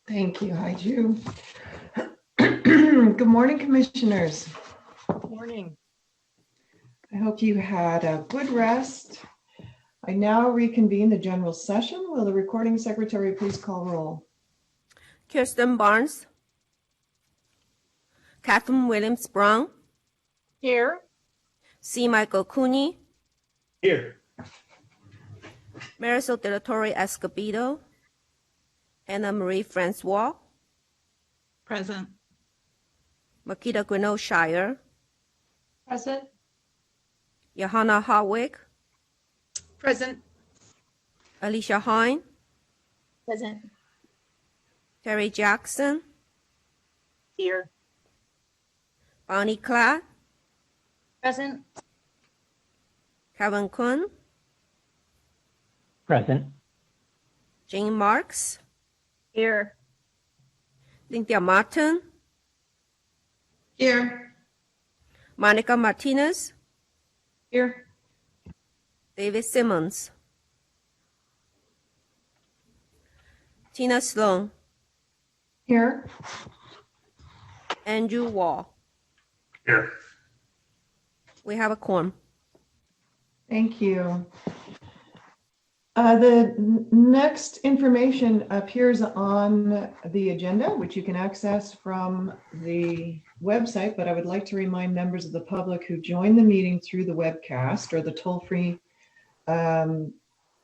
Thank you, Haiju. Good morning, commissioners. Good morning. I hope you had a good rest. I now reconvene the general session. Will the recording secretary please call roll? Kirsten Barnes, Catherine Williams Brown, Here. C. Michael Cooney, Here. Marisol de la Torre Escobedo, Anna Marie Francois, Present. Makita Grinnell Shire, Present. Johanna Harwick, Present. Alicia Hine, Present. Terry Jackson, Here. Bonnie Cladd, Present. Kevin Kun, Present. Jane Marks, Here. Cynthia Martin, Here. Monica Martinez, Here. David Simmons, Tina Sloan, Here. Andrew Wall. Here. We have a quorum. Thank you. The next information appears on the agenda, which you can access from the website, but I would like to remind members of the public who join the meeting through the webcast or the toll-free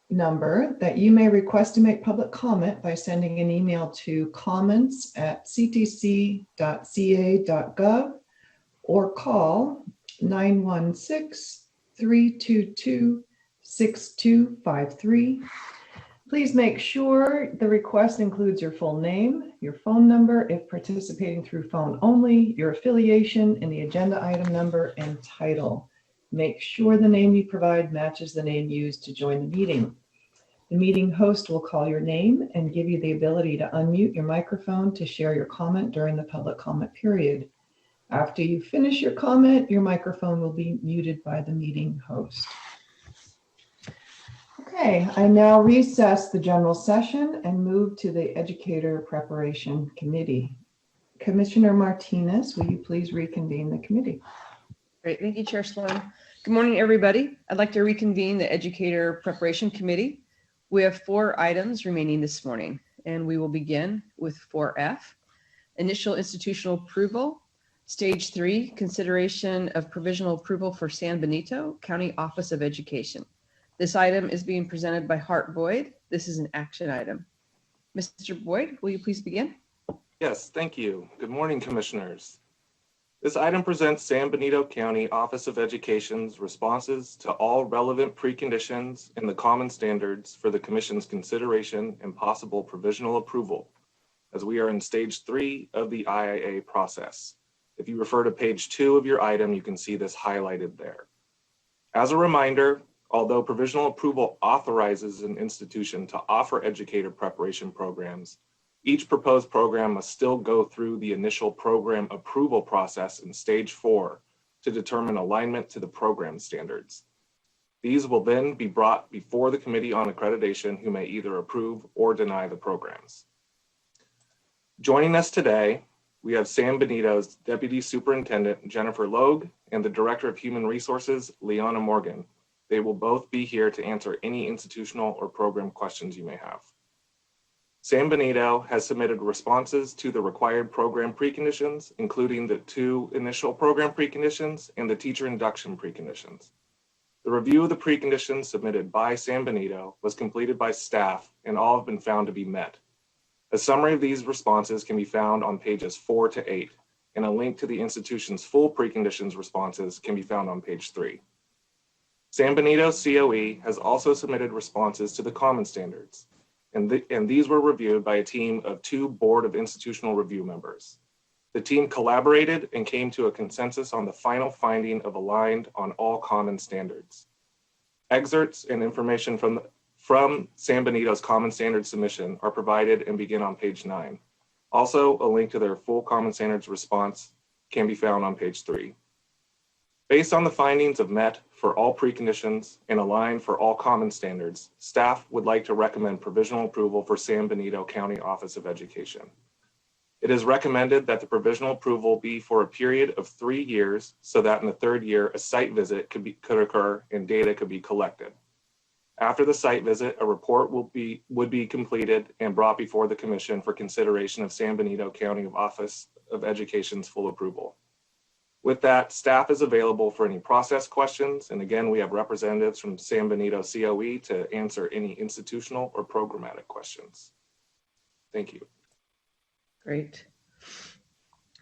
number that you may request to make public comment by sending an email to comments@ctc.ca.gov or call 916-322-6253. Please make sure the request includes your full name, your phone number if participating through phone only, your affiliation, and the agenda item number and title. Make sure the name you provide matches the name used to join the meeting. The meeting host will call your name and give you the ability to unmute your microphone to share your comment during the public comment period. After you finish your comment, your microphone will be muted by the meeting host. Okay, I now recess the general session and move to the Educator Preparation Committee. Commissioner Martinez, will you please reconvene the committee? Great, thank you, Chair Sloan. Good morning, everybody. I'd like to reconvene the Educator Preparation Committee. We have 4 items remaining this morning, and we will begin with 4F, Initial Institutional Approval, Stage 3, Consideration of Provisional Approval for San Benito County Office of Education. This item is being presented by Hart Boyd. This is an action item. Mr. Boyd, will you please begin? Yes, thank you. Good morning, Commissioners. This item presents San Benito County Office of Education's responses to all relevant preconditions in the common standards for the Commission's consideration and possible provisional approval, as we are in stage 3 of the IIA process. If you refer to page 2 of your item, you can see this highlighted there. As a reminder, although provisional approval authorizes an institution to offer educator preparation programs, each proposed program must still go through the initial program approval process in stage 4 to determine alignment to the program standards. These will then be brought before the Committee on Accreditation, who may either approve or deny the programs. Joining us today, we have San Benito's Deputy Superintendent, Jennifer Logue, and the Director of Human Resources, Leona Morgan. They will both be here to answer any institutional or program questions you may have. San Benito has submitted responses to the required program preconditions, including the 2 initial program preconditions and the teacher induction preconditions. The review of the preconditions submitted by San Benito was completed by staff, and all have been found to be met. A summary of these responses can be found on pages 4 to 8, and a link to the institution's full preconditions responses can be found on page 3. San Benito COE has also submitted responses to the common standards, and these were reviewed by a team of 2 Board of Institutional Review members. The team collaborated and came to a consensus on the final finding of aligned on all common standards. Excerpts and information from San Benito's common standards submission are provided and begin on page 9. Also, a link to their full common standards response can be found on page 3. Based on the findings of met, for all preconditions and align for all common standards, staff would like to recommend provisional approval for San Benito County Office of Education. It is recommended that the provisional approval be for a period of 3 years so that in the third year, a site visit could occur and data could be collected. After the site visit, a report would be completed and brought before the Commission for consideration of San Benito County Office of Education's full approval. With that, staff is available for any process questions. And again, we have representatives from San Benito COE to answer any institutional or programmatic questions. Thank you. Great.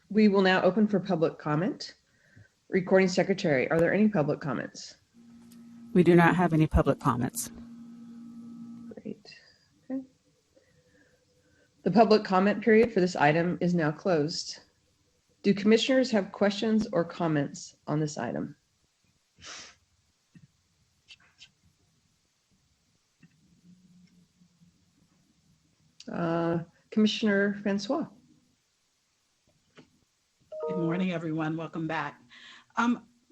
We will now open for public comment. Recording Secretary, are there any public comments? We do not have any public comments. Great. Okay. The public comment period for this item is now closed. Do commissioners have questions or comments on this item? Commissioner Francois. Good morning, everyone. Welcome back.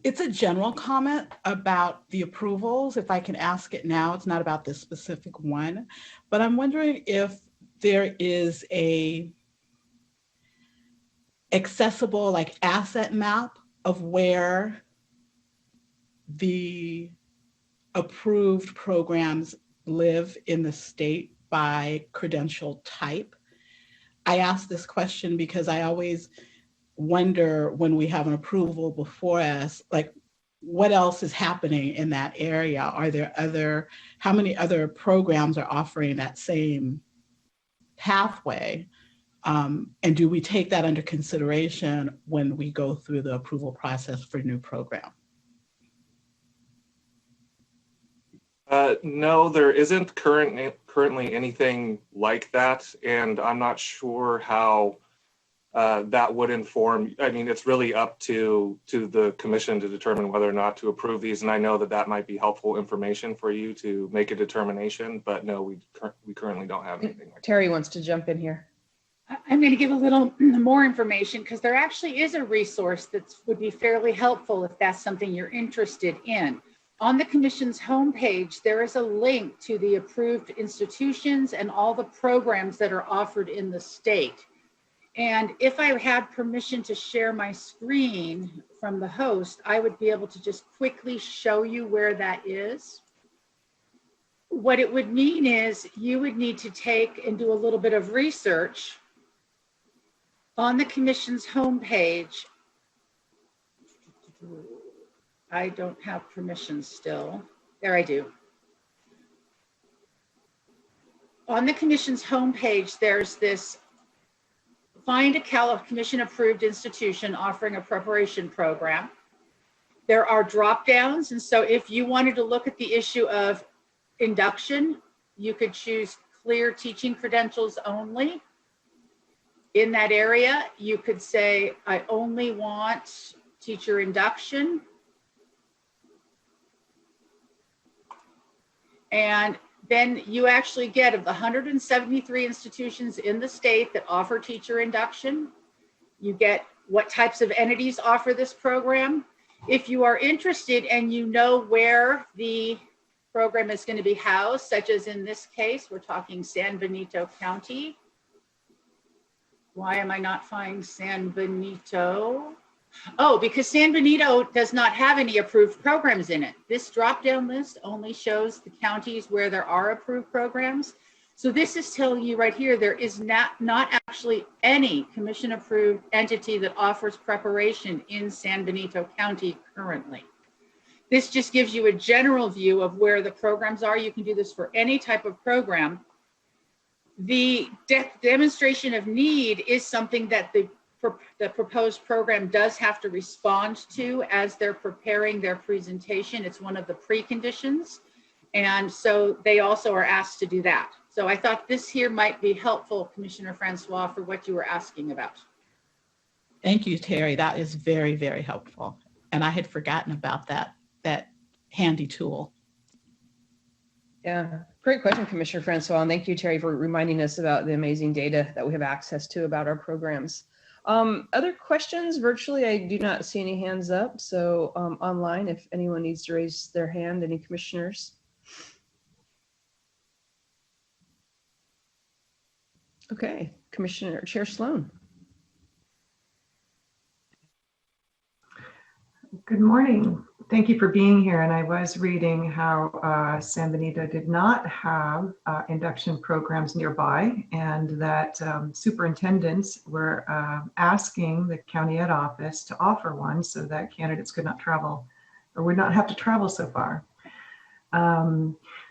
It's a general comment about the approvals. If I can ask it now, it's not about this specific one, but I'm wondering if there is a accessible like asset map of where the approved programs live in the state by credential type. I ask this question because I always wonder when we have an approval before us, like what else is happening in that area? Are there how many other programs are offering that same pathway? And do we take that under consideration when we go through the approval process for new program? No, there isn't currently anything like that. And I'm not sure how that would inform. I mean, it's really up to the commission to determine whether or not to approve these. And I know that that might be helpful information for you to make a determination, but no, we currently don't have anything like that. Terry wants to jump in here. I'm going to give a little more information because there actually is a resource that would be fairly helpful if that's something you're interested in. On the Commission's homepage, there is a link to the approved institutions and all the programs that are offered in the state. And if I had permission to share my screen from the host, I would be able to just quickly show you where that is. What it would mean is you would need to take and do a little bit of research on the Commission's homepage. I don't have permission still. There I do. On the Commission's homepage, there's this find a Commission approved institution offering a preparation program. There are drop downs. And so if you wanted to look at the issue of induction, you could choose clear teaching credentials only. In that area, you could say, I only want teacher induction. And then you actually get of the 173 institutions in the state that offer teacher induction, you get what types of entities offer this program. If you are interested and you know where the program is going to be housed, such as in this case, we're talking San Benito County. Why am I not finding San Benito? Oh, because San Benito does not have any approved programs in it. This drop-down list only shows the counties where there are approved programs. So this is telling you right here, there is not actually any commission-approved entity that offers preparation in San Benito County currently. This just gives you a general view of where the programs are. You can do this for any type of program. The demonstration of need is something that the proposed program does have to respond to as they're preparing their presentation. It's one of the preconditions. And so they also are asked to do that. So I thought this here might be helpful, Commissioner Francois, for what you were asking about. Thank you, Terry. That is very, very helpful. And I had forgotten about that handy tool. Yeah, great question, Commissioner Francois. And thank you, Terry, for reminding us about the amazing data that we have access to about our programs. Other questions virtually? I do not see any hands up. So online, if anyone needs to raise their hand, any commissioners? Okay, Commissioner Chair Sloan. Good morning. Thank you for being here. And I was reading how San Benito did not have induction programs nearby, and that superintendents were asking the county ed office to offer one so that candidates could not travel or would not have to travel so far.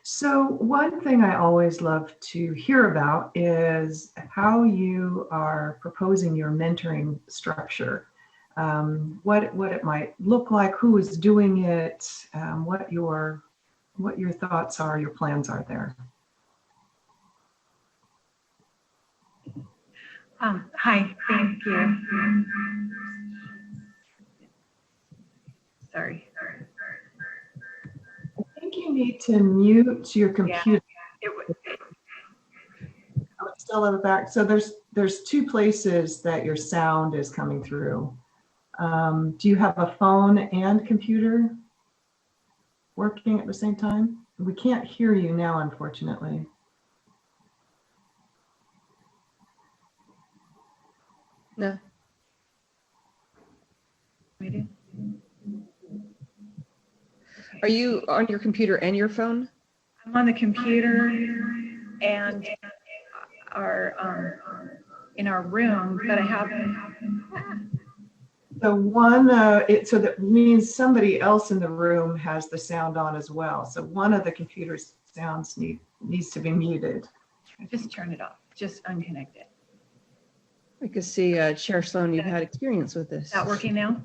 So one thing I always love to hear about is how you are proposing your mentoring structure. What it might look like, who is doing it, what your thoughts are, your plans are there. Hi, thank you. Sorry. I think you need to mute your computer. It's still in the back. So there's two places that your sound is coming through. Do you have a phone and computer working at the same time? We can't hear you now, unfortunately. No. Are you on your computer and your phone? I'm on the computer and in our room, but I have. So so that means somebody else in the room has the sound on as well. So one of the computer sounds needs to be muted. Just turn it off. Just unconnect it. I can see Chair Sloan, you've had experience with this. Is that working now?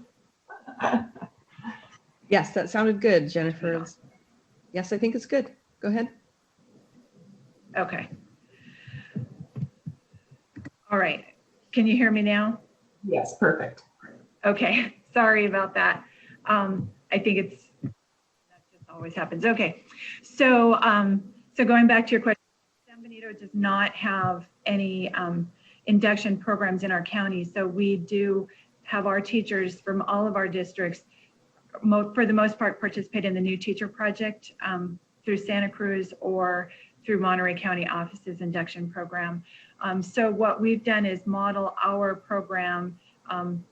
Yes, that sounded good, Jennifer. Yes, I think it's good. Go ahead. Okay. All right. Can you hear me now? Yes, perfect. Okay. Sorry about that. I think that just always happens. Okay. So, so going back to your question, San Benito does not have any induction programs in our county. So we do have our teachers from all of our districts, for the most part, participate in the New Teacher Project through Santa Cruz or through Monterey County Office's induction program. So what we've done is model our program,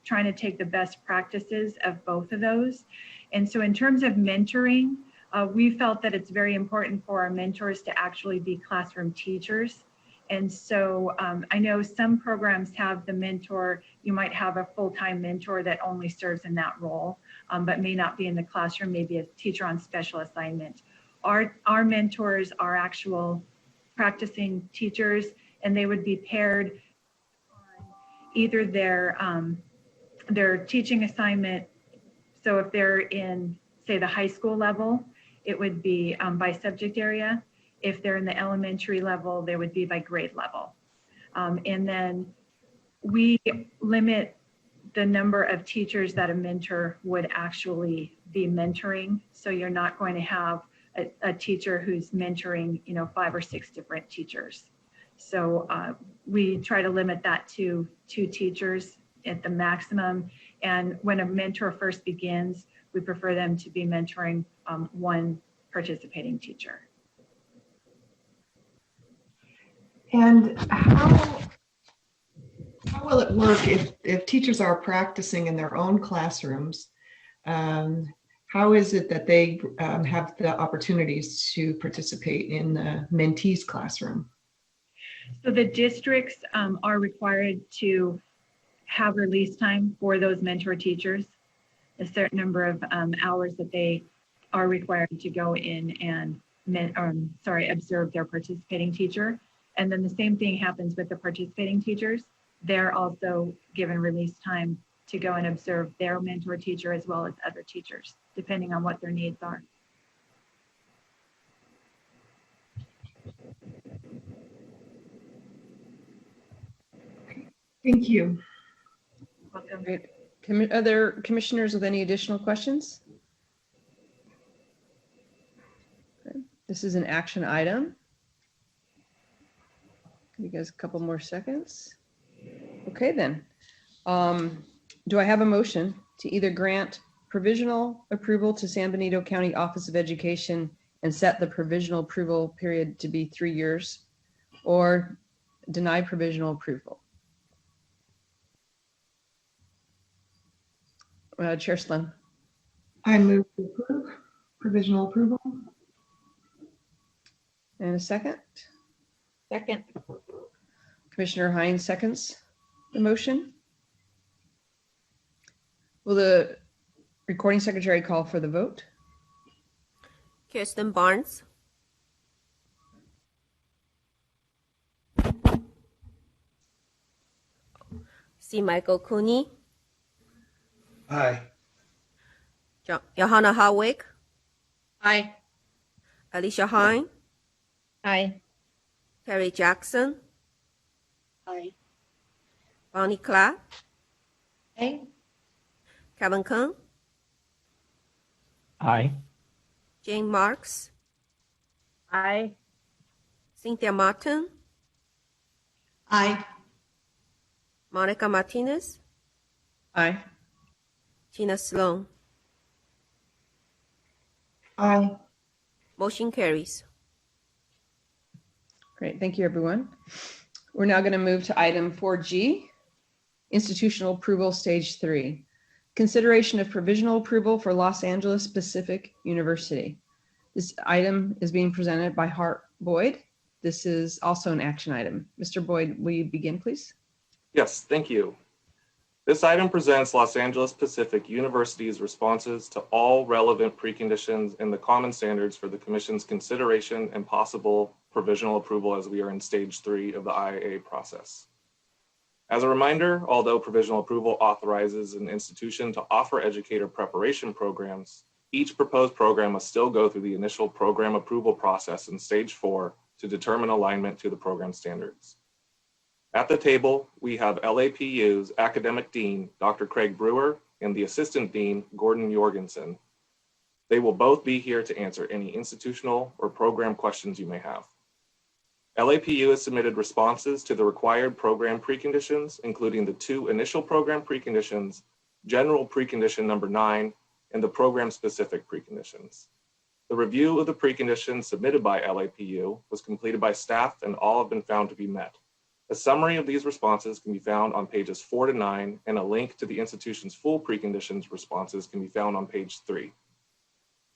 trying to take the best practices of both of those. And so in terms of mentoring, we felt that it's very important for our mentors to actually be classroom teachers. And so I know some programs have the mentor, you might have a full-time mentor that only serves in that role, but may not be in the classroom, maybe a teacher on special assignment. Our mentors are actual practicing teachers, and they would be paired on either their teaching assignment. So if they're in, say, the high school level, it would be by subject area. If they're in the elementary level, they would be by grade level. And then we limit the number of teachers that a mentor would actually be mentoring. So you're not going to have a teacher who's mentoring, 5 or 6 different teachers. So we try to limit that to 2 teachers at the maximum. And when a mentor first begins, we prefer them to be mentoring 1 participating teacher. And how will it work if teachers are practicing in their own classrooms? How is it that they have the opportunities to participate in the mentee's classroom? So the districts are required to have release time for those mentor teachers, a certain number of hours that they are required to go in and observe their participating teacher. And then the same thing happens with the participating teachers. They're also given release time to go and observe their mentor teacher as well as other teachers, depending on what their needs are. Thank you. Welcome. Great. Other commissioners with any additional questions? Okay. This is an action item. Give you guys a couple more seconds. Okay, then. Do I have a motion to either grant provisional approval to San Benito County Office of Education and set the provisional approval period to be 3 years, or deny provisional approval? Chair Sloan. I move to approve provisional approval. And a second? Second. Commissioner Hines seconds the motion. Will the recording secretary call for the vote? Kirsten Barnes, C. Michael Cooney, Aye. Johanna Harwick, Aye. Alicia Hine, Aye. Terry Jackson, Aye. Bonnie Clark, Aye. Kevin Kung, Aye. Jane Marks, Aye. Cynthia Martin, Aye. Monica Martinez, Aye. Tina Sloan. Aye. Motion carries. Great, thank you, everyone. We're now going to move to item 4G, institutional approval, stage 3. Consideration of provisional approval for Los Angeles Pacific University. This item is being presented by Hart Boyd. This is also an action item. Mr. Boyd, will you begin, please? Yes, thank you. This item presents Los Angeles Pacific University's responses to all relevant preconditions and the common standards for the Commission's consideration and possible provisional approval as we are in stage 3 of the IAA process. As a reminder, although provisional approval authorizes an institution to offer educator preparation programs, each proposed program must still go through the initial program approval process in stage 4 to determine alignment to the program standards. At the table, we have LAPU's Academic Dean, Dr. Craig Brewer, and the Assistant Dean, Gordon Jorgensen. They will both be here to answer any institutional or program questions you may have. LAPU has submitted responses to the required program preconditions, including the 2 initial program preconditions, general precondition number 9, and the program-specific preconditions. The review of the preconditions submitted by LAPU was completed by staff and all have been found to be met. A summary of these responses can be found on pages 4 to 9, and a link to the institution's full preconditions responses can be found on page 3.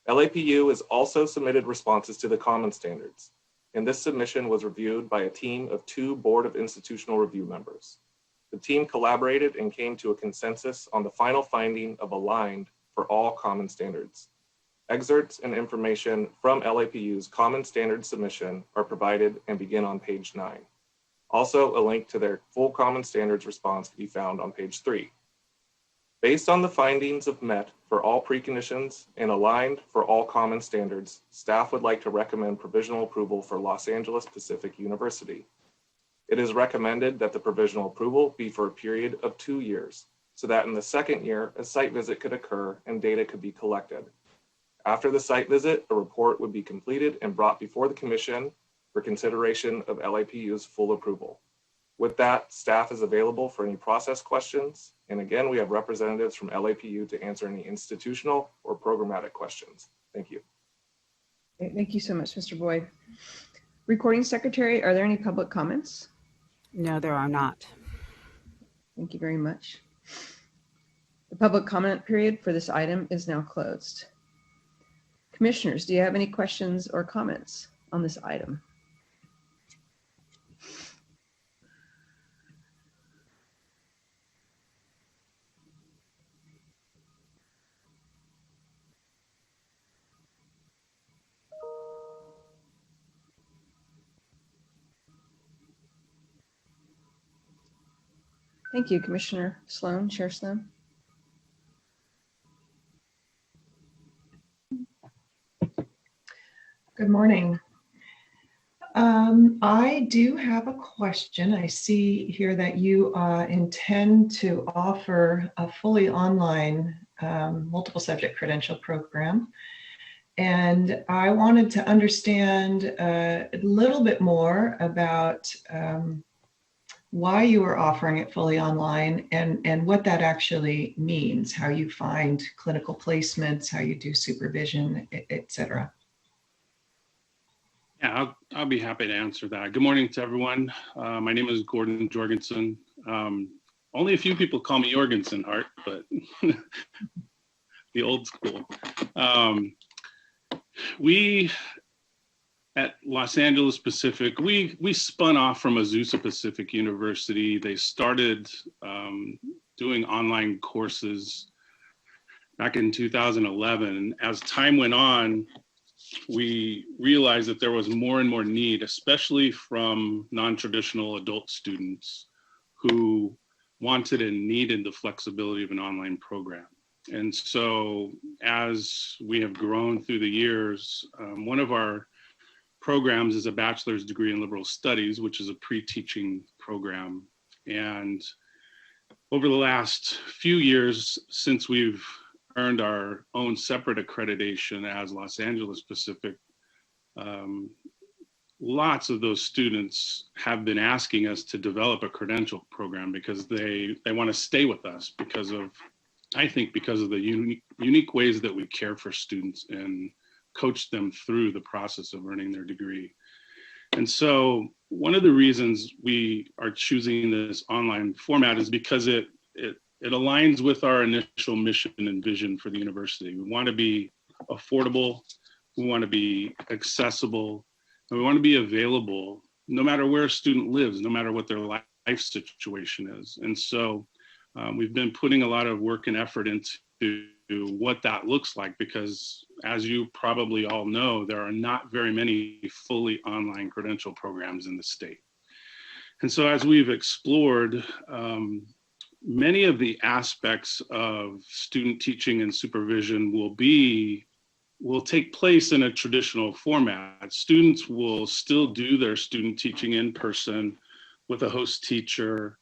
LAPU has also submitted responses to the common standards, and this submission was reviewed by a team of 2 Board of Institutional Review members. The team collaborated and came to a consensus on the final finding of aligned for all common standards. Excerpts and information from LAPU's common standards submission are provided and begin on page 9. Also, a link to their full common standards response can be found on page 3. Based on the findings of met for all preconditions and aligned for all common standards, staff would like to recommend provisional approval for Los Angeles Pacific University. It is recommended that the provisional approval be for a period of 2 years, so that in the second year, a site visit could occur and data could be collected. After the site visit, a report would be completed and brought before the Commission for consideration of LAPU's full approval. With that, staff is available for any process questions. And again, we have representatives from LAPU to answer any institutional or programmatic questions. Thank you. Okay, thank you so much, Mr. Boyd. Recording secretary, are there any public comments? No, there are not. Thank you very much. The public comment period for this item is now closed. Commissioners, do you have any questions or comments on this item? Thank you, Commissioner Sloan, Chair Sloan. Good morning. I do have a question. I see here that you intend to offer a fully online multiple subject credential program. And I wanted to understand a little bit more about why you are offering it fully online, and what that actually means, how you find clinical placements, how you do supervision, et cetera. Yeah, I'll be happy to answer that. Good morning to everyone. My name is Gordon Jorgensen. Only a few people call me Jorgensen, Hart, but the old school. We at Los Angeles Pacific, we spun off from Azusa Pacific University. They started doing online courses back in 2011. As time went on, we realized that there was more and more need, especially from non-traditional adult students who wanted and needed the flexibility of an online program. And so as we have grown through the years, one of our programs is a bachelor's degree in liberal studies, which is a pre-teaching program. And over the last few years, since we've earned our own separate accreditation as Los Angeles Pacific, lots of those students have been asking us to develop a credential program because they want to stay with us because of, I think, because of the unique ways that we care for students and coach them through the process of earning their degree. And so one of the reasons we are choosing this online format is because it aligns with our initial mission and vision for the university. We want to be affordable, we want to be accessible, and we want to be available no matter where a student lives, no matter what their life situation is. And so we've been putting a lot of work and effort into what that looks like, because as you probably all know, there are not very many fully online credential programs in the state. And so as we've explored, many of the aspects of student teaching and supervision will take place in a traditional format. Students will still do their student teaching in person with a host teacher.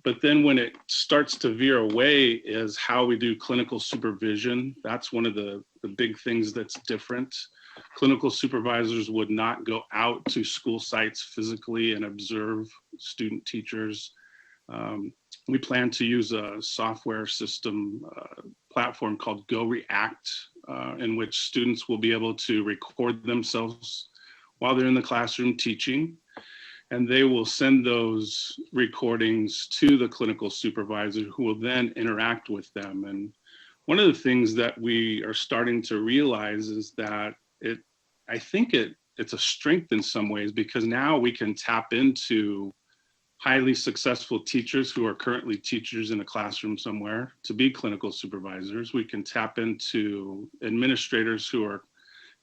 But then when it starts to veer away is how we do clinical supervision. That's one of the big things that's different. Clinical supervisors would not go out to school sites physically and observe student teachers. We plan to use a software system platform called Go React, in which students will be able to record themselves while they're in the classroom teaching, and they will send those recordings to the clinical supervisor, who will then interact with them. And one of the things that we are starting to realize is that I think it's a strength in some ways, because now we can tap into highly successful teachers who are currently teachers in a classroom somewhere to be clinical supervisors. We can tap into administrators who are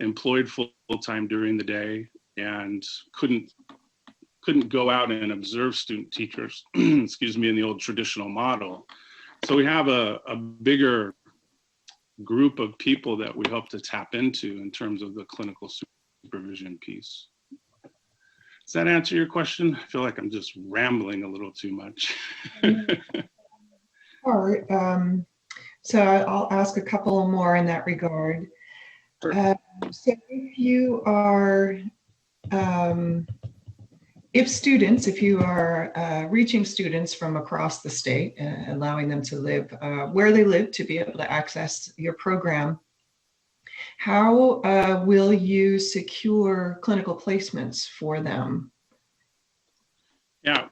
employed full-time during the day and couldn't go out and observe student teachers, excuse me, in the old traditional model. So we have a bigger group of people that we hope to tap into in terms of the clinical supervision piece. Does that answer your question? I feel like I'm just rambling a little too much. All right. So I'll ask a couple more in that regard. Sure. So if you are, if you are reaching students from across the state, allowing them to live where they live to be able to access your program, how will you secure clinical placements for them? Yeah,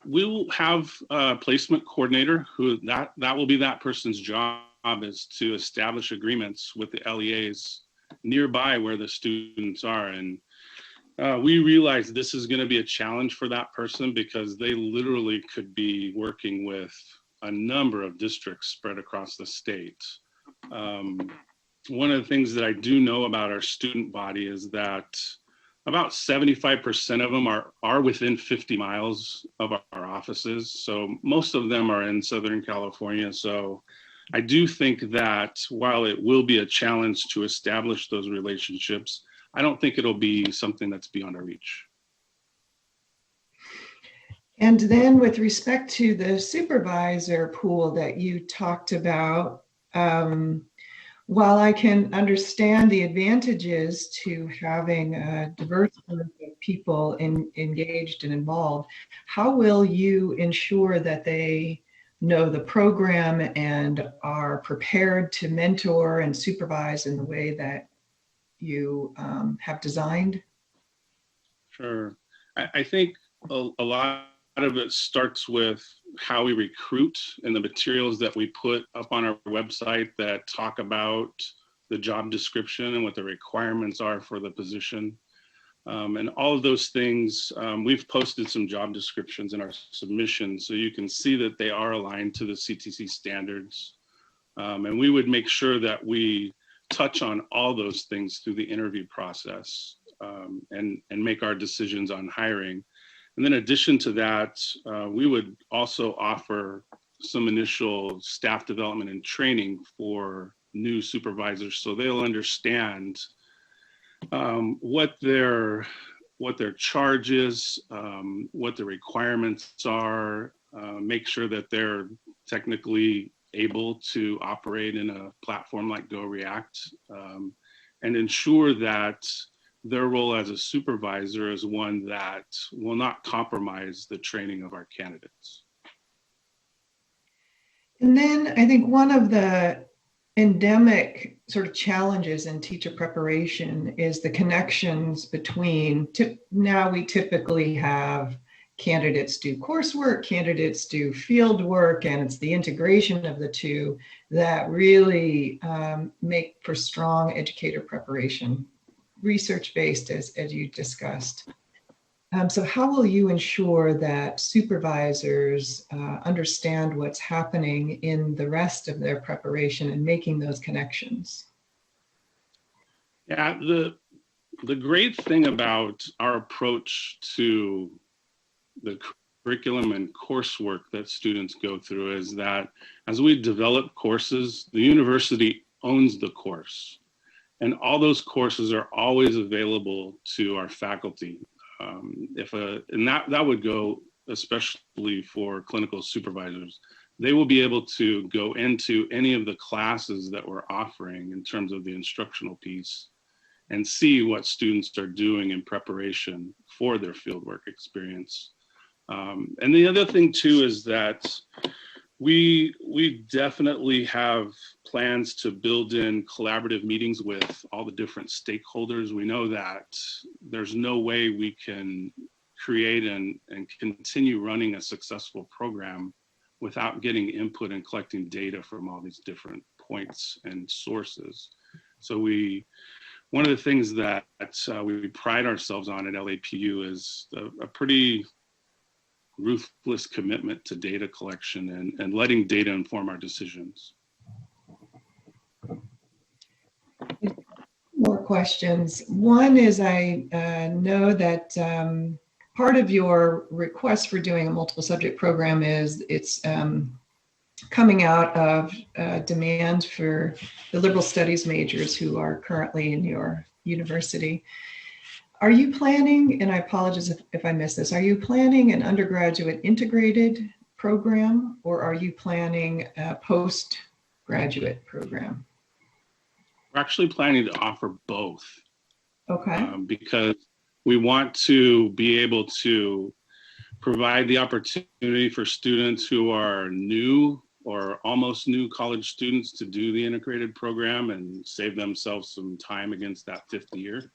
we'll have a placement coordinator who that will be that person's job, is to establish agreements with the LEAs nearby where the students are. And we realize this is going to be a challenge for that person, because they literally could be working with a number of districts spread across the state. One of the things that I do know about our student body is that about 75% of them are within 50 miles of our offices. So most of them are in Southern California. So I do think that while it will be a challenge to establish those relationships, I don't think it'll be something that's beyond our reach. And then with respect to the supervisor pool that you talked about, while I can understand the advantages to having a diverse group of people engaged and involved, how will you ensure that they know the program and are prepared to mentor and supervise in the way that you have designed? Sure. I think a lot of it starts with how we recruit and the materials that we put up on our website that talk about the job description and what the requirements are for the position. And all of those things, we've posted some job descriptions in our submission, so you can see that they are aligned to the CTC standards. And we would make sure that we touch on all those things through the interview process, and make our decisions on hiring. And then in addition to that, we would also offer some initial staff development and training for new supervisors, so they'll understand what their charge is, what the requirements are, make sure that they're technically able to operate in a platform like GoReact, and ensure that their role as a supervisor is one that will not compromise the training of our candidates. And then I think one of the endemic sort of challenges in teacher preparation is the connections between, now we typically have candidates do coursework, candidates do field work, and it's the integration of the two that really make for strong educator preparation, research-based as you discussed. So how will you ensure that supervisors understand what's happening in the rest of their preparation and making those connections? Yeah, the great thing about our approach to the curriculum and coursework that students go through is that as we develop courses, the university owns the course. And all those courses are always available to our faculty. And that would go especially for clinical supervisors. They will be able to go into any of the classes that we're offering in terms of the instructional piece and see what students are doing in preparation for their fieldwork experience. And the other thing too is that we definitely have plans to build in collaborative meetings with all the different stakeholders. We know that there's no way we can create and continue running a successful program without getting input and collecting data from all these different points and sources. So one of the things that we pride ourselves on at LAPU is a pretty ruthless commitment to data collection and letting data inform our decisions. More questions. One is I know that part of your request for doing a multiple subject program is it's coming out of demand for the liberal studies majors who are currently in your university. Are you planning, and I apologize if I missed this, are you planning an undergraduate integrated program, or are you planning a postgraduate program? We're actually planning to offer both. Okay. Because we want to be able to provide the opportunity for students who are new or almost new college students to do the integrated program and save themselves some time against that 5th year.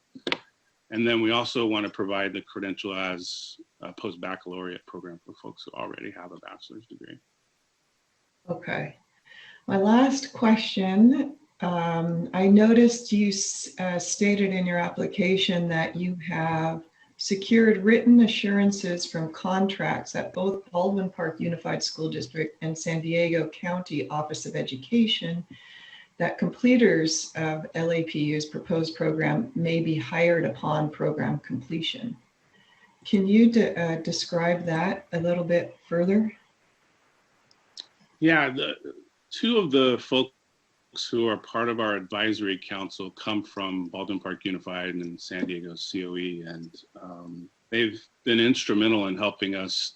And then we also want to provide the credential as a post-baccalaureate program for folks who already have a bachelor's degree. Okay. My last question, I noticed you stated in your application that you have secured written assurances from contracts at both Baldwin Park Unified School District and San Diego County Office of Education that completers of LAPU's proposed program may be hired upon program completion. Can you describe that a little bit further? Yeah, two of the folks who are part of our advisory council come from Baldwin Park Unified and San Diego COE, and they've been instrumental in helping us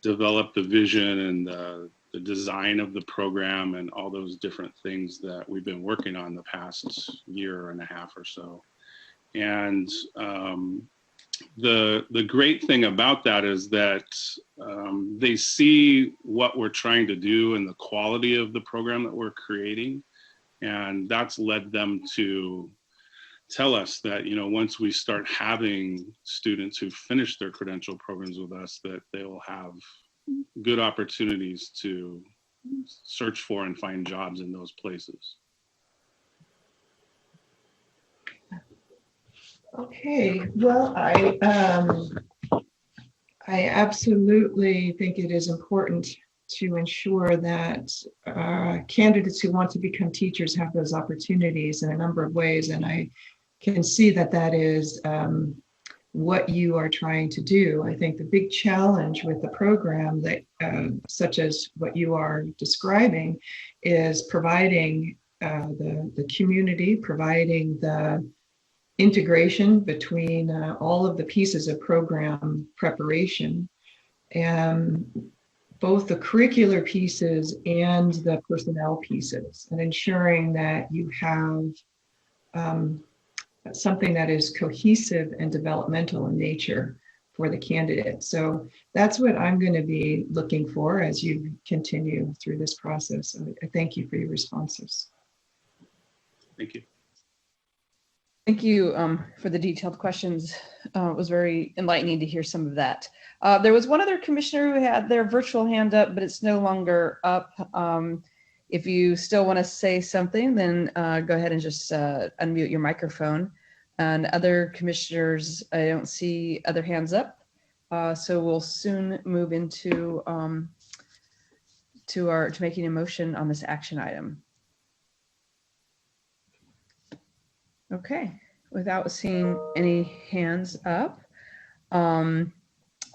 develop the vision and design of the program and all those different things that we've been working on the past year and a half or so. And the great thing about that is that they see what we're trying to do and the quality of the program that we're creating. And that's led them to tell us that, you know, once we start having students who finish their credential programs with us, that they will have good opportunities to search for and find jobs in those places. Okay, well, I absolutely think it is important to ensure that candidates who want to become teachers have those opportunities in a number of ways. And I can see that that is what you are trying to do. I think the big challenge with the program that, such as what you are describing, is providing the community, providing the integration between all of the pieces of program preparation, and both the curricular pieces and the personnel pieces, and ensuring that you have something that is cohesive and developmental in nature for the candidate. So that's what I'm going to be looking for as you continue through this process. I thank you for your responses. Thank you. Thank you for the detailed questions. It was very enlightening to hear some of that. There was one other commissioner who had their virtual hand up, but it's no longer up. If you still want to say something, then go ahead and just unmute your microphone. And other commissioners, I don't see other hands up. So we'll soon move into to making a motion on this action item. Okay, without seeing any hands up,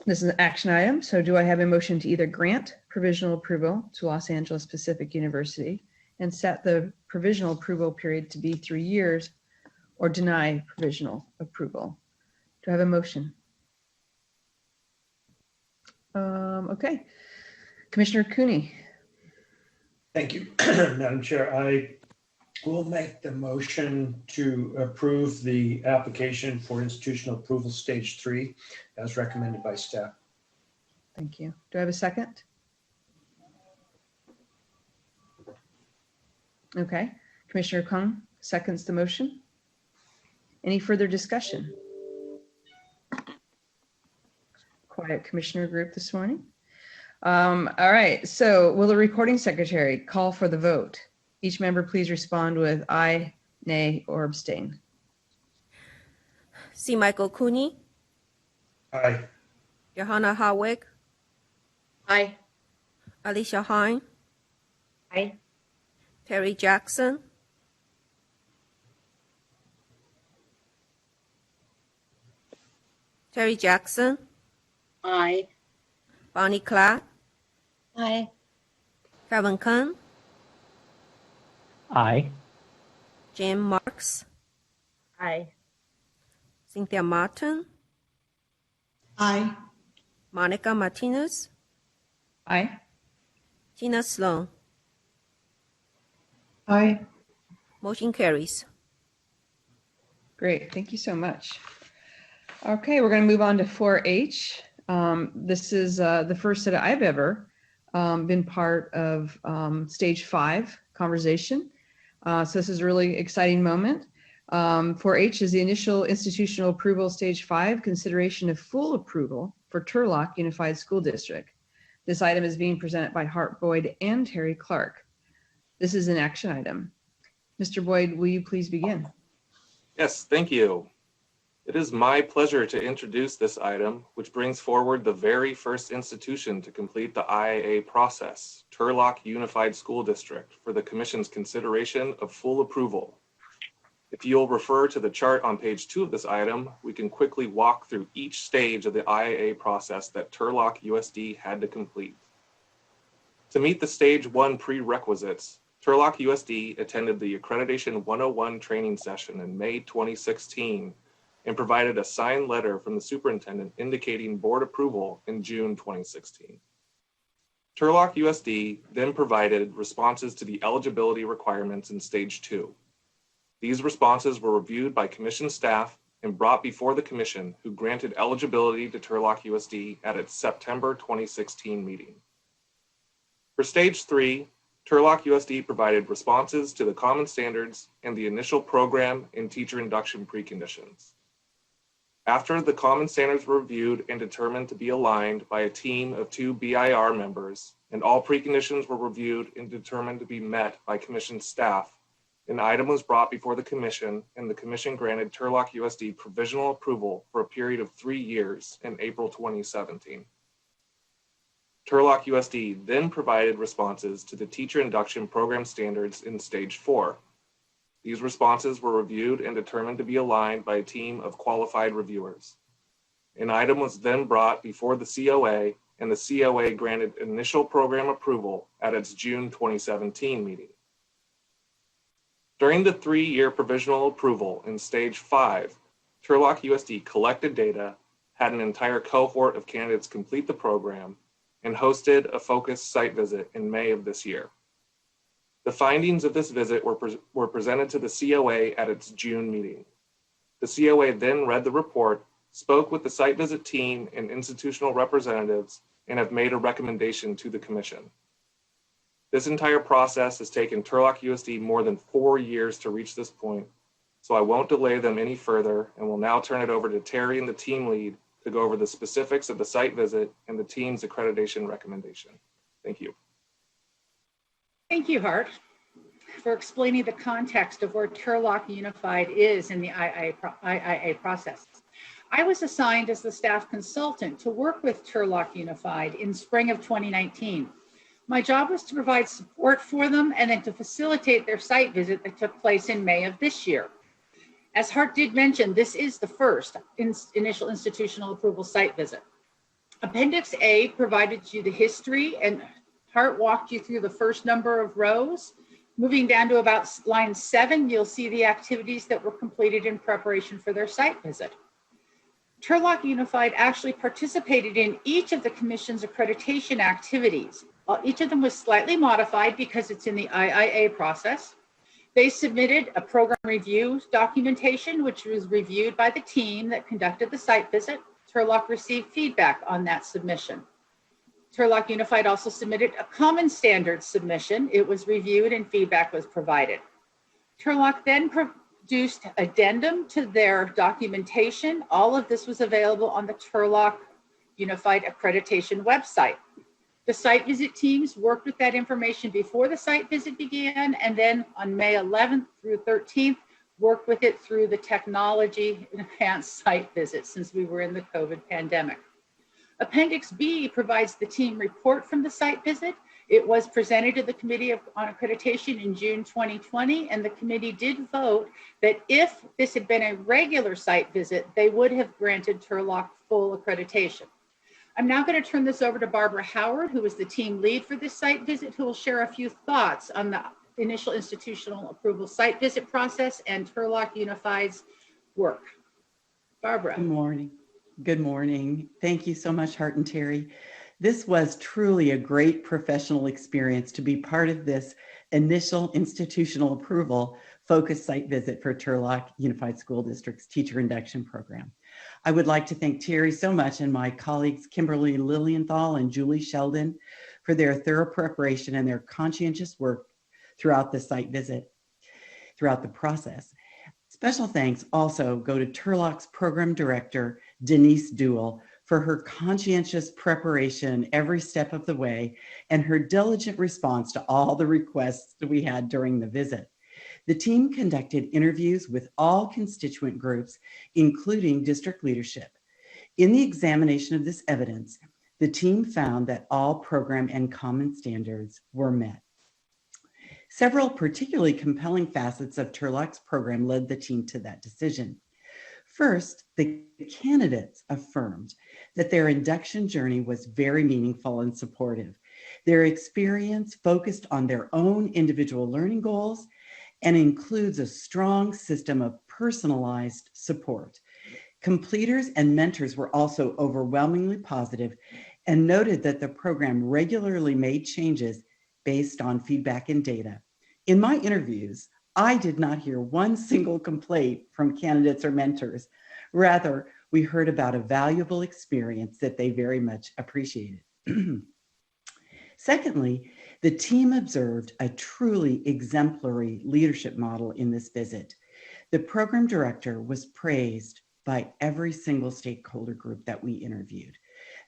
this is an action item. So do I have a motion to either grant provisional approval to Los Angeles Pacific University and set the provisional approval period to be 3 years, or deny provisional approval? Do I have a motion? Okay, Commissioner Cooney. Thank you, Madam Chair. I will make the motion to approve the application for institutional approval stage 3 as recommended by staff. Thank you. Do I have a second? Okay, Commissioner Kung seconds the motion. Any further discussion? Quiet commissioner group this morning. All right, so will the recording secretary call for the vote? Each member please respond with aye, nay, or abstain. C. Michael Cooney, Aye. Johanna Harwick, Aye. Alicia Hine, Aye. Terry Jackson, Terry Jackson, Aye. Bonnie Clark, Aye. Kevin Kern, Aye. Jim Marks, Aye. Cynthia Martin, Aye. Monica Martinez, Aye. Tina Sloan. Aye. Motion carries. Great, thank you so much. Okay, we're going to move on to 4H. This is the first that I've ever been part of stage 5 conversation. So this is a really exciting moment. 4H is the initial institutional approval stage 5 consideration of full approval for Turlock Unified School District. This item is being presented by Hart Boyd and Terry Clark. This is an action item. Mr. Boyd, will you please begin? Yes, thank you. It is my pleasure to introduce this item, which brings forward the very first institution to complete the IAA process, Turlock Unified School District, for the Commission's consideration of full approval. If you'll refer to the chart on page 2 of this item, we can quickly walk through each stage of the IAA process that Turlock USD had to complete. To meet the stage 1 prerequisites, Turlock USD attended the Accreditation 101 training session in May 2016 and provided a signed letter from the superintendent indicating board approval in June 2016. Turlock USD then provided responses to the eligibility requirements in Stage 2. These responses were reviewed by Commission staff and brought before the Commission, who granted eligibility to Turlock USD at its September 2016 meeting. For Stage 3, Turlock USD provided responses to the common standards and the initial program and teacher induction preconditions. After the common standards were reviewed and determined to be aligned by a team of 2 BIR members, and all preconditions were reviewed and determined to be met by Commission staff, an item was brought before the Commission, and the Commission granted Turlock USD provisional approval for a period of 3 years in April 2017. Turlock USD then provided responses to the teacher induction program standards in Stage 4. These responses were reviewed and determined to be aligned by a team of qualified reviewers. An item was then brought before the COA, and the COA granted initial program approval at its June 2017 meeting. During the 3-year provisional approval in Stage 5, Turlock USD collected data, had an entire cohort of candidates complete the program, and hosted a focused site visit in May of this year. The findings of this visit were presented to the COA at its June meeting. The COA then read the report, spoke with the site visit team and institutional representatives, and have made a recommendation to the Commission. This entire process has taken Turlock USD more than 4 years to reach this point, so I won't delay them any further and will now turn it over to Terry and the team lead to go over the specifics of the site visit and the team's accreditation recommendation. Thank you. Thank you, Hart, for explaining the context of where Turlock Unified is in the IIA process. I was assigned as the staff consultant to work with Turlock Unified in spring of 2019. My job was to provide support for them and then to facilitate their site visit that took place in May of this year. As Hart did mention, this is the first initial institutional approval site visit. Appendix A provided you the history, and Hart walked you through the first number of rows. Moving down to about line 7, you'll see the activities that were completed in preparation for their site visit. Turlock Unified actually participated in each of the Commission's accreditation activities. Each of them was slightly modified because it's in the IIA process. They submitted a program review documentation, which was reviewed by the team that conducted the site visit. Turlock received feedback on that submission. Turlock Unified also submitted a common standards submission. It was reviewed and feedback was provided. Turlock then produced addendum to their documentation. All of this was available on the Turlock Unified Accreditation website. The site visit teams worked with that information before the site visit began, and then on May 11th through 13th, worked with it through the technology enhanced site visit since we were in the COVID pandemic. Appendix B provides the team report from the site visit. It was presented to the Committee on Accreditation in June 2020, and the committee did vote that if this had been a regular site visit, they would have granted Turlock full accreditation. I'm now going to turn this over to Barbara Howard, who is the team lead for this site visit, who will share a few thoughts on the initial institutional approval site visit process and Turlock Unified's work. Barbara. Good morning. Good morning. Thank you so much, Hart and Terry. This was truly a great professional experience to be part of this initial institutional approval focused site visit for Turlock Unified School District's teacher induction program. I would like to thank Terry so much and my colleagues Kimberly Lilienthal and Julie Sheldon for their thorough preparation and their conscientious work throughout the site visit, throughout the process. Special thanks also go to Turlock's program director, Denise Duell, for her conscientious preparation every step of the way and her diligent response to all the requests that we had during the visit. The team conducted interviews with all constituent groups, including district leadership. In the examination of this evidence, the team found that all program and common standards were met. Several particularly compelling facets of Turlock's program led the team to that decision. First, the candidates affirmed that their induction journey was very meaningful and supportive. Their experience focused on their own individual learning goals and includes a strong system of personalized support. Completers and mentors were also overwhelmingly positive, and noted that the program regularly made changes based on feedback and data. In my interviews, I did not hear one single complaint from candidates or mentors. Rather, we heard about a valuable experience that they very much appreciated. Secondly, the team observed a truly exemplary leadership model in this visit. The program director was praised by every single stakeholder group that we interviewed.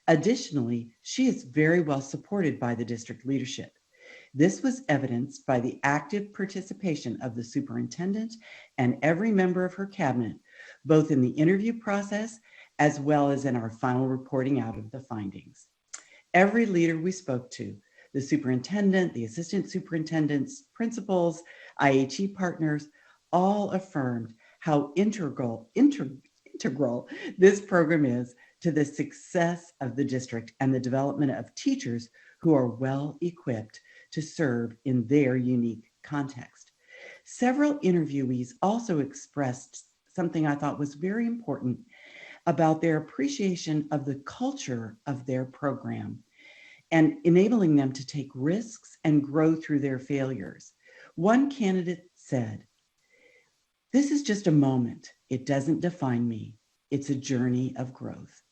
Additionally, she is very well supported by the district leadership. This was evidenced by the active participation of the superintendent and every member of her cabinet, both in the interview process as well as in our final reporting out of the findings. Every leader we spoke to, the superintendent, the assistant superintendents, principals, IHE partners, all affirmed how integral this program is to the success of the district and the development of teachers who are well equipped to serve in their unique context. Several interviewees also expressed something I thought was very important about their appreciation of the culture of their program and enabling them to take risks and grow through their failures. One candidate said, "This is just a moment. It doesn't define me. It's a journey of growth."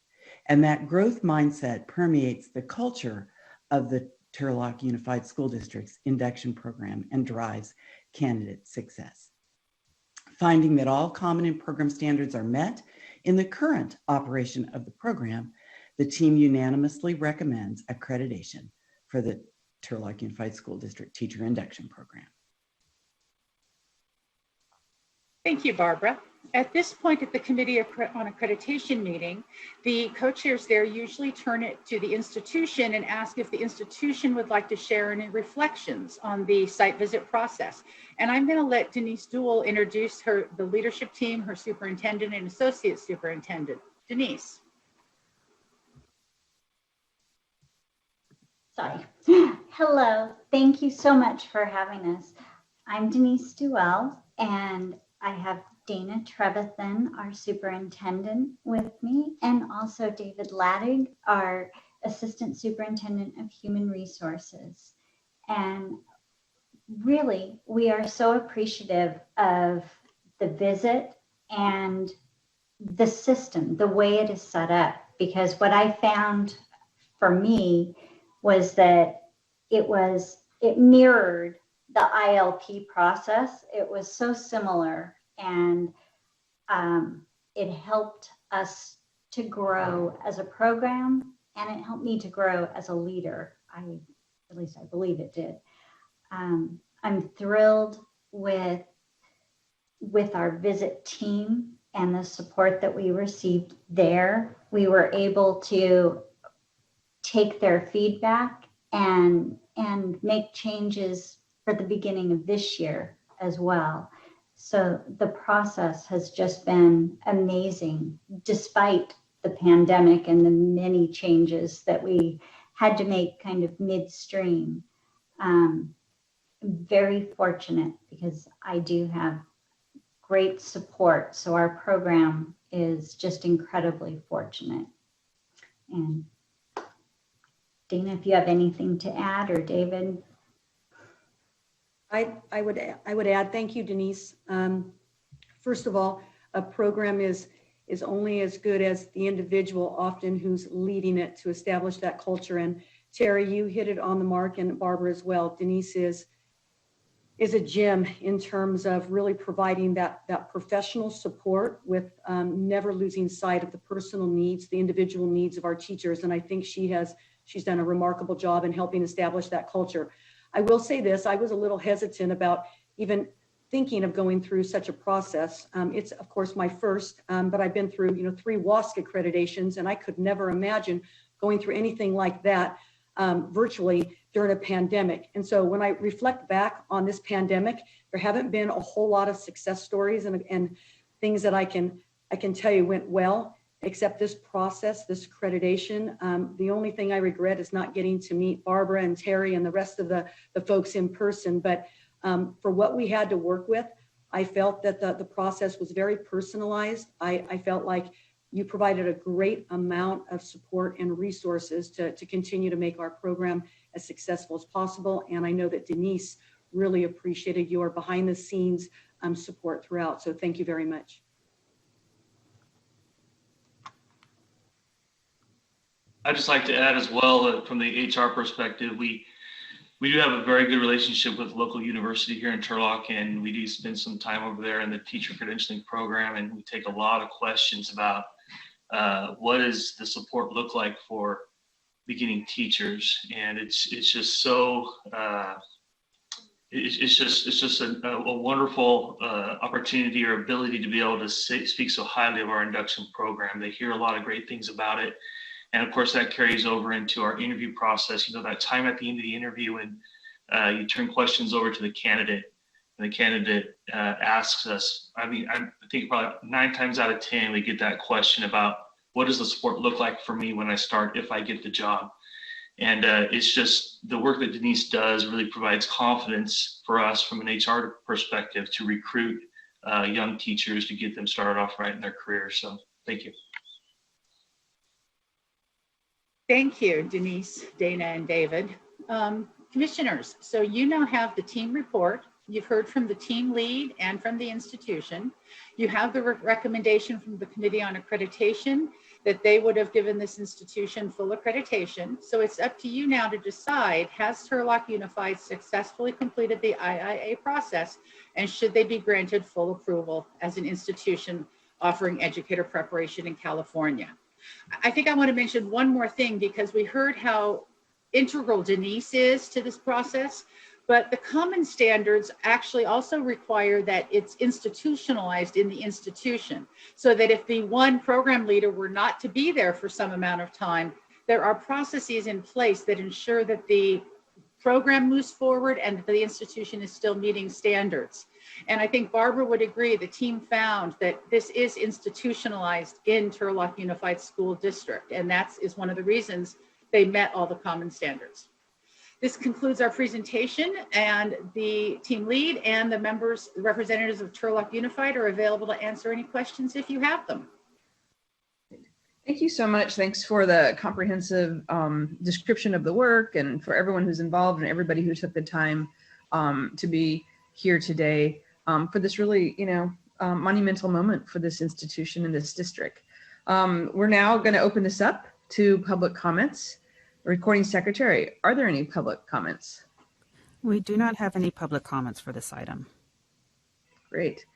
And that growth mindset permeates the culture of the Turlock Unified School District's induction program and drives candidate success. Finding that all common and program standards are met in the current operation of the program, the team unanimously recommends accreditation for the Turlock Unified School District Teacher Induction Program. Thank you, Barbara. At this point at the Committee on Accreditation meeting, the co-chairs there usually turn it to the institution and ask if the institution would like to share any reflections on the site visit process. And I'm going to let Denise Duell introduce the leadership team, her superintendent and associate superintendent. Denise. Sorry. Hello. Thank you so much for having us. I'm Denise Duell, and I have Dana Trevathan, our superintendent, with me, and also David Lattig, our assistant superintendent of human resources. And really, we are so appreciative of the visit and the system, the way it is set up, because what I found for me was that it mirrored the ILP process. It was so similar, and it helped us to grow as a program, and it helped me to grow as a leader. At least I believe it did. I'm thrilled with our visit team and the support that we received there. We were able to take their feedback and make changes for the beginning of this year as well. So the process has just been amazing, despite the pandemic and the many changes that we had to make kind of midstream. Very fortunate because I do have great support. So our program is just incredibly fortunate. And Dana, if you have anything to add, or David. I would add, thank you, Denise. First of all, a program is only as good as the individual often who's leading it to establish that culture. And Terry, you hit it on the mark, and Barbara as well. Denise is a gem in terms of really providing that professional support with never losing sight of the personal needs, the individual needs of our teachers. And I think she's done a remarkable job in helping establish that culture. I will say this, I was a little hesitant about even thinking of going through such a process. It's of course my first, but I've been through 3 WASC accreditations, and I could never imagine going through anything like that virtually during a pandemic. And so when I reflect back on this pandemic, there haven't been a whole lot of success stories and things that I can tell you went well, except this process, this accreditation. The only thing I regret is not getting to meet Barbara and Terry and the rest of the folks in person. But for what we had to work with, I felt that the process was very personalized. I felt like You provided a great amount of support and resources to continue to make our program as successful as possible. And I know that Denise really appreciated your behind the scenes support throughout. So thank you very much. I'd just like to add as well, from the HR perspective, we do have a very good relationship with local university here in Turlock, and we do spend some time over there in the teacher credentialing program, and we take a lot of questions about what does the support look like for beginning teachers, and it's just so it's just a wonderful opportunity or ability to be able to speak so highly of our induction program. They hear a lot of great things about it. And of course, that carries over into our interview process. You know, that time at the end of the interview when you turn questions over to the candidate, and the candidate asks us, I think probably 9 times out of 10, we get that question about what does the support look like for me when I start, if I get the job? And it's just the work that Denise does really provides confidence for us from an HR perspective to recruit young teachers to get them started off right in their career. So thank you. Thank you, Denise, Dana, and David. Commissioners, so you now have the team report. You've heard from the team lead and from the institution. You have the recommendation from the Committee on Accreditation that they would have given this institution full accreditation. So it's up to you now to decide, has Turlock Unified successfully completed the IIA process, and should they be granted full approval as an institution offering educator preparation in California? I think I want to mention one more thing, because we heard how integral Denise is to this process, but the common standards actually also require that it's institutionalized in the institution, so that if the one program leader were not to be there for some amount of time, there are processes in place that ensure that the program moves forward and that the institution is still meeting standards. And I think Barbara would agree, the team found that this is institutionalized in Turlock Unified School District, and that is one of the reasons they met all the common standards. This concludes our presentation, and the team lead and the members, the representatives of Turlock Unified are available to answer any questions if you have them. Thank you so much. Thanks for the comprehensive description of the work, and for everyone who's involved and everybody who took the time to be here today for this really, monumental moment for this institution and this district. We're now going to open this up to public comments. Recording Secretary, are there any public comments? We do not have any public comments for this item. Great.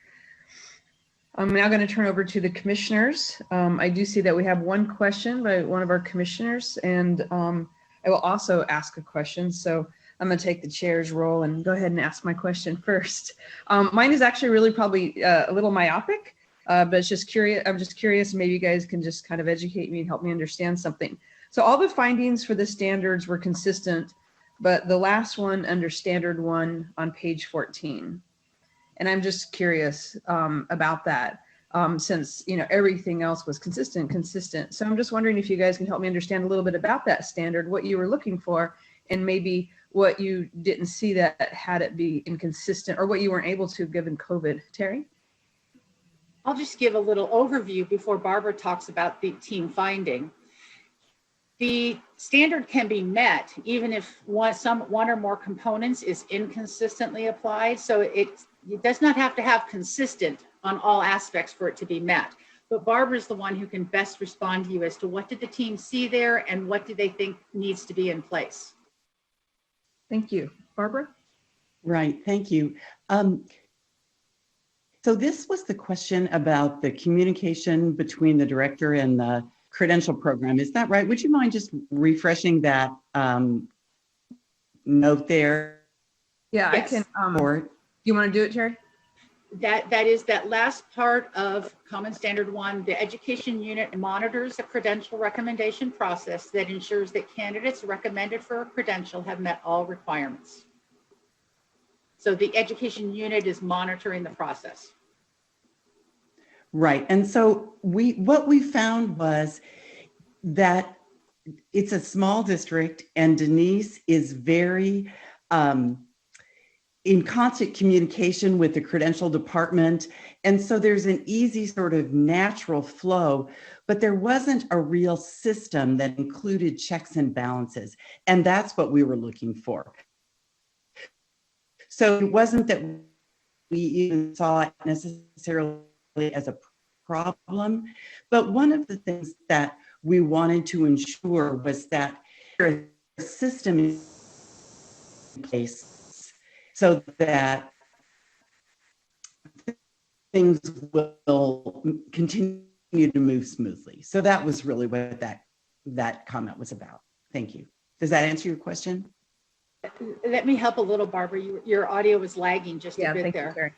I'm now going to turn over to the commissioners. I do see that we have one question by one of our commissioners, and I will also ask a question. So I'm going to take the chair's role and go ahead and ask my question first. Mine is actually really probably a little myopic, but it's just curious. I'm just curious. Maybe you guys can just kind of educate me and help me understand something. So all the findings for the standards were consistent, but the last one under standard 1 on page 14. And I'm just curious about that, since everything else was consistent. So I'm just wondering if you guys can help me understand a little bit about that standard, what you were looking for, and maybe what you didn't see that had it be inconsistent, or what you weren't able to given COVID. Terry? I'll just give a little overview before Barbara talks about the team finding. The standard can be met even if one or more components is inconsistently applied. So it does not have to have consistent on all aspects for it to be met. But Barbara is the one who can best respond to you as to what did the team see there and what do they think needs to be in place. Thank you. Barbara? Right, thank you. So this was the question about the communication between the director and the credential program. Is that right? Would you mind just refreshing that note there? Yeah, yes. I can. You want to do it, Terry? That is that last part of Common Standard 1. The education unit monitors a credential recommendation process that ensures that candidates recommended for a credential have met all requirements. So the education unit is monitoring the process. Right. And so what we found was that it's a small district, and Denise is very in constant communication with the credential department. And so there's an easy sort of natural flow but there wasn't a real system that included checks and balances. And that's what we were looking for. So it wasn't that we even saw it necessarily as a problem, but one of the things that we wanted to ensure was that there is a system in place so that things will continue to move smoothly. So that was really what that comment was about. Thank you. Does that answer your question? Let me help a little, Barbara. Your audio was lagging just a bit there.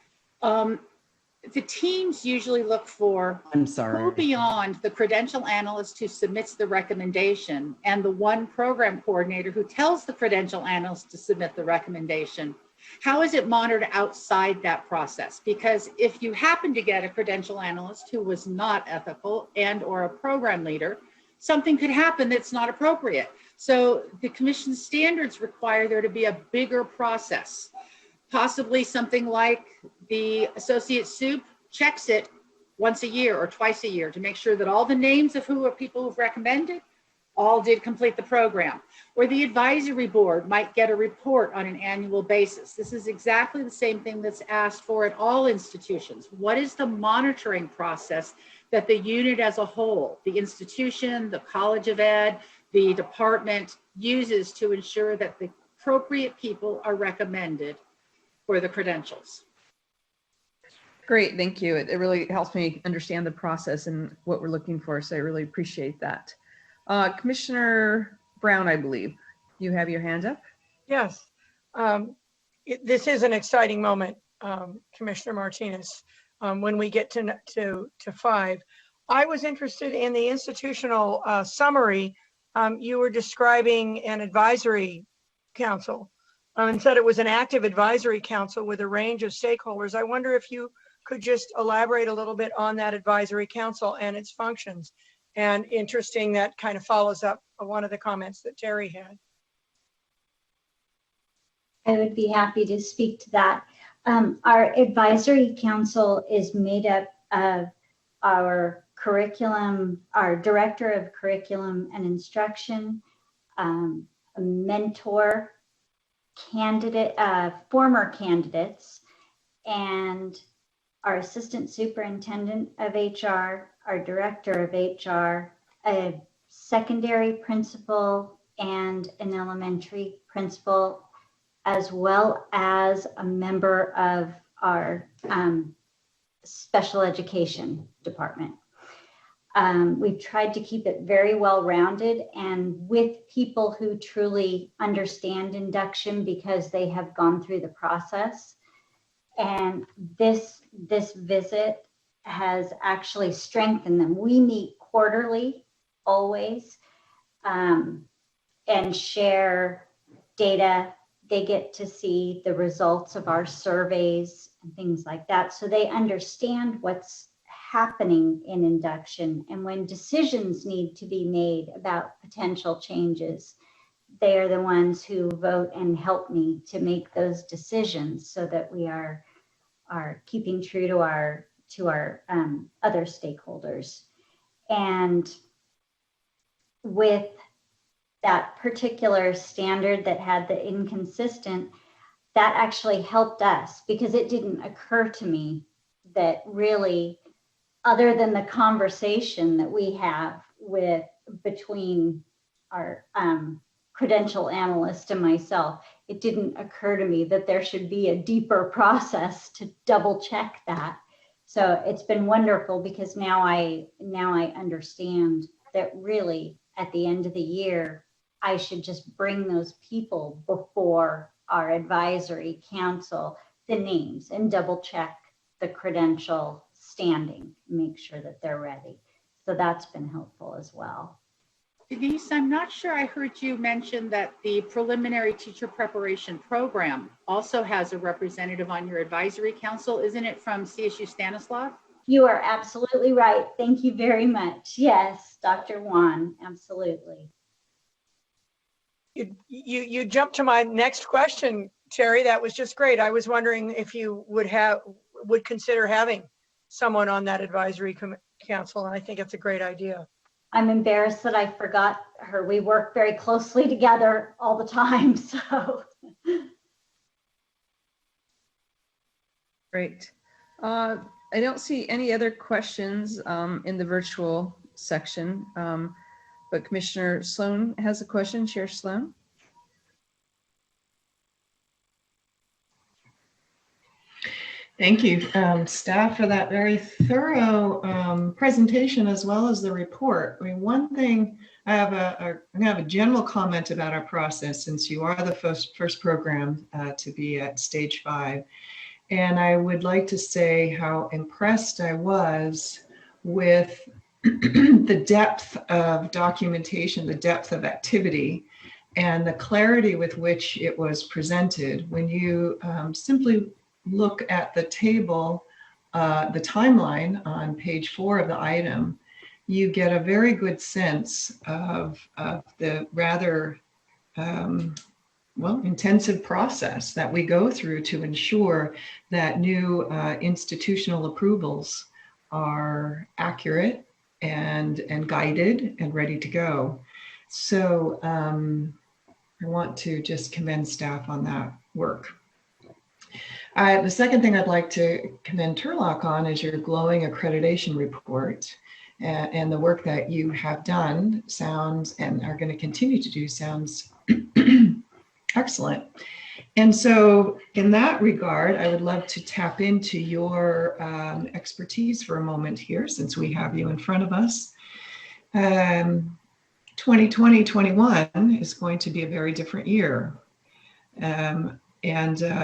The teams usually look for who beyond the credential analyst who submits the recommendation and the one program coordinator who tells the credential analyst to submit the recommendation. How is it monitored outside that process? Because if you happen to get a credential analyst who was not ethical and or a program leader, something could happen that's not appropriate. So the commission standards require there to be a bigger process. Possibly something like the associate soup checks it once a year or twice a year to make sure that all the names of who are people who've recommended all did complete the program. Or the advisory board might get a report on an annual basis. This is exactly the same thing that's asked for at all institutions. What is the monitoring process that the unit as a whole, the institution, the College of Ed, the department uses to ensure that the appropriate people are recommended for the credentials? Great, thank you. It really helps me understand the process and what we're looking for, so I really appreciate that. Commissioner Brown, I believe you have your hand up. Yes, this is an exciting moment, Commissioner Martinez, when we get to 5. I was interested in the institutional summary. You were describing an advisory council and said it was an active advisory council with a range of stakeholders. I wonder if you could just elaborate a little bit on that advisory council and its functions. And interesting, that kind of follows up one of the comments that Terry had. I would be happy to speak to that. Our advisory council is made up of our curriculum, our director of curriculum and instruction, a mentor, former candidates, and our assistant superintendent of HR, our director of HR, a secondary principal, and an elementary principal, as well as a member of our special education department. We've tried to keep it very well-rounded and with people who truly understand induction because they have gone through the process. And this visit has actually strengthened them. We meet quarterly, always, and share data. They get to see the results of our surveys and things like that. So they understand what's happening in induction. And when decisions need to be made about potential changes, they are the ones who vote and help me to make those decisions so that we are keeping true to our other stakeholders. And with that particular standard that had the inconsistent, that actually helped us because it didn't occur to me that really, other than the conversation that we have between our credential analyst and myself, it didn't occur to me that there should be a deeper process to double check that. So it's been wonderful because now I understand that really at the end of the year, I should just bring those people before our advisory council, the names, and double check the credential standing, make sure that they're ready. So that's been helpful as well. Denise, I'm not sure I heard you mention that the preliminary teacher preparation program also has a representative on your advisory council. Isn't it from CSU Stanislav? You are absolutely right. Thank you very much. Yes, Dr. Juan, absolutely. You jumped to my next question, Terry. That was just great. I was wondering if you would consider having someone on that advisory council, and I think it's a great idea. I'm embarrassed that I forgot her. We work very closely together all the time, so. Great. I don't see any other questions in the virtual section, but Commissioner Sloan has a question. Chair Sloan. Thank you, staff, for that very thorough presentation as well as the report. I mean, one thing, I have a general comment about our process, since you are the first program to be at stage 5. And I would like to say how impressed I was with the depth of documentation, the depth of activity, and the clarity with which it was presented. When you simply look at the table, the timeline on page 4 of the item, you get a very good sense of the rather intensive process that we go through to ensure that new institutional approvals are accurate and guided and ready to go. So I want to just commend staff on that work. The second thing I'd like to commend Turlock on is your glowing accreditation report, and the work that you have done sounds, and are going to continue to do, sounds excellent. And so in that regard, I would love to tap into your expertise for a moment here, since we have you in front of us. 2020-21 is going to be a very different year. And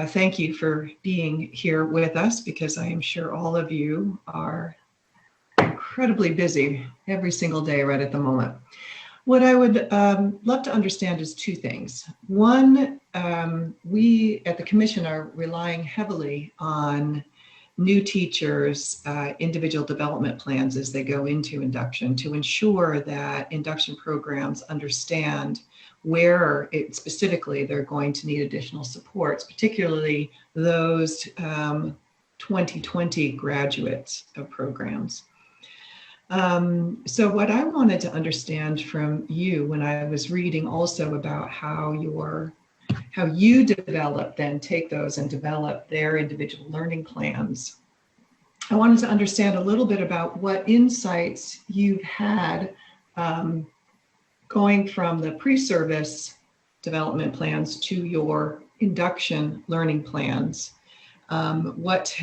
thank you for being here with us, because I am sure all of you are incredibly busy every single day right at the moment. What I would love to understand is 2 things. One, we at the Commission are relying heavily on new teachers' individual development plans as they go into induction, to ensure that induction programs understand where specifically they're going to need additional supports, particularly those 2020 graduates of programs. So what I wanted to understand from you, when I was reading also about how you develop, then take those and develop their individual learning plans, I wanted to understand a little bit about what insights you've had going from the pre-service development plans to your induction learning plans. What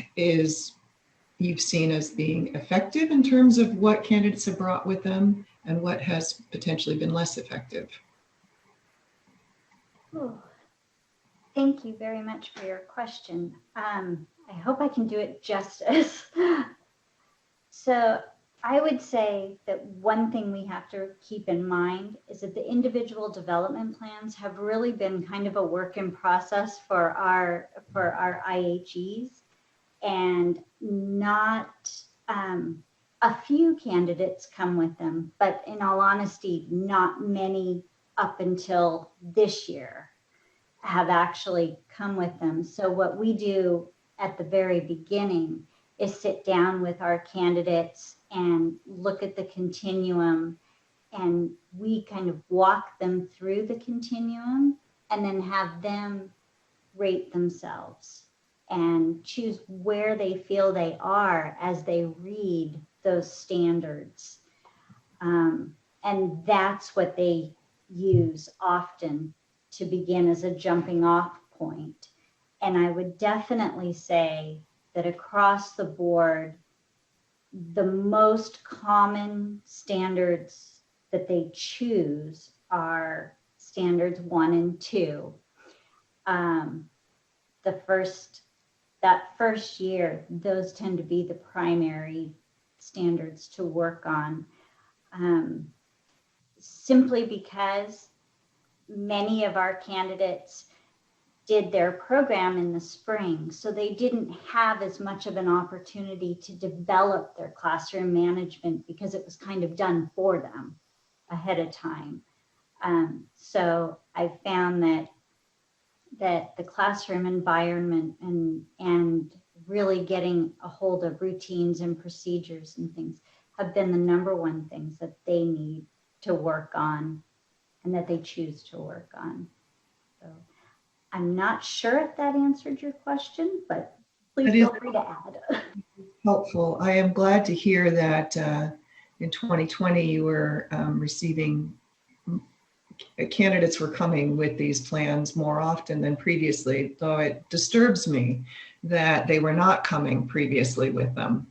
you've seen as being effective in terms of what candidates have brought with them, and what has potentially been less effective. Ooh. Thank you very much for your question. I hope I can do it justice. So I would say that one thing we have to keep in mind is that the individual development plans have really been kind of a work in process for our IHEs. And not a few candidates come with them, but in all honesty, not many up until this year have actually come with them. So what we do at the very beginning is sit down with our candidates and look at the continuum, and we kind of walk them through the continuum and then have them rate themselves and choose where they feel they are as they read those standards. And that's what they use often to begin as a jumping off point. And I would definitely say that across the board, the most common standards that they choose are standards 1 and 2. That first year, those tend to be the primary standards to work on, simply because many of our candidates did their program in the spring, so they didn't have as much of an opportunity to develop their classroom management because it was kind of done for them ahead of time. So I found that the classroom environment and really getting a hold of routines and procedures and things have been the number one things that they need to work on and that they choose to work on. So I'm not sure if that answered your question, but please feel free to add. Helpful. I am glad to hear that in 2020 you were receiving, candidates were coming with these plans more often than previously, though it disturbs me that they were not coming previously with them.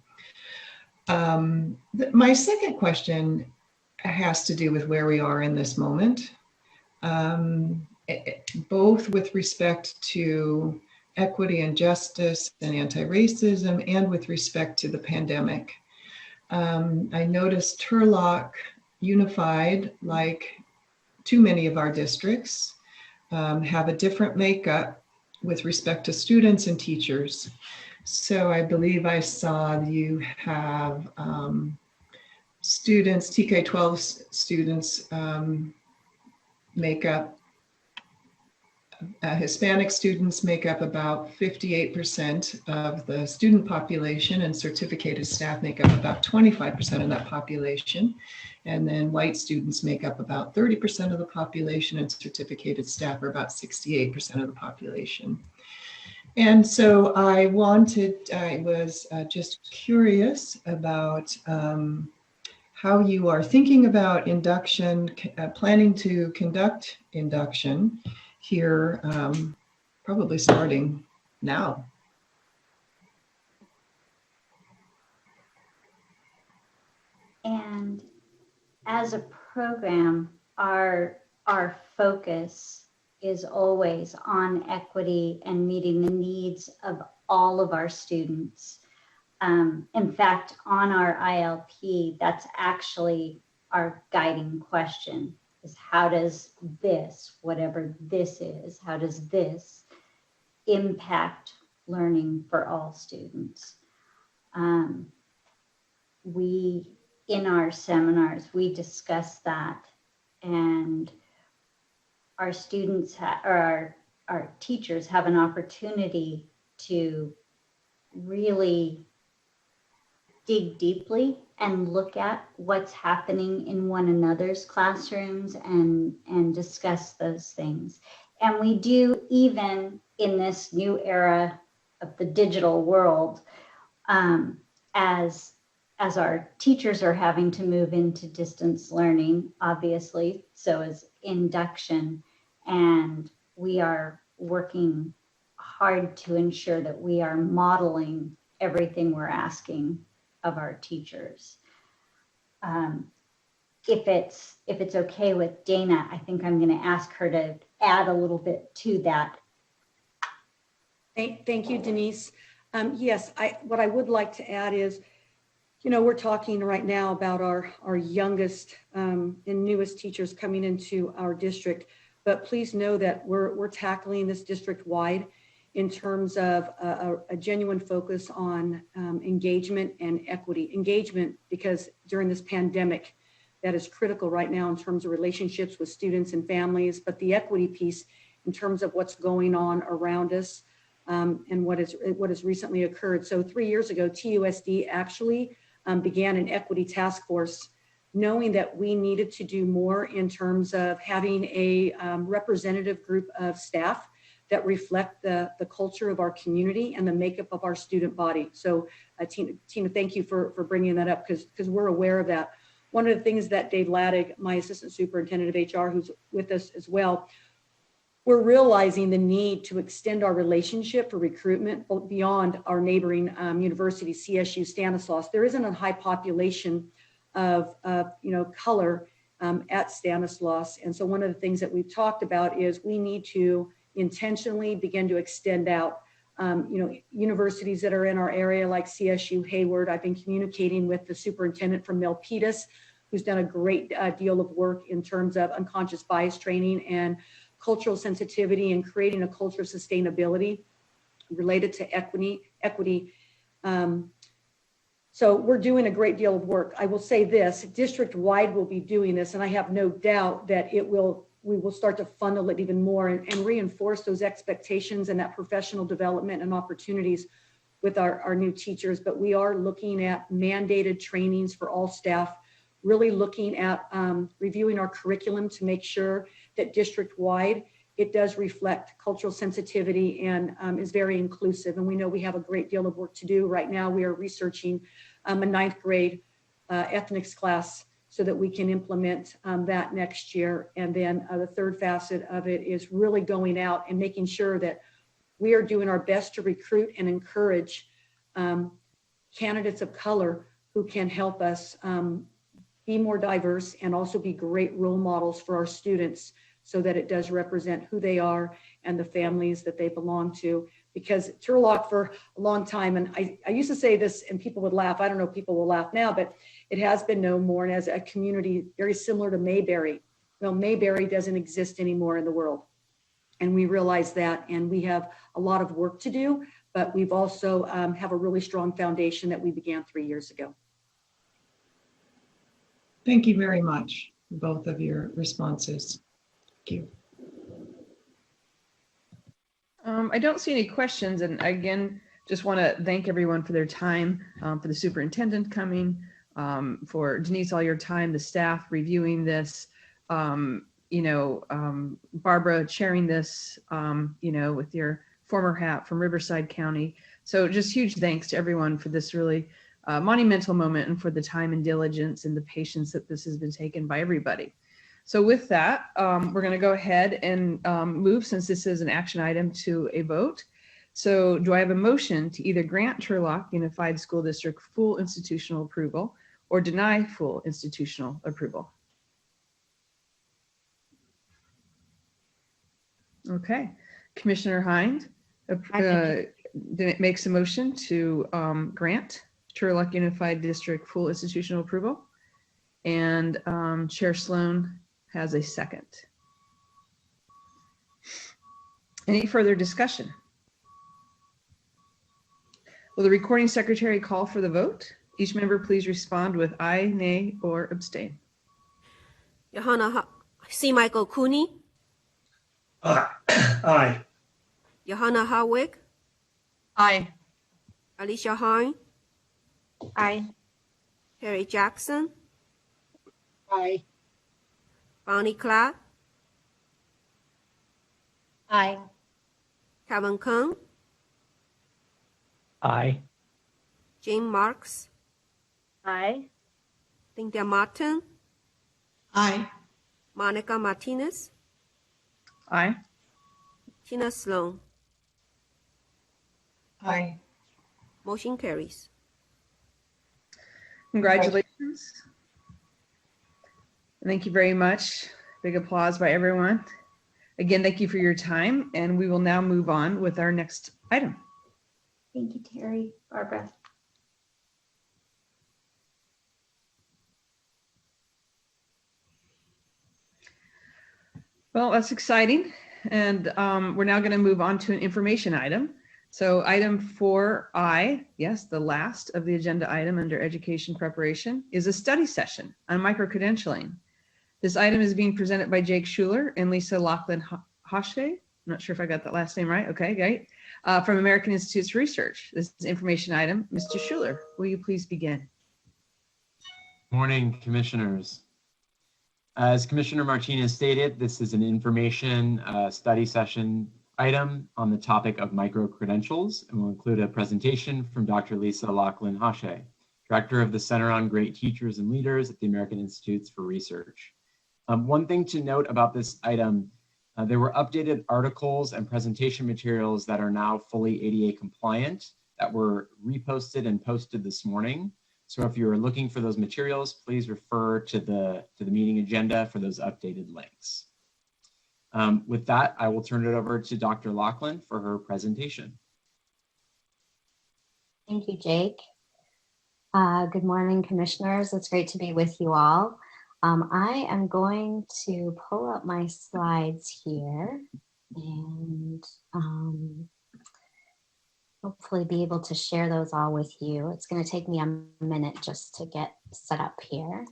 My second question has to do with where we are in this moment, both with respect to equity and justice and anti-racism and with respect to the pandemic. I noticed Turlock Unified, like too many of our districts, have a different makeup with respect to students and teachers. So I believe I saw you have students, TK-12 students make up, Hispanic students make up about 58% of the student population, and certificated staff make up about 25% of that population. And then white students make up about 30% of the population, and certificated staff are about 68% of the population. And so I was just curious about how you are thinking about induction, planning to conduct induction here, probably starting now. And as a program, our focus is always on equity and meeting the needs of all of our students. In fact, on our ILP, that's actually our guiding question, is how does this, whatever this is, how does this impact learning for all students? In our seminars, we discuss that, and our students or our teachers have an opportunity to really dig deeply and look at what's happening in one another's classrooms and discuss those things. And we do, even in this new era of the digital world, as our teachers are having to move into distance learning, obviously, so is induction. And we are working hard to ensure that we are modeling everything we're asking of our teachers. If it's okay with Dana, I think I'm going to ask her to add a little bit to that. Thank you, Denise. Yes, what I would like to add is, you know, we're talking right now about our youngest and newest teachers coming into our district, but please know that we're tackling this district-wide in terms of a genuine focus on engagement and equity. Engagement, because during this pandemic, that is critical right now in terms of relationships with students and families, but the equity piece in terms of what's going on around us and what has recently occurred. So 3 years ago, TUSD actually began an equity task force, knowing that we needed to do more in terms of having a representative group of staff that reflect the culture of our community and the makeup of our student body. So Tina, thank you for bringing that up, because we're aware of that. One of the things that Dave Laddig, my assistant superintendent of HR, who's with us as well, we're realizing the need to extend our relationship for recruitment beyond our neighboring university, CSU Stanislaus. There isn't a high population of color at Stanislaus. And so one of the things that we've talked about is we need to intentionally begin to extend out. Universities that are in our area like CSU Hayward. I've been communicating with the superintendent from Milpitas, who's done a great deal of work in terms of unconscious bias training and cultural sensitivity and creating a culture of sustainability related to equity. So we're doing a great deal of work. I will say this, district-wide we'll be doing this, and I have no doubt that we will start to funnel it even more and reinforce those expectations and that professional development and opportunities with our new teachers, but we are looking at mandated trainings for all staff, really looking at reviewing our curriculum to make sure that district-wide it does reflect cultural sensitivity and is very inclusive. And we know we have a great deal of work to do. Right now, we are researching a 9th grade ethnics class so that we can implement that next year. And then the third facet of it is really going out and making sure that we are doing our best to recruit and encourage candidates of color who can help us be more diverse and also be great role models for our students, so that it does represent who they are and the families that they belong to. Because Turlock for a long time, and I used to say this and people would laugh, I don't know if people will laugh now, but it has been known more and as a community very similar to Mayberry. Well, Mayberry doesn't exist anymore in the world. And we realize that, and we have a lot of work to do, but we've also have a really strong foundation that we began 3 years ago. Thank you very much, both of your responses. Thank you. I don't see any questions, and again, just want to thank everyone for their time, for the superintendent coming, for Denise, all your time, the staff reviewing this, Barbara chairing this, with your former hat from Riverside County. So just huge thanks to everyone for this really monumental moment and for the time and diligence and the patience that this has been taken by everybody. So with that, we're going to go ahead and move, since this is an action item, to a vote. So do I have a motion to either grant Turlock Unified School District full institutional approval or deny full institutional approval? Okay, Commissioner Hind makes a motion to grant Turlock Unified District full institutional approval, and Chair Sloan has a second. Any further discussion? Will the recording secretary call for the vote? Each member please respond with aye, nay, or abstain. Johanna C. Michael Cooney, Aye. Johanna Harwick, Aye. Alicia Hine, Aye. Harry Jackson, Aye. Bonnie Clark, Aye. Kevin Kung, Aye. Jane Marks, Aye. Cynthia Martin, Aye. Monica Martinez, Aye. Tina Sloan. Aye. Motion carries. Congratulations. Thank you very much. Big applause by everyone. Again, thank you for your time, and we will now move on with our next item. Thank you, Terry. Barbara. Well, that's exciting. And we're now going to move on to an information item. So item 4I, yes, the last of the agenda item under education preparation, is a study session on micro-credentialing. This item is being presented by Jake Schuler and Lisa Lachlan-Hoshe. I'm not sure if I got that last name right. Okay, great. From American Institutes Research. This is an information item. Mr. Schuler, will you please begin? Morning, commissioners. As Commissioner Martinez stated, this is an information study session item on the topic of micro-credentials, and will include a presentation from Dr. Lisa Lachlan-Hoshe, Director of the Center on Great Teachers and Leaders at the American Institutes for Research. One thing to note about this item, there were updated articles and presentation materials that are now fully ADA compliant that were reposted and posted this morning. So if you're looking for those materials, please refer to the meeting agenda for those updated links. With that, I will turn it over to Dr. Lachlan for her presentation. Thank you, Jake. Good morning, commissioners. It's great to be with you all. I am going to pull up my slides here and hopefully be able to share those all with you. It's going to take me a minute just to get set up here.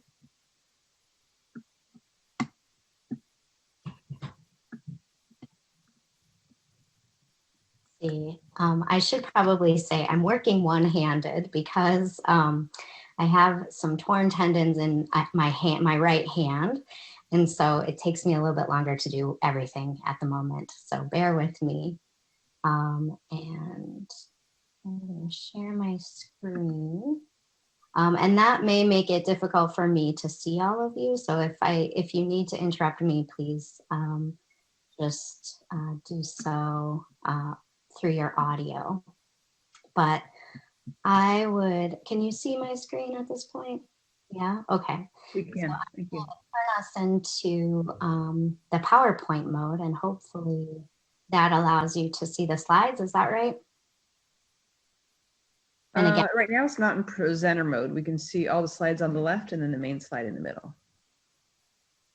Let's see. I should probably say I'm working one-handed because I have some torn tendons in my right hand. And so it takes me a little bit longer to do everything at the moment. So bear with me. And I'm going to share my screen. And that may make it difficult for me to see all of you. So if you need to interrupt me, please just do so through your audio. But can you see my screen at this point? Yeah, okay. We can, thank you. Turn us into the PowerPoint mode, and hopefully that allows you to see the slides. Is that right? And again, Right now it's not in presenter mode. We can see all the slides on the left and then the main slide in the middle.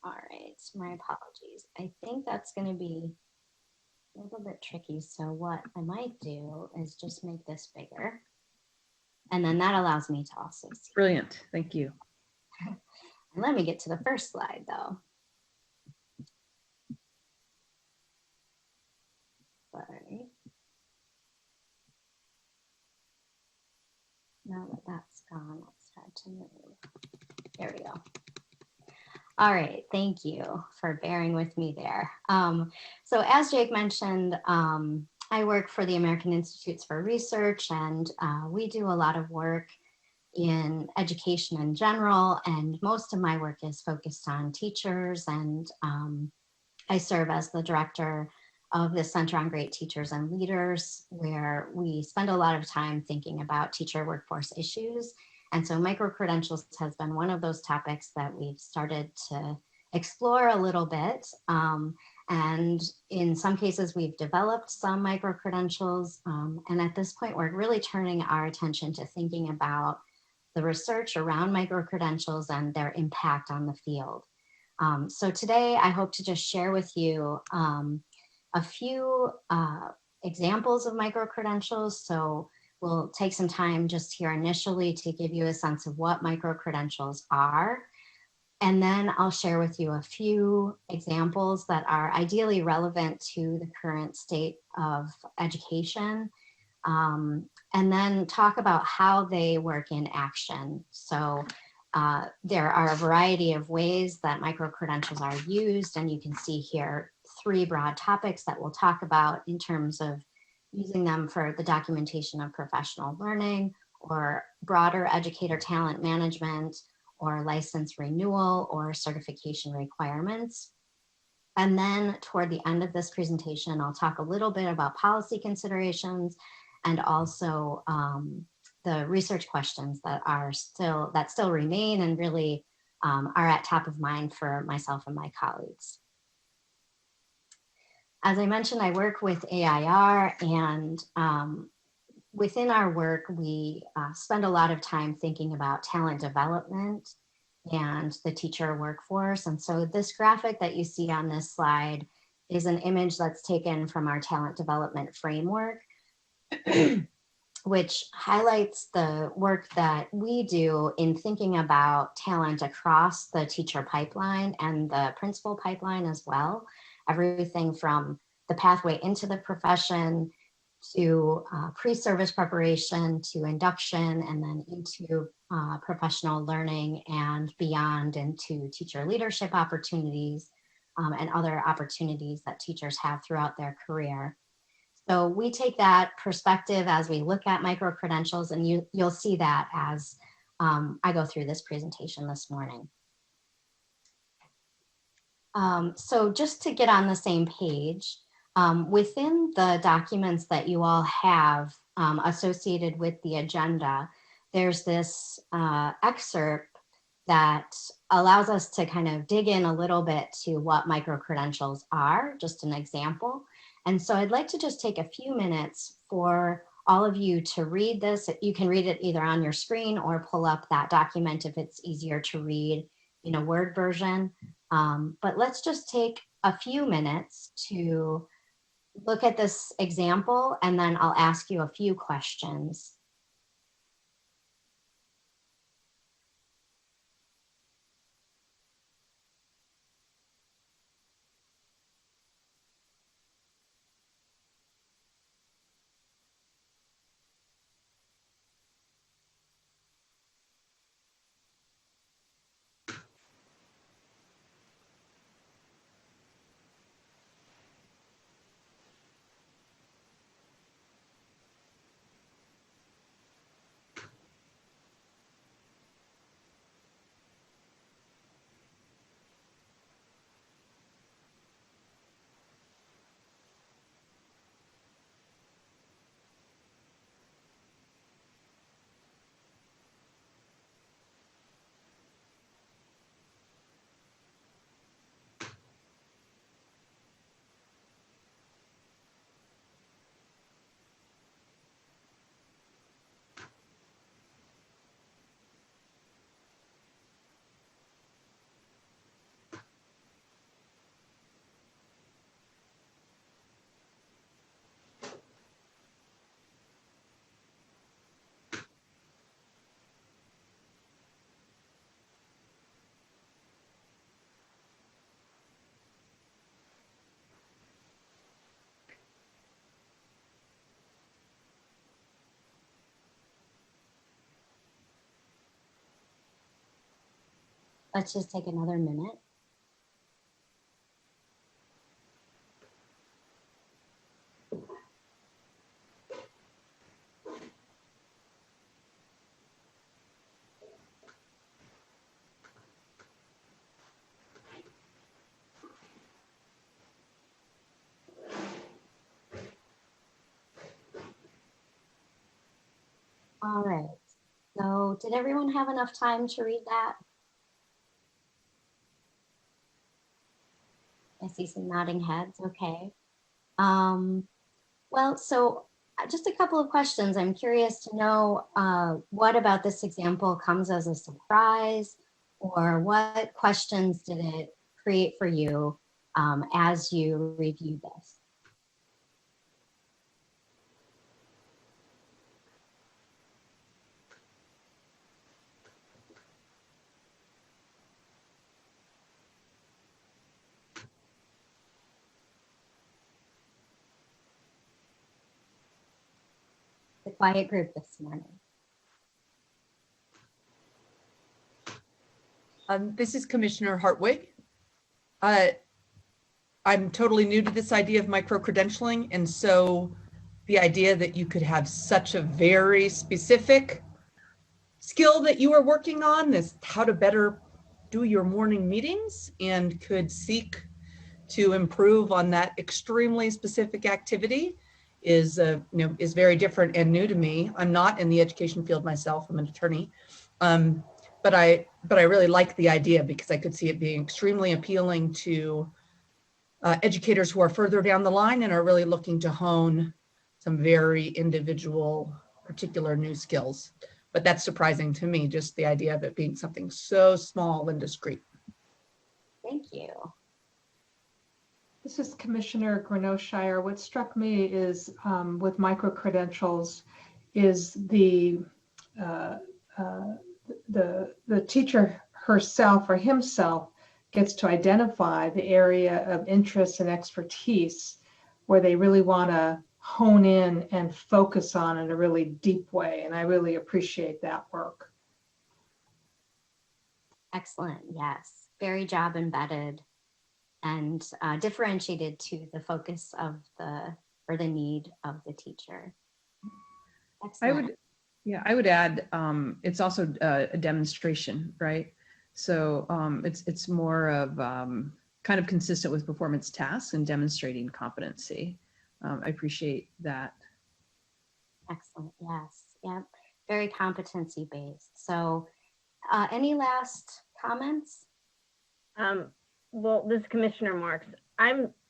all right, my apologies. I think that's going to be a little bit tricky. So what I might do is just make this bigger. And then that allows me to also see. Brilliant, thank you. And let me get to the first slide though. Sorry. Now that that's gone, let's try to move. There we go. All right, thank you for bearing with me there. So as Jake mentioned, I work for the American Institutes for Research, and we do a lot of work in education in general, and most of my work is focused on teachers, and I serve as the director of the Center on Great Teachers and Leaders, where we spend a lot of time thinking about teacher workforce issues. And so micro-credentials has been one of those topics that we've started to explore a little bit. And in some cases, we've developed some micro-credentials. And at this point, we're really turning our attention to thinking about the research around micro-credentials and their impact on the field. So today, I hope to just share with you a few examples of micro-credentials. So we'll take some time just here initially to give you a sense of what micro-credentials are. And then I'll share with you a few examples that are ideally relevant to the current state of education. And then talk about how they work in action. So there are a variety of ways that micro-credentials are used, and you can see here 3 broad topics that we'll talk about in terms of using them for the documentation of professional learning, or broader educator talent management, or license renewal, or certification requirements. And then toward the end of this presentation, I'll talk a little bit about policy considerations and also the research questions that still remain and really are at top of mind for myself and my colleagues. As I mentioned, I work with AIR, and within our work, we spend a lot of time thinking about talent development and the teacher workforce. And so this graphic that you see on this slide is an image that's taken from our talent development framework, which highlights the work that we do in thinking about talent across the teacher pipeline and the principal pipeline as well. Everything from the pathway into the profession to pre-service preparation to induction, and then into professional learning and beyond into teacher leadership opportunities and other opportunities that teachers have throughout their career. So we take that perspective as we look at micro-credentials, and you'll see that as I go through this presentation this morning. So just to get on the same page, within the documents that you all have associated with the agenda, there's this excerpt that allows us to kind of dig in a little bit to what micro-credentials are, just an example. And so I'd like to just take a few minutes for all of you to read this. You can read it either on your screen or pull up that document if it's easier to read in a Word version. But let's just take a few minutes to look at this example, and then I'll ask you a few questions. let's just take another minute. All right, so did everyone have enough time to read that? I see some nodding heads, okay. Well, so just a couple of questions. I'm curious to know what about this example comes as a surprise, or what questions did it create for you as you reviewed this? The quiet group this morning. This is Commissioner Hartwig. I'm totally new to this idea of micro-credentialing, and so the idea that you could have such a very specific skill that you are working on, is how to better do your morning meetings, and could seek to improve on that extremely specific activity is is very different and new to me. I'm not in the education field myself. I'm an attorney. But I really like the idea because I could see it being extremely appealing to educators who are further down the line and are really looking to hone some very individual, particular new skills. But that's surprising to me, just the idea of it being something so small and discreet. Thank you. This is Commissioner Grenoshire. What struck me is with micro-credentials is the teacher herself or himself gets to identify the area of interest and expertise where they really want to hone in and focus on in a really deep way. And I really appreciate that work. Excellent, yes. Very job embedded and differentiated to the focus of the need of the teacher. Excellent. I would add, it's also a demonstration, right? So it's more of kind of consistent with performance tasks and demonstrating competency. I appreciate that. Excellent, yes, yep. Very competency based. So any last comments? Well, this is Commissioner Marks.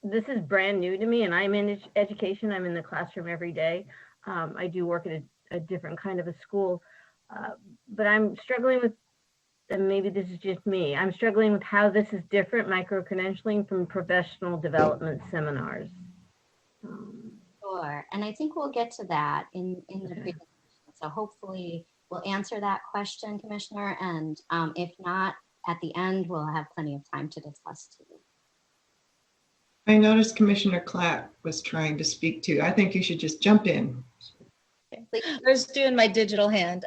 This is brand new to me, and I'm in education. I'm in the classroom every day. I do work at a different kind of a school, but I'm struggling with, and maybe this is just me, I'm struggling with how this is different, micro-credentialing, from professional development seminars. Sure, and I think we'll get to that in the presentation. So hopefully we'll answer that question, Commissioner, and if not, at the end, we'll have plenty of time to discuss too. I noticed Commissioner Clapp was trying to speak too. I think you should just jump in. I was doing my digital hand.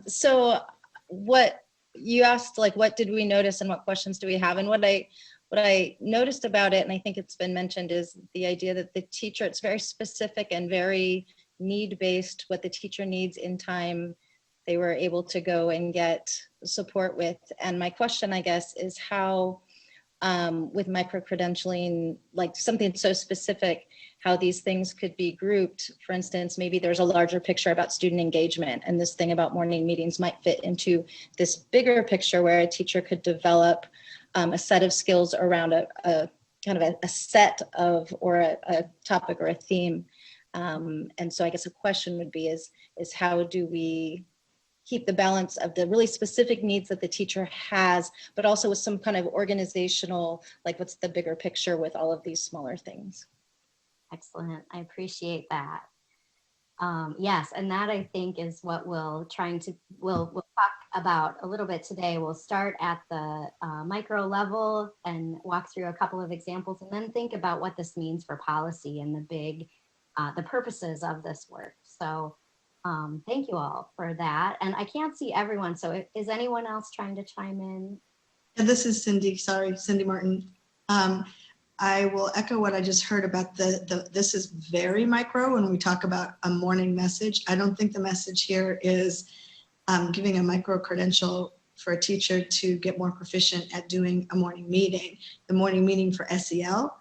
So what you asked, like, what did we notice and what questions do we have? And what I noticed about it, and I think it's been mentioned, is the idea that the teacher, it's very specific and very need-based, what the teacher needs in time they were able to go and get support with. And my question, I guess, is how with micro-credentialing, like something so specific, how these things could be grouped. For instance, maybe there's a larger picture about student engagement, and this thing about morning meetings might fit into this bigger picture where a teacher could develop a set of skills around a kind of a set of, or a topic or a theme. And so I guess a question would be is how do we keep the balance of the really specific needs that the teacher has, but also with some kind of organizational, like what's the bigger picture with all of these smaller things? Excellent, I appreciate that. Yes, and that I think is what we'll talk about a little bit today. We'll start at the micro level and walk through a couple of examples, and then think about what this means for policy and the purposes of this work. So thank you all for that. And I can't see everyone, so is anyone else trying to chime in? This is Cindy, sorry, Cindy Martin. I will echo what I just heard about this is very micro when we talk about a morning message. I don't think the message here is giving a micro credential for a teacher to get more proficient at doing a morning meeting. The morning meeting for SEL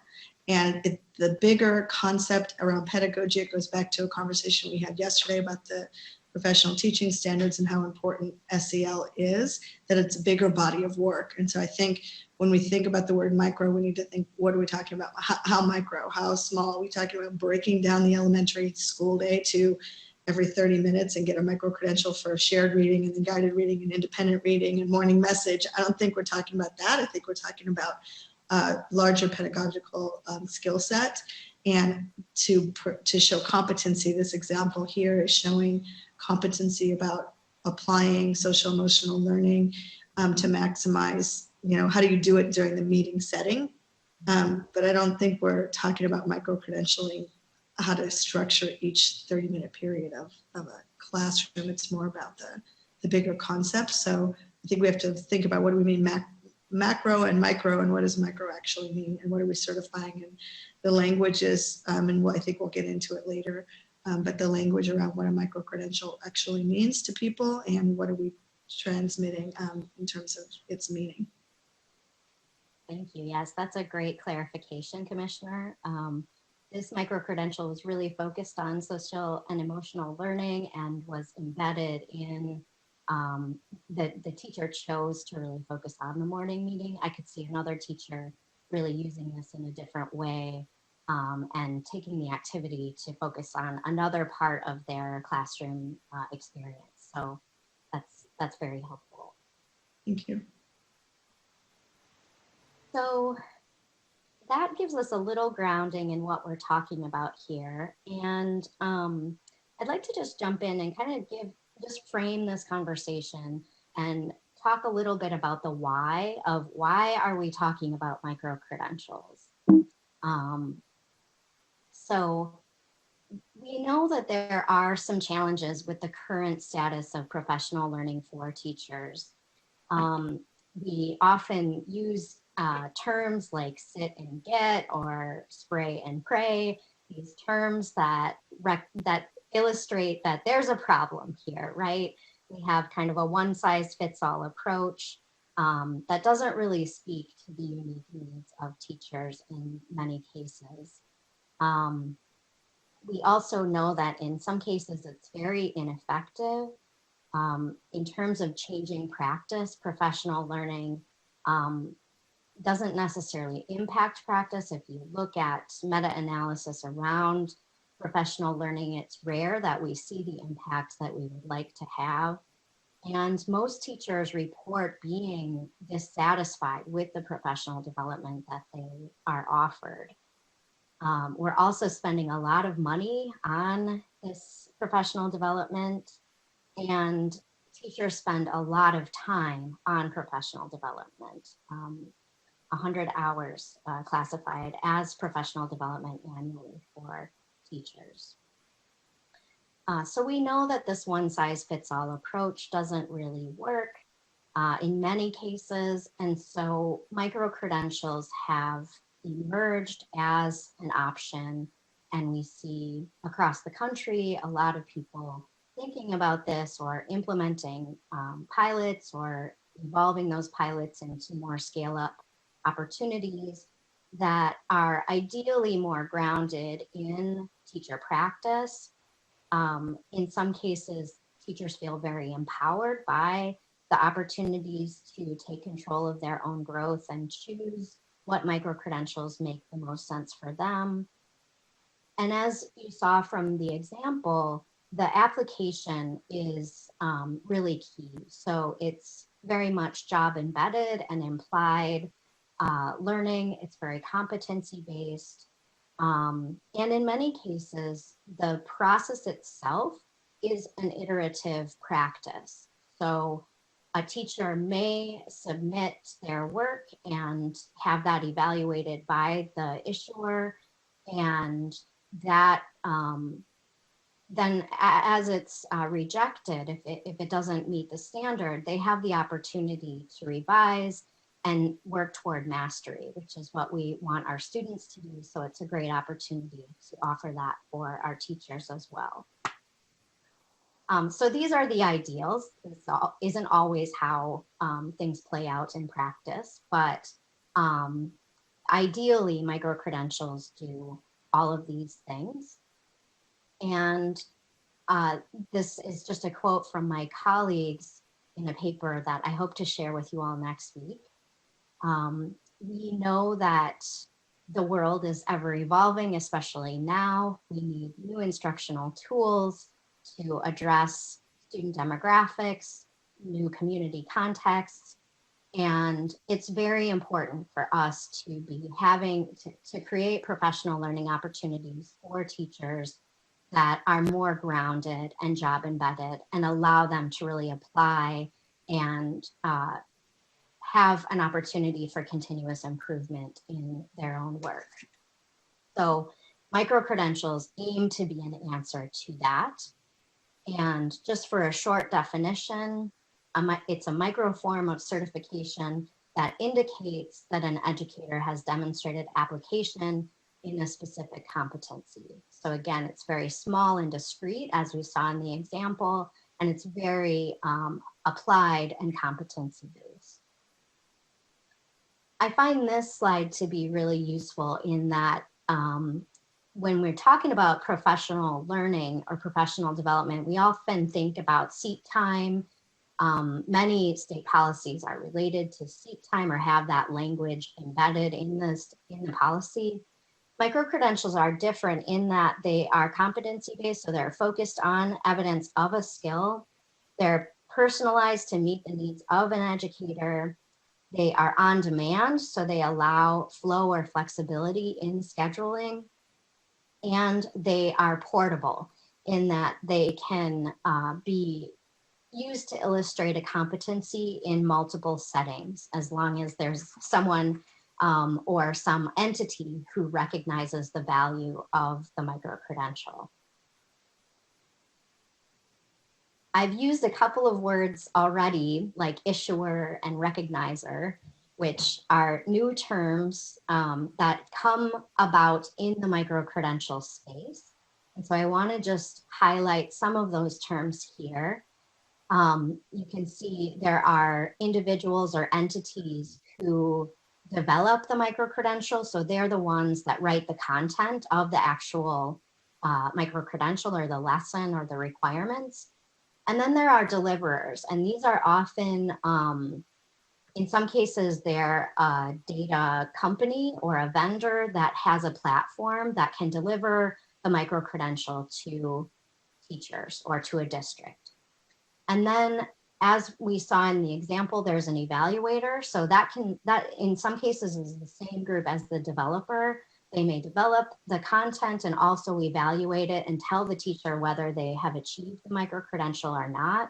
and the bigger concept around pedagogy, it goes back to a conversation we had yesterday about the professional teaching standards and how important SEL is, that it's a bigger body of work. And so I think when we think about the word micro, we need to think, what are we talking about? How micro, how small? Are we talking about breaking down the elementary school day to every 30 minutes and get a micro credential for shared reading and then guided reading and independent reading and morning message? I don't think we're talking about that. I think we're talking about larger pedagogical skill set. And to show competency, this example here is showing competency about applying social emotional learning to maximize, how do you do it during the meeting setting? But I don't think we're talking about micro-credentialing, how to structure each 30-minute period of a classroom. It's more about the bigger concept. So I think we have to think about, what do we mean macro and micro, and what does micro actually mean, and what are we certifying? And the languages, and I think we'll get into it later, but the language around what a micro-credential actually means to people and what are we transmitting in terms of its meaning. Thank you. Yes, that's a great clarification, Commissioner. This micro-credential was really focused on social and emotional learning and was embedded in the teacher chose to really focus on the morning meeting. I could see another teacher really using this in a different way and taking the activity to focus on another part of their classroom experience. So that's very helpful. Thank you. So that gives us a little grounding in what we're talking about here. And I'd like to just jump in and kind of frame this conversation and talk a little bit about the why are we talking about micro-credentials. So we know that there are some challenges with the current status of professional learning for teachers. We often use terms like sit and get or spray and pray, these terms that illustrate that there's a problem here, right? We have kind of a one-size-fits-all approach that doesn't really speak to the unique needs of teachers in many cases. We also know that in some cases it's very ineffective. In terms of changing practice, professional learning doesn't necessarily impact practice. If you look at meta-analysis around professional learning, it's rare that we see the impact that we would like to have. And most teachers report being dissatisfied with the professional development that they are offered. We're also spending a lot of money on this professional development, and teachers spend a lot of time on professional development. 100 hours classified as professional development annually for teachers. So we know that this one-size-fits-all approach doesn't really work in many cases, and so micro-credentials have emerged as an option, and we see across the country a lot of people thinking about this or implementing pilots or evolving those pilots into more scale-up opportunities that are ideally more grounded in teacher practice. In some cases, teachers feel very empowered by the opportunities to take control of their own growth and choose what micro-credentials make the most sense for them. And as you saw from the example, the application is really key. So it's very much job embedded and implied learning. It's very competency-based. And in many cases, the process itself is an iterative practice. So a teacher may submit their work and have that evaluated by the issuer, and that then as it's rejected, if it doesn't meet the standard, they have the opportunity to revise and work toward mastery, which is what we want our students to do. So it's a great opportunity to offer that for our teachers as well. So these are the ideals. This isn't always how things play out in practice, but ideally micro-credentials do all of these things. And this is just a quote from my colleagues in a paper that I hope to share with you all next week. We know that the world is ever evolving, especially now. We need new instructional tools to address student demographics, new community contexts, and it's very important for us to be having to create professional learning opportunities for teachers that are more grounded and job embedded and allow them to really apply and have an opportunity for continuous improvement in their own work. So micro-credentials aim to be an answer to that. And just for a short definition, it's a micro form of certification that indicates that an educator has demonstrated application in a specific competency. So again, it's very small and discrete, as we saw in the example, and it's very applied and competency-based. I find this slide to be really useful in that when we're talking about professional learning or professional development, we often think about seat time. Many state policies are related to seat time or have that language embedded in the policy. Micro-credentials are different in that they are competency-based, so they're focused on evidence of a skill. They're personalized to meet the needs of an educator. They are on demand, so they allow flow or flexibility in scheduling. And they are portable in that they can be used to illustrate a competency in multiple settings, as long as there's someone or some entity who recognizes the value of the micro-credential. I've used a couple of words already, like issuer and recognizer, which are new terms that come about in the micro-credential space. And so I want to just highlight some of those terms here. You can see there are individuals or entities who develop the micro-credential. So they're the ones that write the content of the actual micro-credential or the lesson or the requirements. And then there are deliverers, and these are often, in some cases, they're a data company or a vendor that has a platform that can deliver the micro-credential to teachers or to a district. And then, as we saw in the example, there's an evaluator. So that in some cases is the same group as the developer. They may develop the content and also evaluate it and tell the teacher whether they have achieved the micro-credential or not.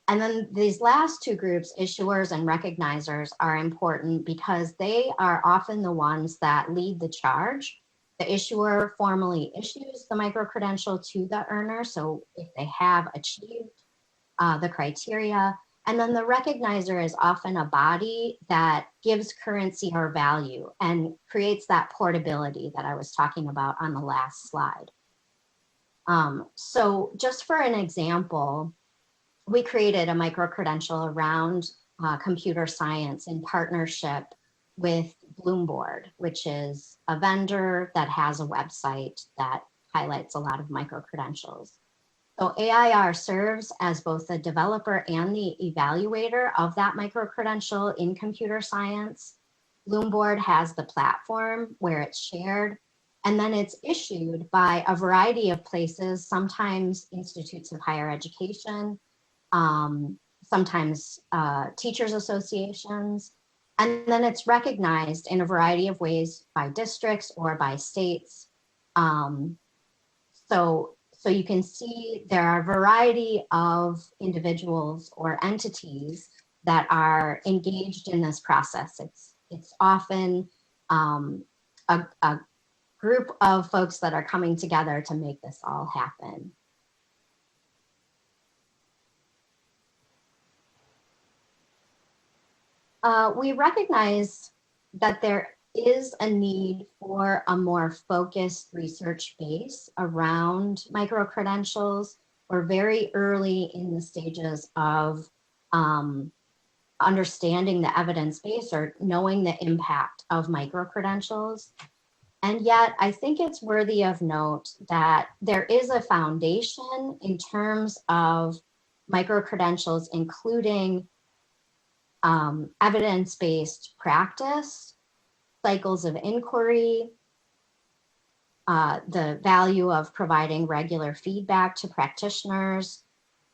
And then these last two groups, issuers and recognizers, are important because they are often the ones that lead the charge. The issuer formally issues the micro-credential to the earner, so if they have achieved the criteria. And then the recognizer is often a body that gives currency or value and creates that portability that I was talking about on the last slide. So just for an example, we created a micro-credential around computer science in partnership with Bloomboard, which is a vendor that has a website that highlights a lot of micro-credentials. So AIR serves as both the developer and the evaluator of that micro-credential in computer science. Bloomboard has the platform where it's shared, and then it's issued by a variety of places, sometimes institutes of higher education, sometimes teachers associations, and then it's recognized in a variety of ways by districts or by states. So you can see there are a variety of individuals or entities that are engaged in this process. It's often a group of folks that are coming together to make this all happen. we recognize that there is a need for a more focused research base around micro-credentials. We're very early in the stages of understanding the evidence base or knowing the impact of micro-credentials. And yet, I think it's worthy of note that there is a foundation in terms of micro-credentials, including evidence-based practice, cycles of inquiry, the value of providing regular feedback to practitioners,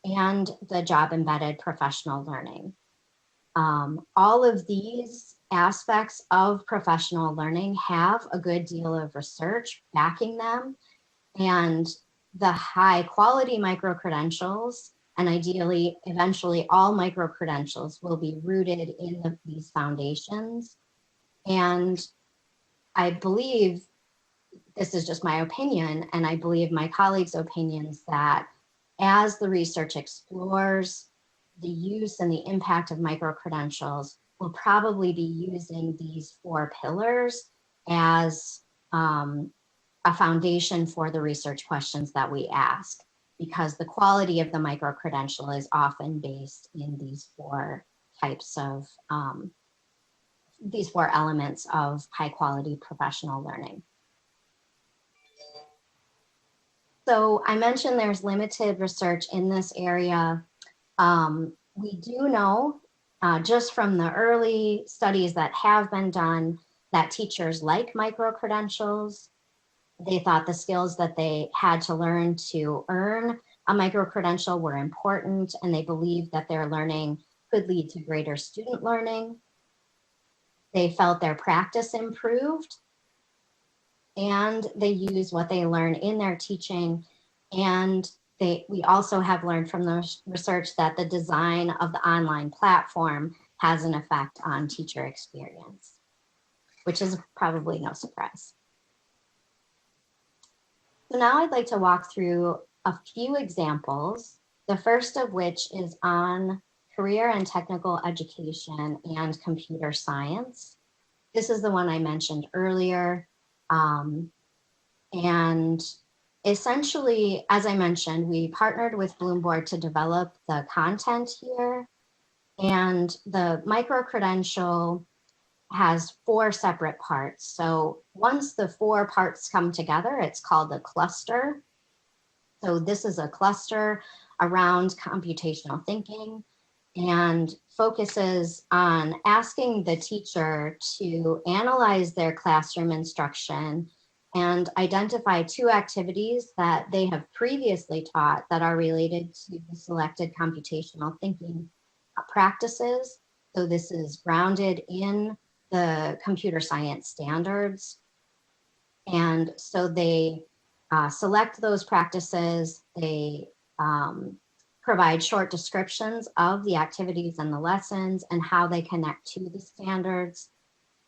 and the job-embedded professional learning. All of these aspects of professional learning have a good deal of research backing them, and the high-quality micro-credentials, and ideally, eventually all micro-credentials, will be rooted in these foundations. And I believe, this is just my opinion, and I believe my colleagues' opinions, that as the research explores the use and the impact of micro-credentials, we'll probably be using these 4 pillars as a foundation for the research questions that we ask, because the quality of the micro-credential is often based in these 4 types of, these 4 elements of high-quality professional learning. So I mentioned there's limited research in this area. We do know, just from the early studies that have been done, that teachers like micro-credentials. They thought the skills that they had to learn to earn a micro-credential were important, and they believed that their learning could lead to greater student learning. They felt their practice improved, and they use what they learn in their teaching. And we also have learned from the research that the design of the online platform has an effect on teacher experience, which is probably no surprise. So now I'd like to walk through a few examples, the first of which is on career and technical education and computer science. This is the one I mentioned earlier. And essentially, as I mentioned, we partnered with Bloomboard to develop the content here. And the micro-credential has 4 separate parts. So once the 4 parts come together, it's called a cluster. So this is a cluster around computational thinking and focuses on asking the teacher to analyze their classroom instruction and identify 2 activities that they have previously taught that are related to the selected computational thinking practices. So this is grounded in the computer science standards. And so they select those practices, they provide short descriptions of the activities and the lessons and how they connect to the standards.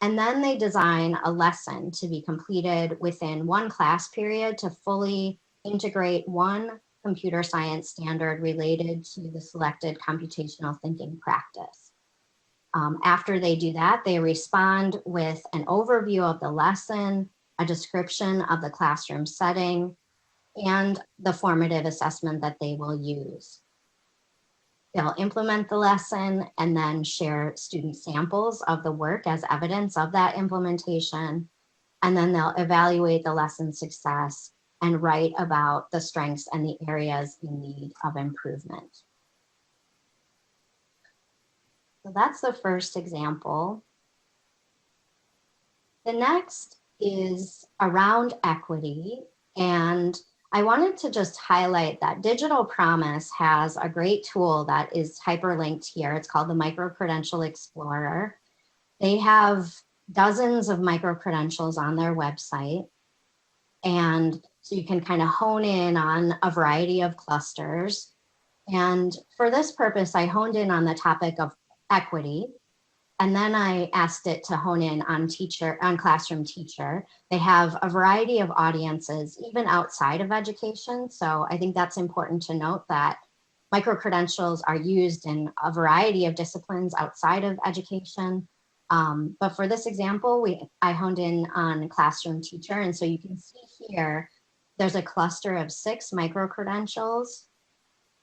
And then they design a lesson to be completed within 1 class period to fully integrate 1 computer science standard related to the selected computational thinking practice. After they do that, they respond with an overview of the lesson, a description of the classroom setting, and the formative assessment that they will use. They'll implement the lesson and then share student samples of the work as evidence of that implementation. And then they'll evaluate the lesson success and write about the strengths and the areas in need of improvement. So that's the first example. The next is around equity, and I wanted to just highlight that Digital Promise has a great tool that is hyperlinked here. It's called the Micro-Credential Explorer. They have dozens of micro-credentials on their website, and so you can kind of hone in on a variety of clusters. And for this purpose, I honed in on the topic of equity. And then I asked it to hone in on classroom teacher. They have a variety of audiences, even outside of education. So I think that's important to note that Micro-credentials are used in a variety of disciplines outside of education. But for this example, I honed in on classroom teacher. And so you can see here, there's a cluster of 6 micro-credentials,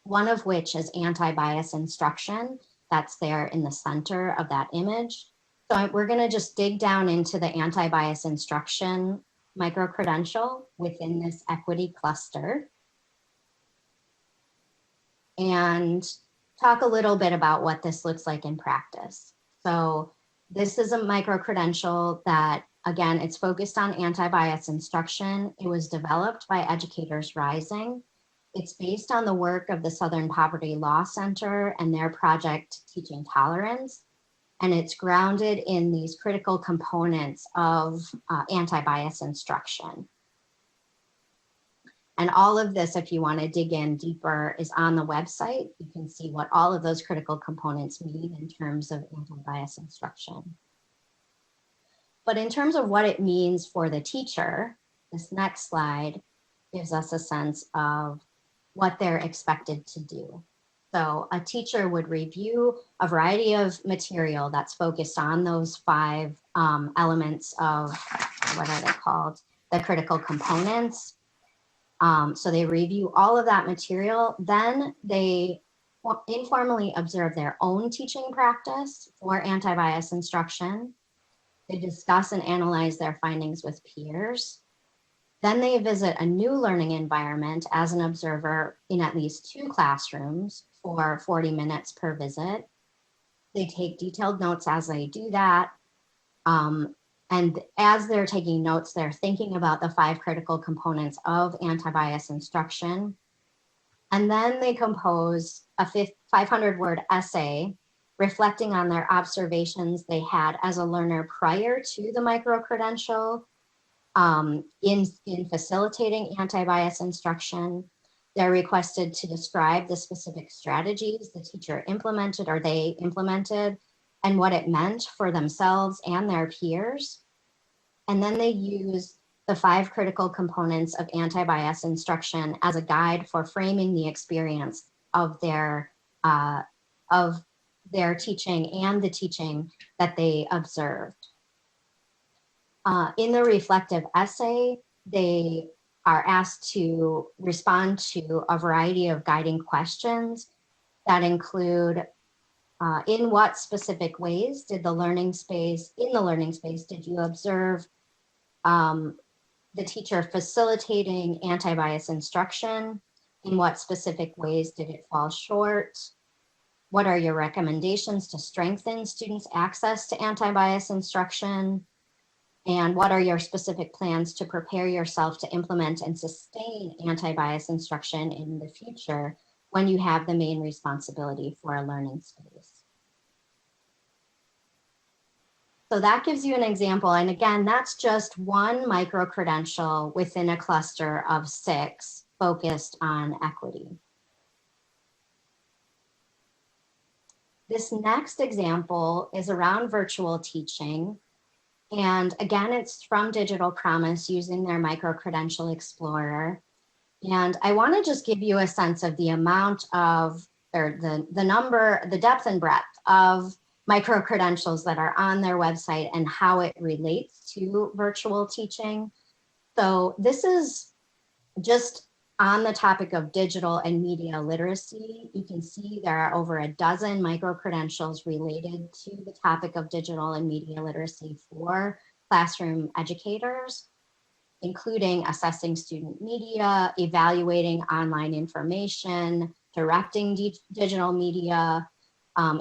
one of which is anti-bias instruction. That's there in the center of that image. So we're going to just dig down into the anti-bias instruction micro-credential within this equity cluster and talk a little bit about what this looks like in practice. So this is a micro-credential that, again, it's focused on anti-bias instruction. It was developed by Educators Rising. It's based on the work of the Southern Poverty Law Center and their project Teaching Tolerance. And it's grounded in these critical components of anti-bias instruction. And all of this, if you want to dig in deeper, is on the website. You can see what all of those critical components mean in terms of anti-bias instruction. But in terms of what it means for the teacher, this next slide gives us a sense of what they're expected to do. So a teacher would review a variety of material that's focused on those 5 elements of, what are they called? The critical components. So they review all of that material, then they informally observe their own teaching practice for anti-bias instruction. They discuss and analyze their findings with peers. Then they visit a new learning environment as an observer in at least 2 classrooms for 40 minutes per visit. They take detailed notes as they do that. And as they're taking notes, they're thinking about the 5 critical components of anti-bias instruction. And then they compose a 500-word essay reflecting on their observations they had as a learner prior to the micro-credential in facilitating anti-bias instruction. They're requested to describe the specific strategies the teacher implemented or they implemented and what it meant for themselves and their peers. And then they use the 5 critical components of anti-bias instruction as a guide for framing the experience of their teaching and the teaching that they observed. In the reflective essay, they are asked to respond to a variety of guiding questions that include in what specific ways did the learning space, did you observe the teacher facilitating anti-bias instruction? In what specific ways did it fall short? What are your recommendations to strengthen students' access to anti-bias instruction? And what are your specific plans to prepare yourself to implement and sustain anti-bias instruction in the future when you have the main responsibility for a learning space? So that gives you an example. And again, that's just one micro-credential within a cluster of 6 focused on equity. This next example is around virtual teaching. And again, it's from Digital Promise using their Micro-Credential Explorer. And I want to just give you a sense of the amount of, or the number, the depth and breadth of micro-credentials that are on their website and how it relates to virtual teaching. So this is just on the topic of digital and media literacy. You can see there are over a dozen micro-credentials related to the topic of digital and media literacy for classroom educators, including assessing student media, evaluating online information, directing digital media,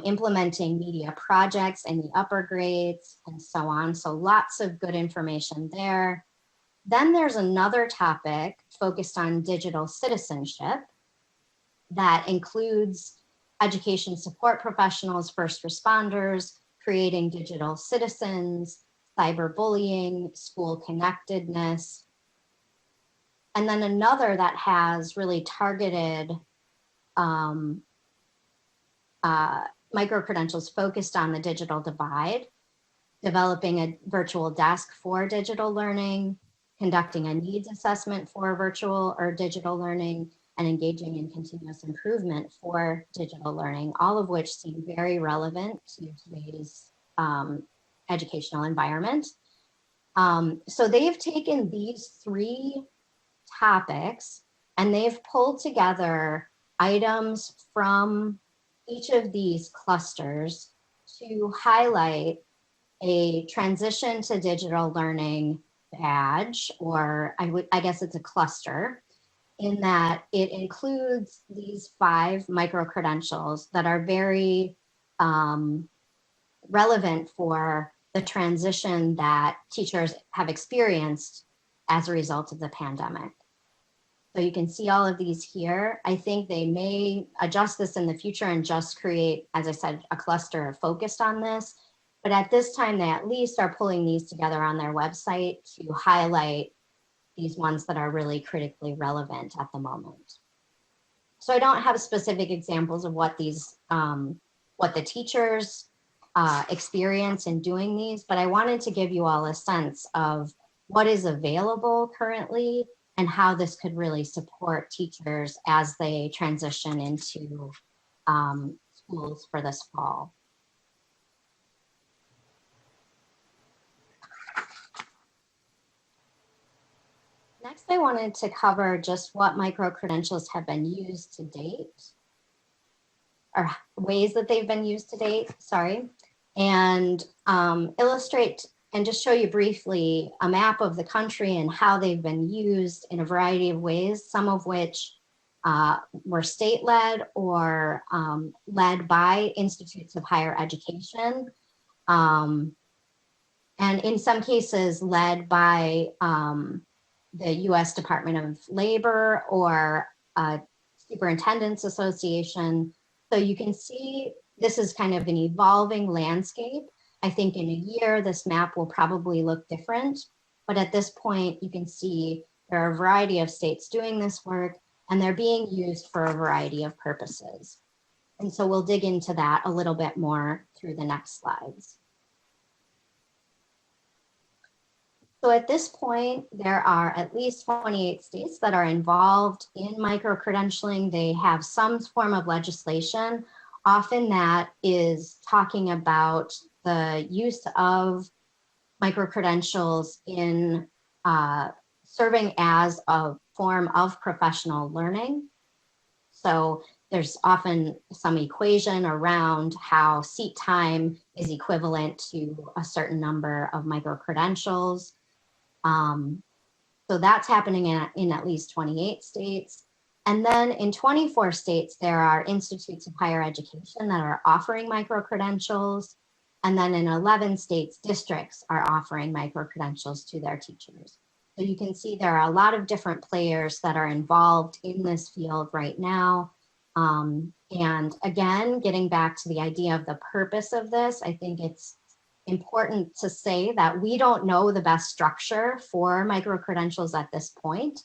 implementing media projects in the upper grades, and so on. So lots of good information there. Then there's another topic focused on digital citizenship that includes education support professionals, first responders, creating digital citizens, cyberbullying, school connectedness. And then another that has really targeted micro-credentials focused on the digital divide, developing a virtual desk for digital learning, conducting a needs assessment for virtual or digital learning, and engaging in continuous improvement for digital learning, all of which seem very relevant to today's educational environment. So they've taken these 3 topics and they've pulled together items from each of these clusters to highlight a transition to digital learning badge, or I guess it's a cluster, in that it includes these 5 micro-credentials that are very relevant for the transition that teachers have experienced as a result of the pandemic. So you can see all of these here. I think they may adjust this in the future and just create, as I said, a cluster focused on this. But at this time, they at least are pulling these together on their website to highlight these ones that are really critically relevant at the moment. So I don't have specific examples of what these, what the teachers experience in doing these, but I wanted to give you all a sense of what is available currently and how this could really support teachers as they transition into schools for this fall. Next, I wanted to cover just what micro-credentials have been used to date, or ways that they've been used to date, sorry, and illustrate and just show you briefly a map of the country and how they've been used in a variety of ways, some of which were state-led or led by institutes of higher education, and in some cases led by the U.S. Department of Labor or Superintendent's Association. So you can see this is kind of an evolving landscape. I think in a year, this map will probably look different, but at this point, you can see there are a variety of states doing this work and they're being used for a variety of purposes. And so we'll dig into that a little bit more through the next slides. So at this point, there are at least 28 states that are involved in micro-credentialing. They have some form of legislation. Often that is talking about the use of micro-credentials in serving as a form of professional learning. So there's often some equation around how seat time is equivalent to a certain number of micro-credentials. So that's happening in at least 28 states. And then in 24 states, there are institutes of higher education that are offering micro-credentials. And then in 11 states, districts are offering micro-credentials to their teachers. So you can see there are a lot of different players that are involved in this field right now. And again, getting back to the idea of the purpose of this, I think it's important to say that we don't know the best structure for micro-credentials at this point.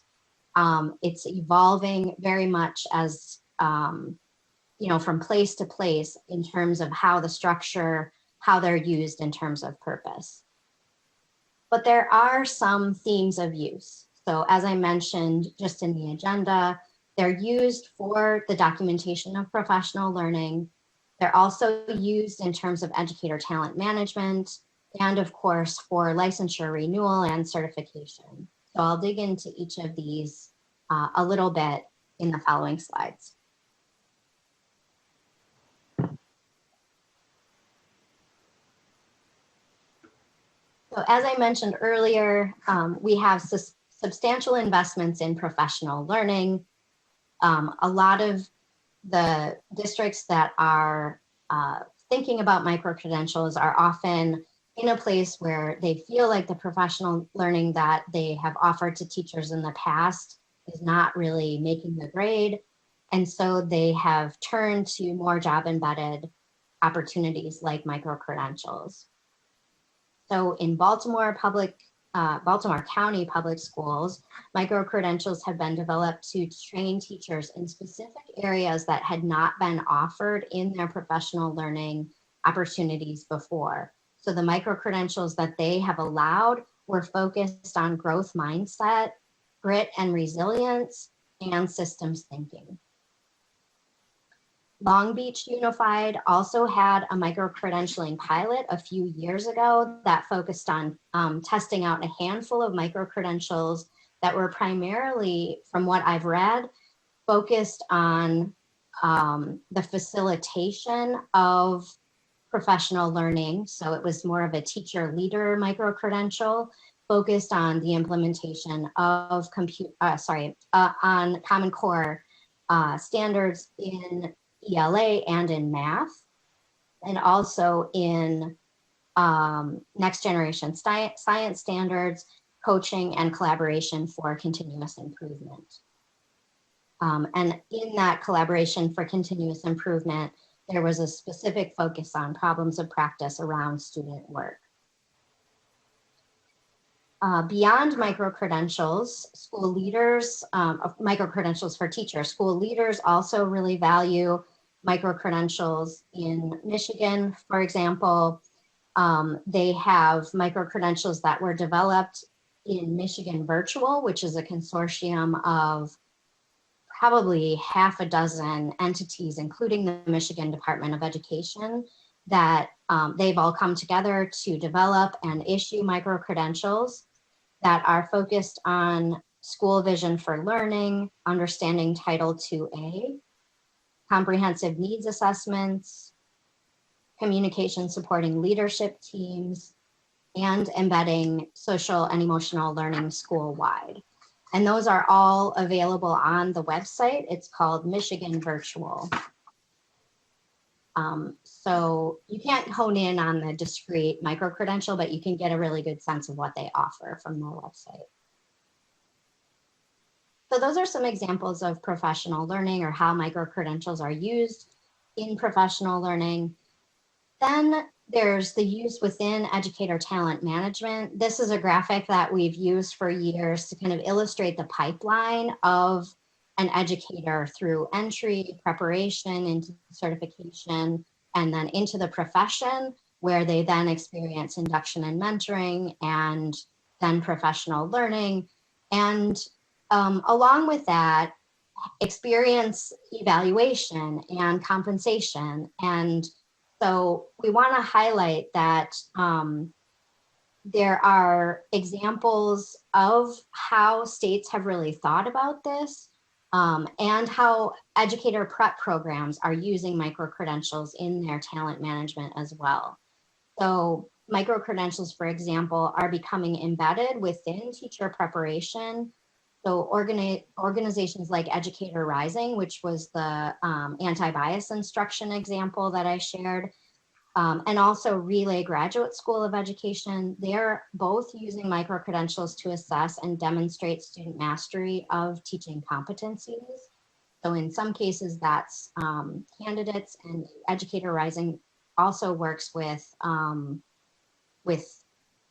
It's evolving very much as, you know, from place to place in terms of how the structure, how they're used in terms of purpose. But there are some themes of use. So as I mentioned just in the agenda, they're used for the documentation of professional learning. They're also used in terms of educator talent management, and of course for licensure renewal and certification. So I'll dig into each of these a little bit in the following slides. So as I mentioned earlier, we have substantial investments in professional learning. A lot of the districts that are thinking about micro-credentials are often in a place where they feel like the professional learning that they have offered to teachers in the past is not really making the grade. And so they have turned to more job-embedded opportunities like micro-credentials. So in Baltimore County Public Schools, micro-credentials have been developed to train teachers in specific areas that had not been offered in their professional learning opportunities before. So the micro-credentials that they have allowed were focused on growth mindset, grit and resilience, and systems thinking. Long Beach Unified also had a micro-credentialing pilot a few years ago that focused on testing out a handful of micro-credentials that were primarily, from what I've read, focused on the facilitation of professional learning. So it was more of a teacher leader micro-credential focused on the implementation of on Common Core standards in ELA and in math, and also in next generation science standards, coaching, and collaboration for continuous improvement. And in that collaboration for continuous improvement, there was a specific focus on problems of practice around student work. Beyond micro-credentials, school leaders, micro-credentials for teachers, school leaders also really value micro-credentials in Michigan. For example, they have micro-credentials that were developed in Michigan Virtual, which is a consortium of probably half a dozen entities, including the Michigan Department of Education, that they've all come together to develop and issue micro-credentials that are focused on school vision for learning, understanding Title IIA, comprehensive needs assessments, communication supporting leadership teams, and embedding social and emotional learning school-wide. And those are all available on the website. It's called Michigan Virtual. So you can't hone in on the discrete micro-credential, but you can get a really good sense of what they offer from their website. So those are some examples of professional learning or how micro-credentials are used in professional learning. Then there's the use within educator talent management. This is a graphic that we've used for years to kind of illustrate the pipeline of an educator through entry, preparation, into certification, and then into the profession, where they then experience induction and mentoring, and then professional learning. And along with that, experience evaluation and compensation. And so we want to highlight that there are examples of how states have really thought about this, and how educator prep programs are using micro-credentials in their talent management as well. So micro-credentials, for example, are becoming embedded within teacher preparation. So organizations like Educator Rising, which was the anti-bias instruction example that I shared, and also Relay Graduate School of Education, they're both using micro-credentials to assess and demonstrate student mastery of teaching competencies. So in some cases that's candidates, and Educator Rising also works with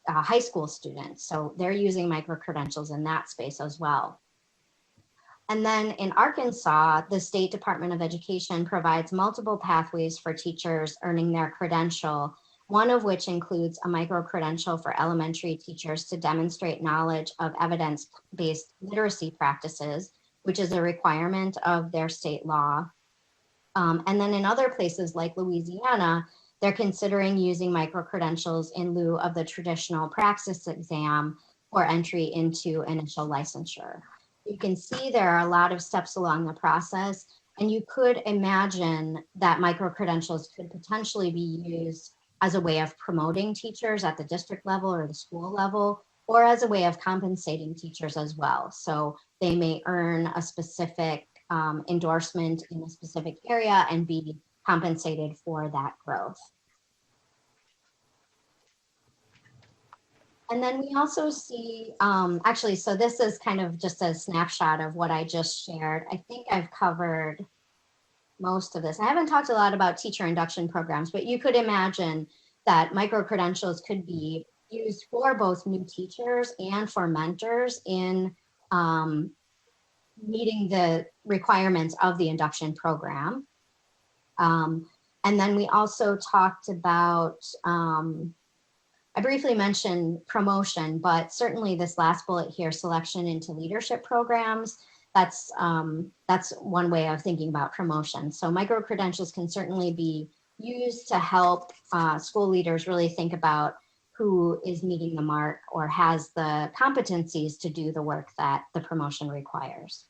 high school students. So they're using micro-credentials in that space as well. And then in Arkansas, the State Department of Education provides multiple pathways for teachers earning their credential, one of which includes a micro-credential for elementary teachers to demonstrate knowledge of evidence-based literacy practices, which is a requirement of their state law. And then in other places like Louisiana, they're considering using micro-credentials in lieu of the traditional praxis exam for entry into initial licensure. You can see there are a lot of steps along the process, and you could imagine that micro-credentials could potentially be used as a way of promoting teachers at the district level or the school level, or as a way of compensating teachers as well. So they may earn a specific endorsement in a specific area and be compensated for that growth. And then we also see, actually, so this is kind of just a snapshot of what I just shared. I think I've covered most of this. I haven't talked a lot about teacher induction programs, but you could imagine that micro-credentials could be used for both new teachers and for mentors in meeting the requirements of the induction program. And then we also talked about, I briefly mentioned promotion, but certainly this last bullet here, selection into leadership programs, that's one way of thinking about promotion. So micro-credentials can certainly be used to help school leaders really think about who is meeting the mark or has the competencies to do the work that the promotion requires.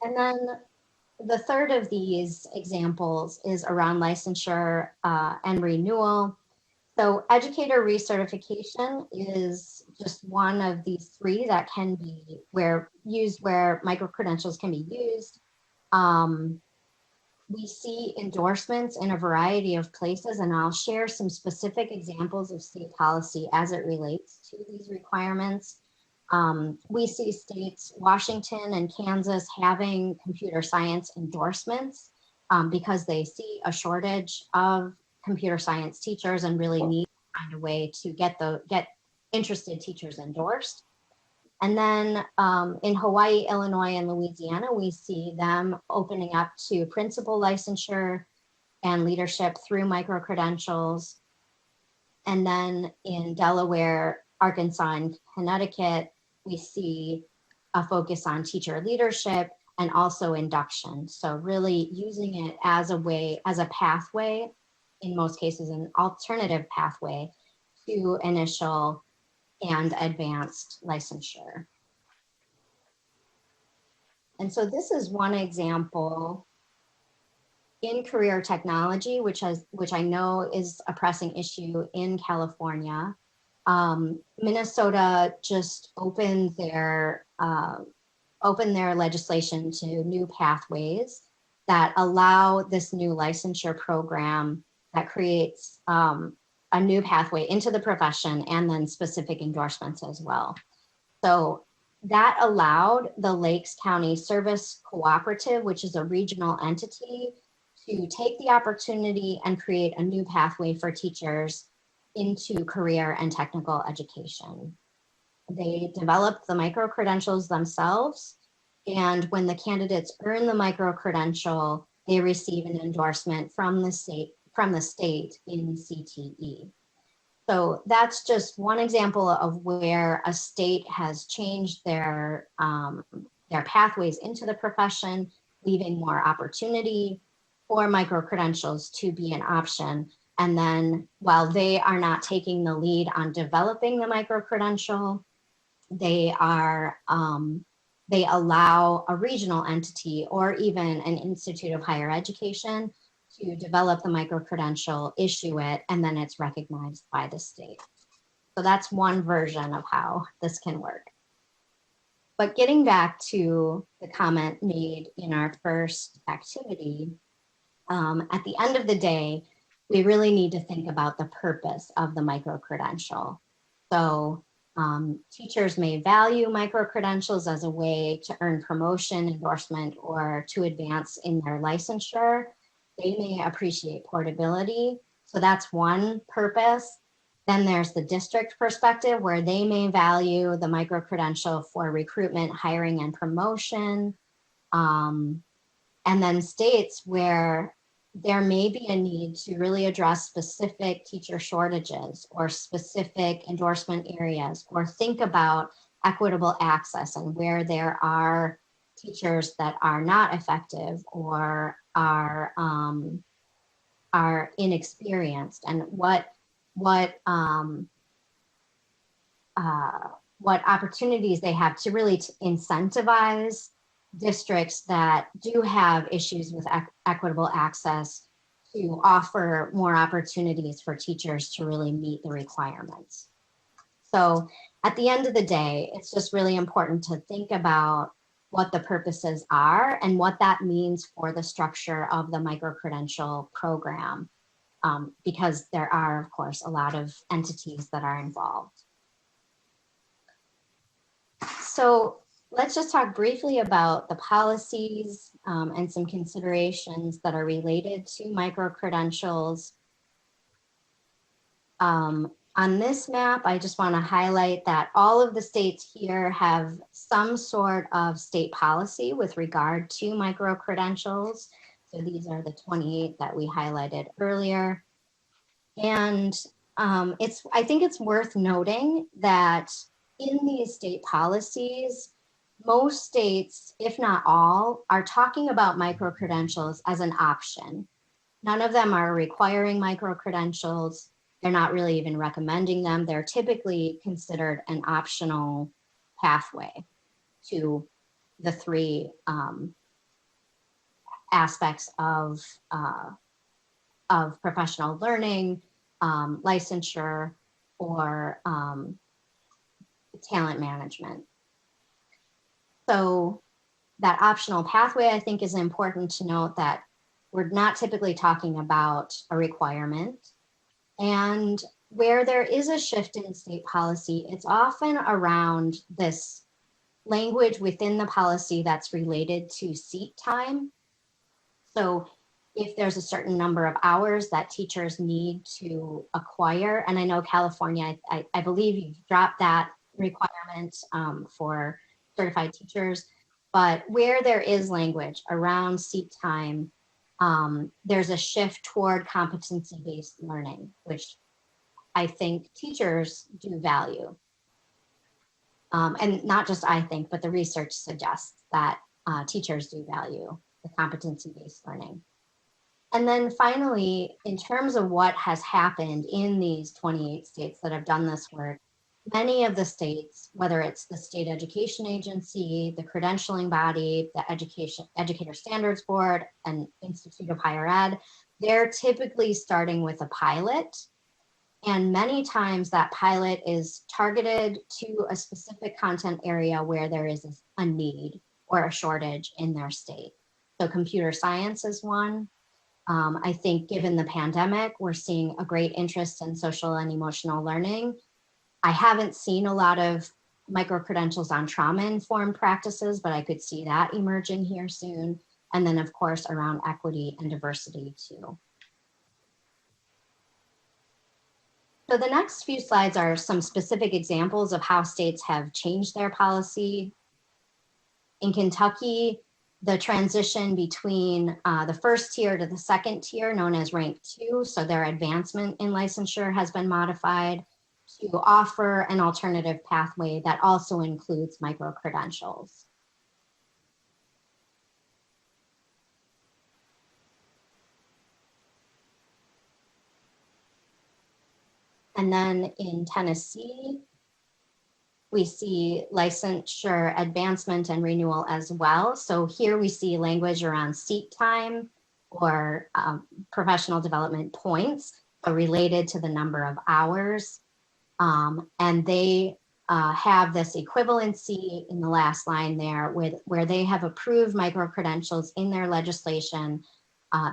And then the third of these examples is around licensure and renewal. So educator recertification is just one of these three that can be where micro-credentials can be used. We see endorsements in a variety of places, and I'll share some specific examples of state policy as it relates to these requirements. We see states, Washington and Kansas, having computer science endorsements because they see a shortage of computer science teachers and really need to find a way to get interested teachers endorsed. And then in Hawaii, Illinois, and Louisiana, we see them opening up to principal licensure and leadership through micro-credentials. And then in Delaware, Arkansas, and Connecticut, we see a focus on teacher leadership and also induction. So really using it as a way, as a pathway, in most cases, an alternative pathway to initial and advanced licensure. And so this is one example in career technology, which I know is a pressing issue in California. Minnesota just opened their legislation to new pathways that allow this new licensure program that creates a new pathway into the profession and then specific endorsements as well. So that allowed the Lakes County Service Cooperative, which is a regional entity, to take the opportunity and create a new pathway for teachers into career and technical education. They developed the micro-credentials themselves, and when the candidates earn the micro-credential, they receive an endorsement from the state in CTE. So that's just one example of where a state has changed their pathways into the profession, leaving more opportunity for micro-credentials to be an option. And then while they are not taking the lead on developing the micro-credential, they allow a regional entity or even an institute of higher education to develop the micro-credential, issue it, and then it's recognized by the state. So that's one version of how this can work. But getting back to the comment made in our first activity, at the end of the day, we really need to think about the purpose of the micro-credential. So teachers may value micro-credentials as a way to earn promotion, endorsement, or to advance in their licensure. They may appreciate portability. So that's one purpose. Then there's the district perspective where they may value the micro-credential for recruitment, hiring, and promotion. And then states where there may be a need to really address specific teacher shortages or specific endorsement areas, or think about equitable access and where there are teachers that are not effective or are inexperienced, and what opportunities they have to really incentivize districts that do have issues with equitable access to offer more opportunities for teachers to really meet the requirements. So at the end of the day, it's just really important to think about what the purposes are and what that means for the structure of the micro-credential program, because there are, of course, a lot of entities that are involved. So let's just talk briefly about the policies and some considerations that are related to micro-credentials. On this map, I just want to highlight that all of the states here have some sort of state policy with regard to micro-credentials. So these are the 28 that we highlighted earlier. And I think it's worth noting that in these state policies, most states, if not all, are talking about micro-credentials as an option. None of them are requiring micro-credentials. They're not really even recommending them. They're typically considered an optional pathway to the three aspects of professional learning, licensure, or talent management. So that optional pathway, I think, is important to note that we're not typically talking about a requirement. And where there is a shift in state policy, it's often around this language within the policy that's related to seat time. So if there's a certain number of hours that teachers need to acquire, and I know California, I believe you've dropped that requirement for certified teachers, but where there is language around seat time, there's a shift toward competency-based learning, which I think teachers do value. And not just I think, but the research suggests that teachers do value the competency-based learning. And then finally, in terms of what has happened in these 28 states that have done this work, many of the states, whether it's the state education agency, the credentialing body, the educator standards board, and Institute of Higher Ed, they're typically starting with a pilot. And many times that pilot is targeted to a specific content area where there is a need or a shortage in their state. So computer science is one. I think given the pandemic, we're seeing a great interest in social and emotional learning. I haven't seen a lot of micro-credentials on trauma-informed practices, but I could see that emerging here soon. And then of course, around equity and diversity too. So the next few slides are some specific examples of how states have changed their policy. In Kentucky, the transition between the first tier to the second tier, known as rank 2, so their advancement in licensure has been modified to offer an alternative pathway that also includes micro-credentials. And then in Tennessee, we see licensure advancement and renewal as well. So here we see language around seat time or professional development points, so related to the number of hours. And they have this equivalency in the last line there where they have approved micro-credentials in their legislation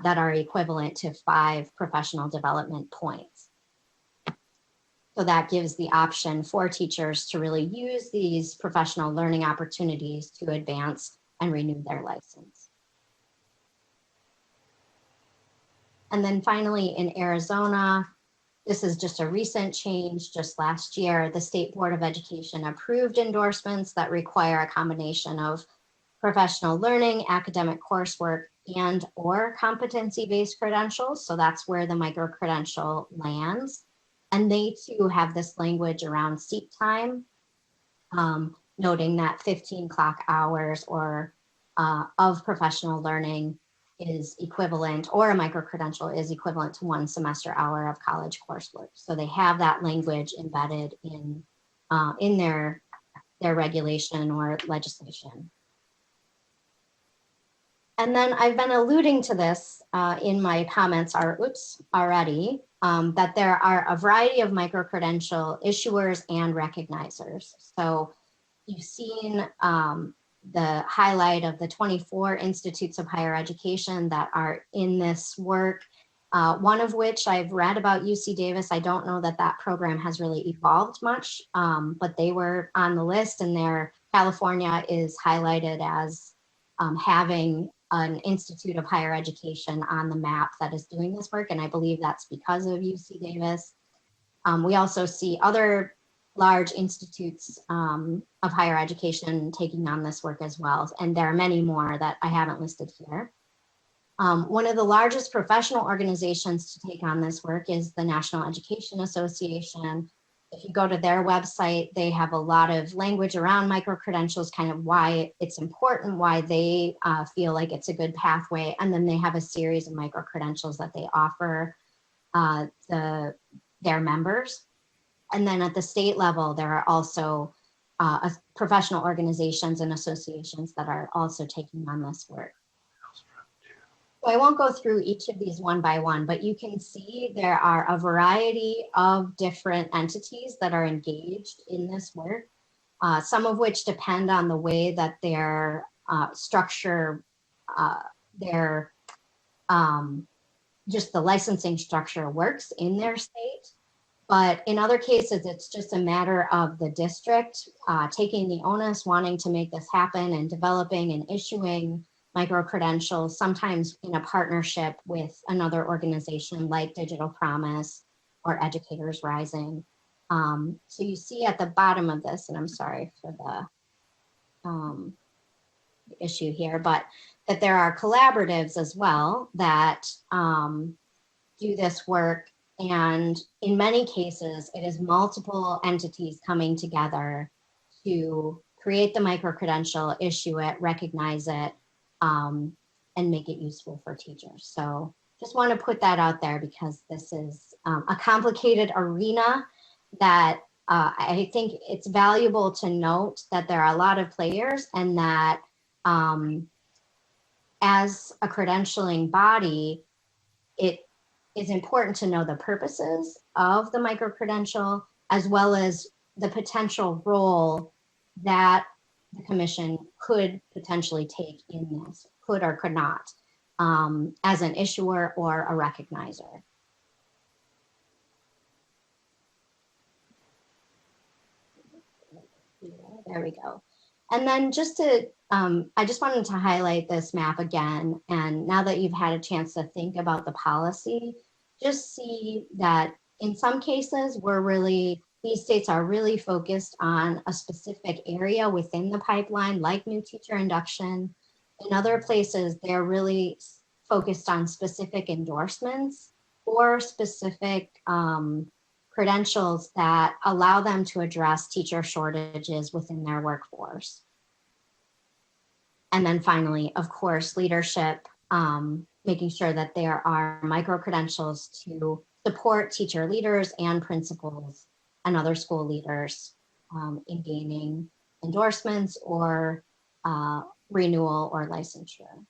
that are equivalent to 5 professional development points. So that gives the option for teachers to really use these professional learning opportunities to advance and renew their license. And then finally in Arizona, this is just a recent change. Just last year, the State Board of Education approved endorsements that require a combination of professional learning, academic coursework, and or competency-based credentials. So that's where the micro-credential lands. And they too have this language around seat time, noting that 15 clock hours or of professional learning is equivalent, or a micro-credential is equivalent to 1 semester hour of college coursework. So they have that language embedded in their regulation or legislation. And then I've been alluding to this in my comments already, that there are a variety of micro-credential issuers and recognizers. So you've seen the highlight of the 24 institutes of higher education that are in this work, one of which I've read about UC Davis. I don't know that that program has really evolved much, but they were on the list, and their California is highlighted as having an institute of higher education on the map that is doing this work, and I believe that's because of UC Davis. We also see other large institutes of higher education taking on this work as well, and there are many more that I haven't listed here. One of the largest professional organizations to take on this work is the National Education Association. If you go to their website, they have a lot of language around micro-credentials, kind of why it's important, why they feel like it's a good pathway. And then they have a series of micro-credentials that they offer their members. And then at the state level, there are also professional organizations and associations that are also taking on this work. So I won't go through each of these one by one, but you can see there are a variety of different entities that are engaged in this work, some of which depend on the way that their structure, just the licensing structure works in their state. But in other cases, it's just a matter of the district taking the onus, wanting to make this happen, and developing and issuing micro-credentials, sometimes in a partnership with another organization like Digital Promise or Educators Rising. So you see at the bottom of this, and I'm sorry for the issue here, but that there are collaboratives as well that do this work. And in many cases, it is multiple entities coming together to create the micro-credential, issue it, recognize it, and make it useful for teachers. So just want to put that out there because this is a complicated arena that I think it's valuable to note that there are a lot of players, and that as a credentialing body, it is important to know the purposes of the micro-credential, as well as the potential role that the commission could potentially take in this, could or could not, as an issuer or a recognizer. There we go. And then just to, I just wanted to highlight this map again. And now that you've had a chance to think about the policy, just see that in some cases, these states are really focused on a specific area within the pipeline, like new teacher induction. In other places, they're really focused on specific endorsements or specific credentials that allow them to address teacher shortages within their workforce. And then finally, of course, leadership, making sure that there are micro-credentials to support teacher leaders and principals and other school leaders in gaining endorsements or renewal or licensure.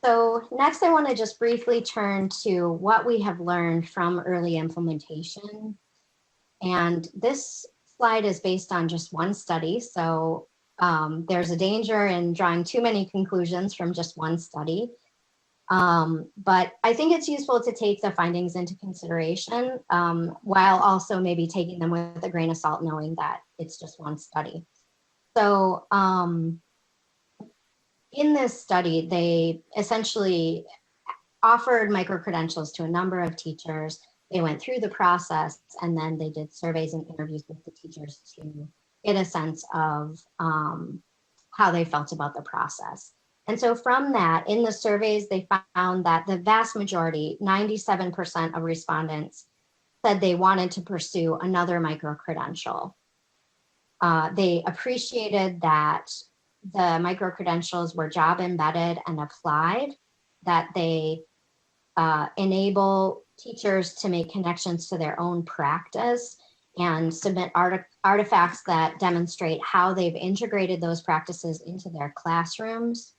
So next, I want to just briefly turn to what we have learned from early implementation. And this slide is based on just one study. So there's a danger in drawing too many conclusions from just one study. But I think it's useful to take the findings into consideration while also maybe taking them with a grain of salt, knowing that it's just one study. So in this study, they essentially offered micro-credentials to a number of teachers. They went through the process, and then they did surveys and interviews with the teachers to get a sense of how they felt about the process. And so from that, in the surveys, they found that the vast majority, 97% of respondents, said they wanted to pursue another micro-credential. They appreciated that the micro-credentials were job embedded and applied, that they enable teachers to make connections to their own practice and submit artifacts that demonstrate how they've integrated those practices into their classrooms.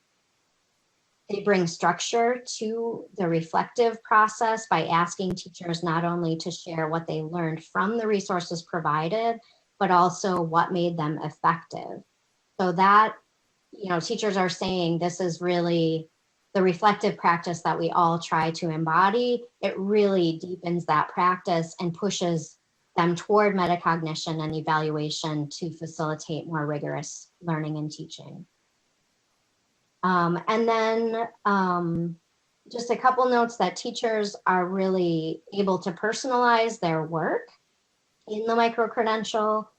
They bring structure to the reflective process by asking teachers not only to share what they learned from the resources provided, but also what made them effective. So that, teachers are saying this is really the reflective practice that we all try to embody. It really deepens that practice and pushes them toward metacognition and evaluation to facilitate more rigorous learning and teaching. And then just a couple notes that teachers are really able to personalize their work in the micro-credential.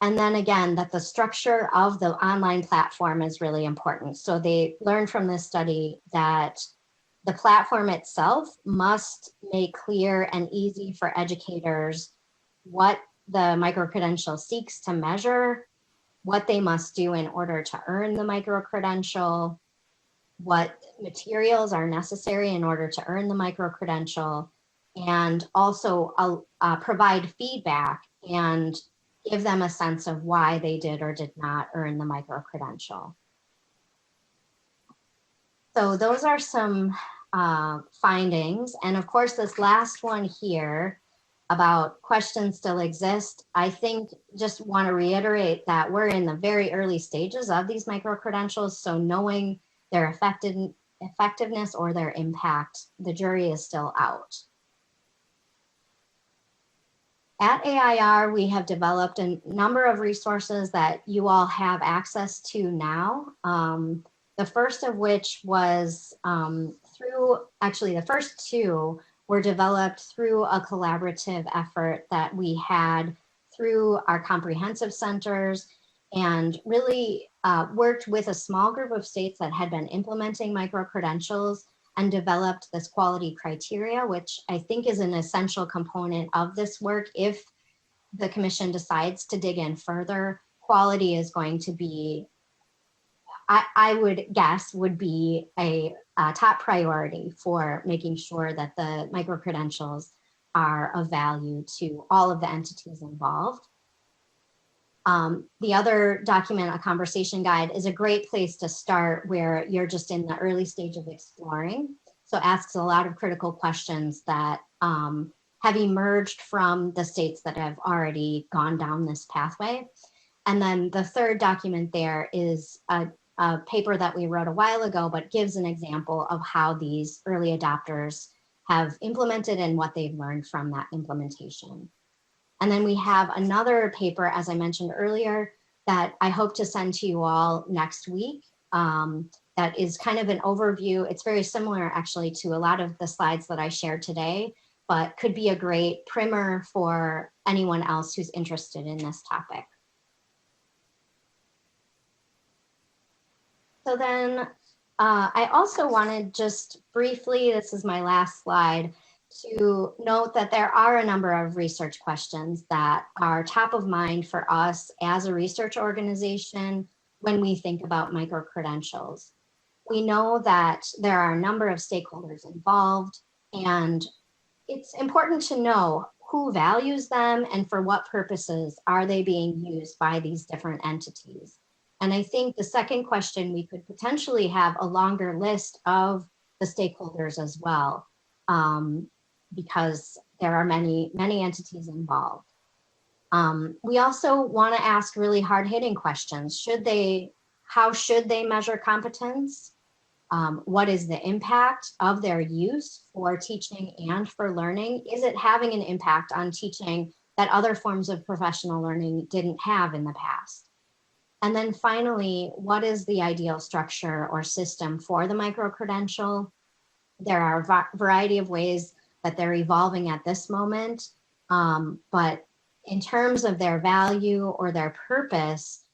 And then again, that the structure of the online platform is really important. So they learned from this study that the platform itself must make clear and easy for educators what the micro-credential seeks to measure, what they must do in order to earn the micro-credential, what materials are necessary in order to earn the micro-credential, and also provide feedback and give them a sense of why they did or did not earn the micro-credential. So those are some findings. And of course, this last one here about questions still exist, I think just want to reiterate that we're in the very early stages of these micro-credentials. So knowing their effectiveness or their impact, the jury is still out. At AIR, we have developed a number of resources that you all have access to now. The first of which was the first two were developed through a collaborative effort that we had through our comprehensive centers, and really worked with a small group of states that had been implementing micro-credentials and developed this quality criteria, which I think is an essential component of this work. If the commission decides to dig in further, quality is going to be, I would guess, would be a top priority for making sure that the micro-credentials are of value to all of the entities involved. The other document, a conversation guide, is a great place to start where you're just in the early stage of exploring. So asks a lot of critical questions that have emerged from the states that have already gone down this pathway. And then the third document there is a paper that we wrote a while ago, but gives an example of how these early adopters have implemented and what they've learned from that implementation. And then we have another paper, as I mentioned earlier, that I hope to send to you all next week. That is kind of an overview. It's very similar actually to a lot of the slides that I shared today, but could be a great primer for anyone else who's interested in this topic. So then I also wanted just briefly, this is my last slide, to note that there are a number of research questions that are top of mind for us as a research organization when we think about micro-credentials. We know that there are a number of stakeholders involved, and it's important to know who values them and for what purposes are they being used by these different entities. And I think the second question, we could potentially have a longer list of the stakeholders as well, because there are many entities involved. We also want to ask really hard-hitting questions. How should they measure competence? What is the impact of their use for teaching and for learning? Is it having an impact on teaching that other forms of professional learning didn't have in the past? And then finally, what is the ideal structure or system for the micro-credential? There are a variety of ways that they're evolving at this moment, but in terms of their value or their purpose,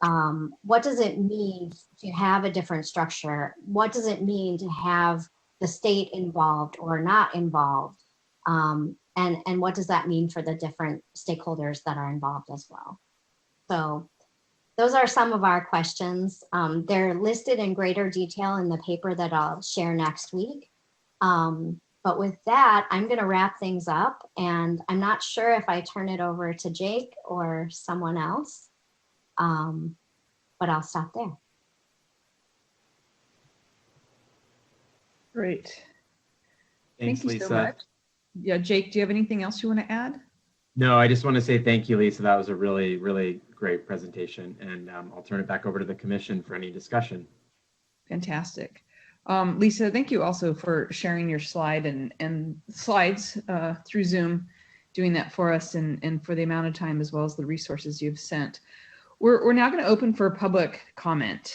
what does it mean to have a different structure? What does it mean to have the state involved or not involved? And what does that mean for the different stakeholders that are involved as well? So those are some of our questions. They're listed in greater detail in the paper that I'll share next week. But with that, I'm going to wrap things up, and I'm not sure if I turn it over to Jake or someone else, but I'll stop there. Great. Thanks, Thank you Lisa. so much. Yeah, Jake, do you have anything else you want to add? No, I just want to say thank you, Lisa. That was a really, really great presentation, and I'll turn it back over to the commission for any discussion. Fantastic. Lisa, thank you also for sharing your slide and slides through Zoom, doing that for us and for the amount of time as well as the resources you've sent. We're now going to open for public comment.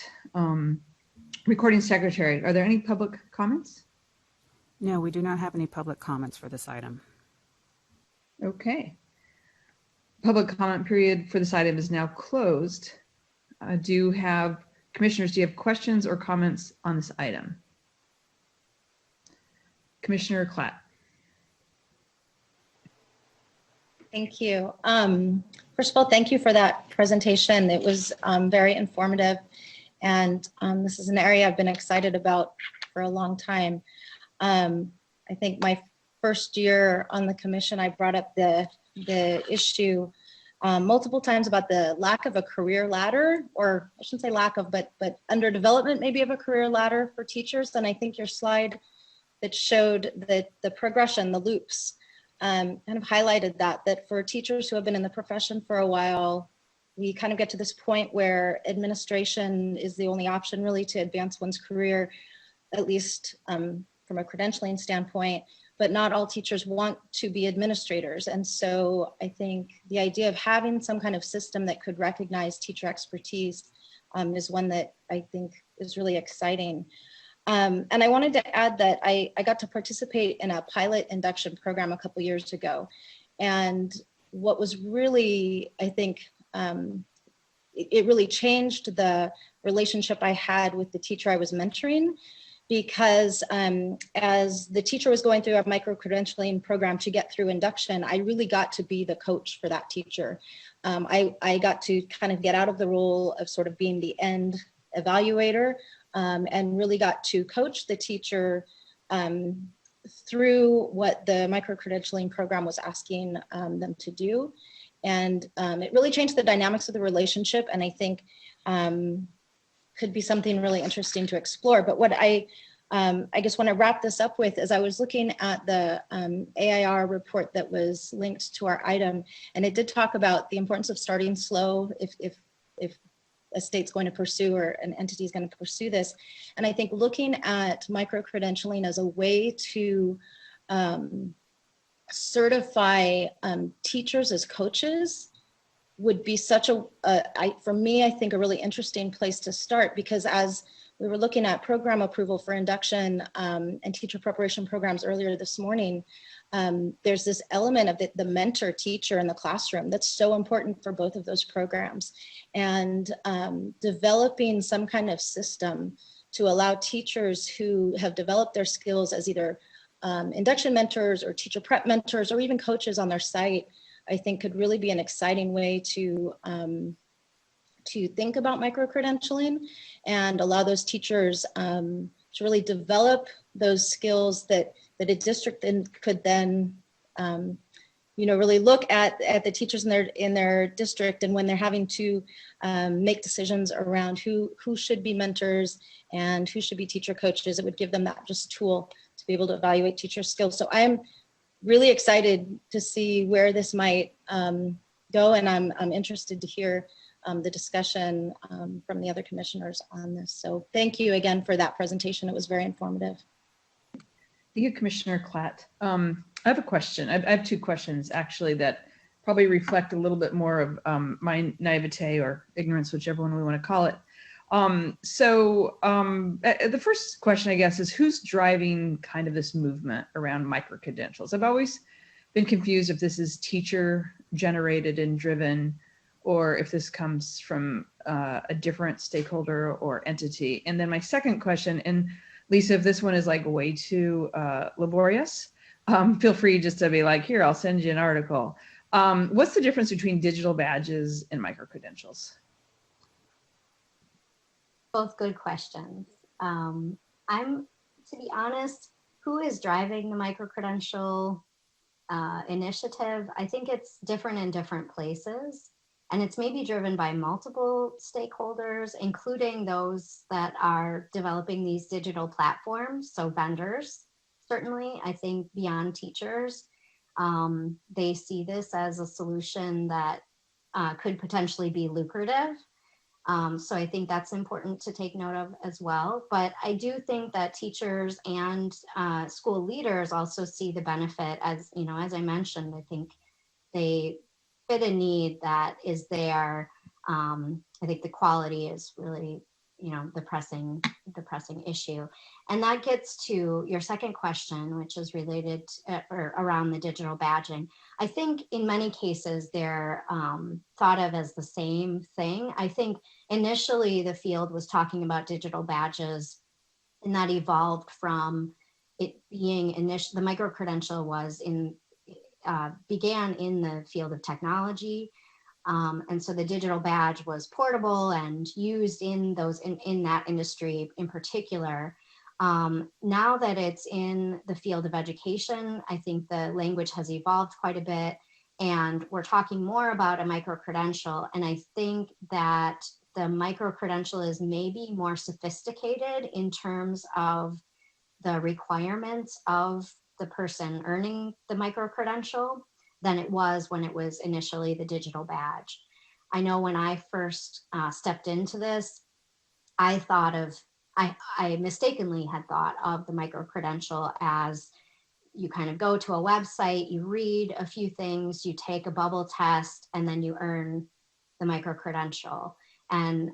Recording secretary, are there any public comments? No, we do not have any public comments for this item. Okay. Public comment period for this item is now closed. Commissioners, do you have questions or comments on this item? Commissioner Klatt. Thank you. First of all, thank you for that presentation. It was very informative. And this is an area I've been excited about for a long time. I think my first year on the commission, I brought up the issue multiple times about the lack of a career ladder, or I shouldn't say lack of, but underdevelopment maybe of a career ladder for teachers. And I think your slide that showed the progression, the loops, kind of highlighted that for teachers who have been in the profession for a while, we kind of get to this point where administration is the only option really to advance one's career, at least from a credentialing standpoint, but not all teachers want to be administrators. And so I think the idea of having some kind of system that could recognize teacher expertise is one that I think is really exciting. And I wanted to add that I got to participate in a pilot induction program a couple years ago. And what was really, I think, it really changed the relationship I had with the teacher I was mentoring, because as the teacher was going through a micro-credentialing program to get through induction, I really got to be the coach for that teacher. I got to kind of get out of the role of sort of being the end evaluator, and really got to coach the teacher through what the micro-credentialing program was asking them to do. And it really changed the dynamics of the relationship, and I think could be something really interesting to explore. But what I guess want to wrap this up with is I was looking at the AIR report that was linked to our item, and it did talk about the importance of starting slow if a state's going to pursue, or an entity is going to pursue this. And I think looking at micro-credentialing as a way to certify teachers as coaches would be such for me, I think a really interesting place to start, because as we were looking at program approval for induction and teacher preparation programs earlier this morning, there's this element of the mentor teacher in the classroom that's so important for both of those programs. And developing some kind of system to allow teachers who have developed their skills as either induction mentors or teacher prep mentors or even coaches on their site, I think could really be an exciting way to think about micro-credentialing and allow those teachers to really develop those skills that a district could then really look at the teachers in their district, and when they're having to make decisions around who should be mentors and who should be teacher coaches, it would give them that just tool to be able to evaluate teacher skills. So I'm really excited to see where this might go, and I'm interested to hear the discussion from the other commissioners on this. So thank you again for that presentation. It was very informative. Thank you, Commissioner Klatt. I have a question. I have two questions actually that probably reflect a little bit more of my naivete or ignorance, whichever one we want to call it. The first question, I guess, is who's driving kind of this movement around micro-credentials? I've always been confused if this is teacher generated and driven, or if this comes from a different stakeholder or entity. And then my second question, and Lisa, if this one is like way too laborious, feel free just to be like, here, I'll send you an article. What's the difference between digital badges and micro-credentials? Both good questions. To be honest, who is driving the micro-credential initiative? I think it's different in different places, and it's maybe driven by multiple stakeholders, including those that are developing these digital platforms. So vendors, certainly, I think beyond teachers, they see this as a solution that could potentially be lucrative. So I think that's important to take note of as well. But I do think that teachers and school leaders also see the benefit, as as I mentioned. I think they fit a need that is there. I think the quality is really, the pressing issue. And that gets to your second question, which is related or around the digital badging. I think in many cases they're thought of as the same thing. I think initially the field was talking about digital badges, and that evolved from it being the micro-credential was began in the field of technology. And so the digital badge was portable and used in that industry in particular. Now that it's in the field of education, I think the language has evolved quite a bit, and we're talking more about a micro-credential. And I think that the micro-credential is maybe more sophisticated in terms of the requirements of the person earning the micro-credential than it was when it was initially the digital badge. I know when I first stepped into this, I mistakenly had thought of the micro-credential as you kind of go to a website, you read a few things, you take a bubble test, and then you earn the micro-credential. And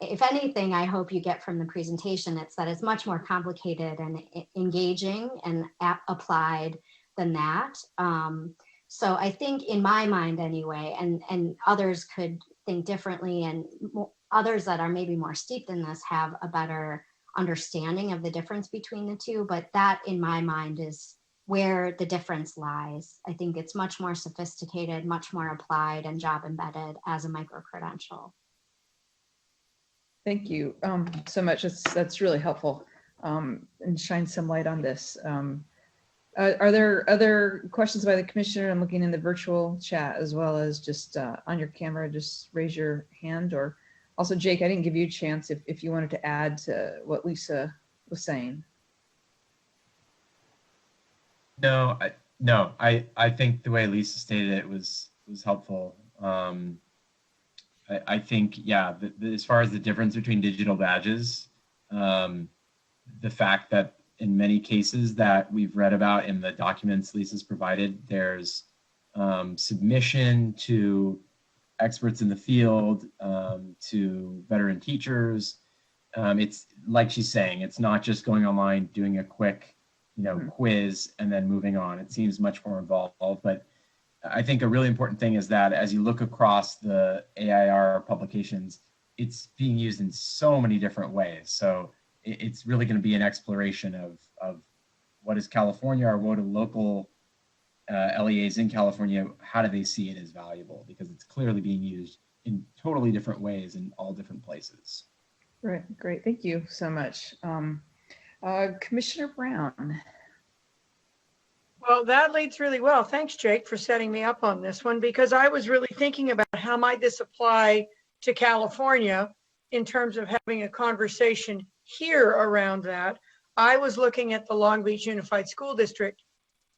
if anything, I hope you get from the presentation, it's that it's much more complicated and engaging and applied than that. So I think in my mind anyway, and others could think differently, and others that are maybe more steeped in this have a better understanding of the difference between the two, but that in my mind is where the difference lies. I think it's much more sophisticated, much more applied and job embedded as a micro-credential. Thank you so much. That's really helpful and shines some light on this. Are there other questions by the commissioner? I'm looking in the virtual chat as well as just on your camera. Just raise your hand. Or also, Jake, I didn't give you a chance if you wanted to add to what Lisa was saying. No, I think the way Lisa stated it was helpful. I think, yeah, as far as the difference between digital badges, the fact that in many cases that we've read about in the documents Lisa's provided, there's submission to experts in the field, to veteran teachers. It's like she's saying, it's not just going online, doing a quick, quiz and then moving on. It seems much more involved, but I think a really important thing is that as you look across the AIR publications, it's being used in so many different ways. So it's really going to be an exploration of what is California, or what do local LEAs in California, how do they see it as valuable? Because it's clearly being used in totally different ways in all different places. Right, great, thank you so much. Commissioner Brown. Well, that leads really well. Thanks, Jake, for setting me up on this one, because I was really thinking about how might this apply to California in terms of having a conversation here around that. I was looking at the Long Beach Unified School District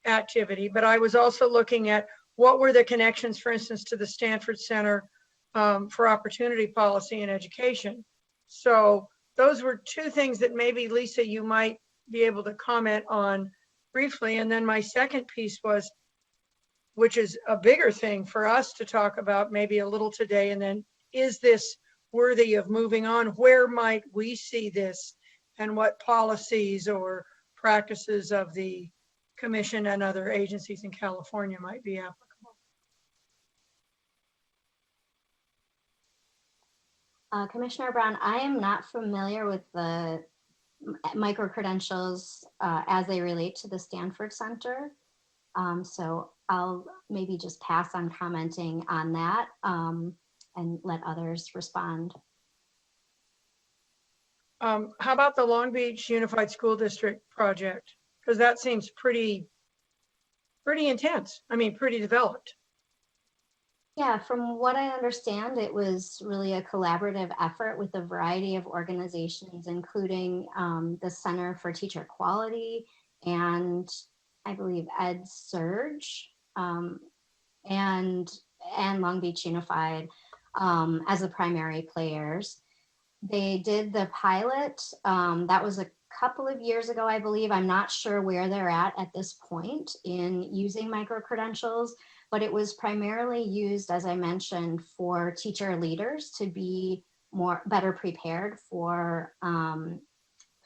activity, but I was also looking at what were the connections, for instance, to the Stanford Center for Opportunity Policy and Education. So those were two things that maybe, Lisa, you might be able to comment on briefly. And then my second piece was, which is a bigger thing for us to talk about maybe a little today, and then is this worthy of moving on? Where might we see this, and what policies or practices of the commission and other agencies in California might be applicable? Commissioner Brown, I am not familiar with the micro-credentials as they relate to the Stanford Center. So I'll maybe just pass on commenting on that and let others respond. How about the Long Beach Unified School District project? Because that seems pretty intense. I mean, pretty developed. Yeah, from what I understand, it was really a collaborative effort with a variety of organizations, including the Center for Teacher Quality and I believe EdSurge and Long Beach Unified as the primary players. They did the pilot. That was a couple of years ago, I believe. I'm not sure where they're at this point in using micro-credentials, but it was primarily used, as I mentioned, for teacher leaders to be better prepared for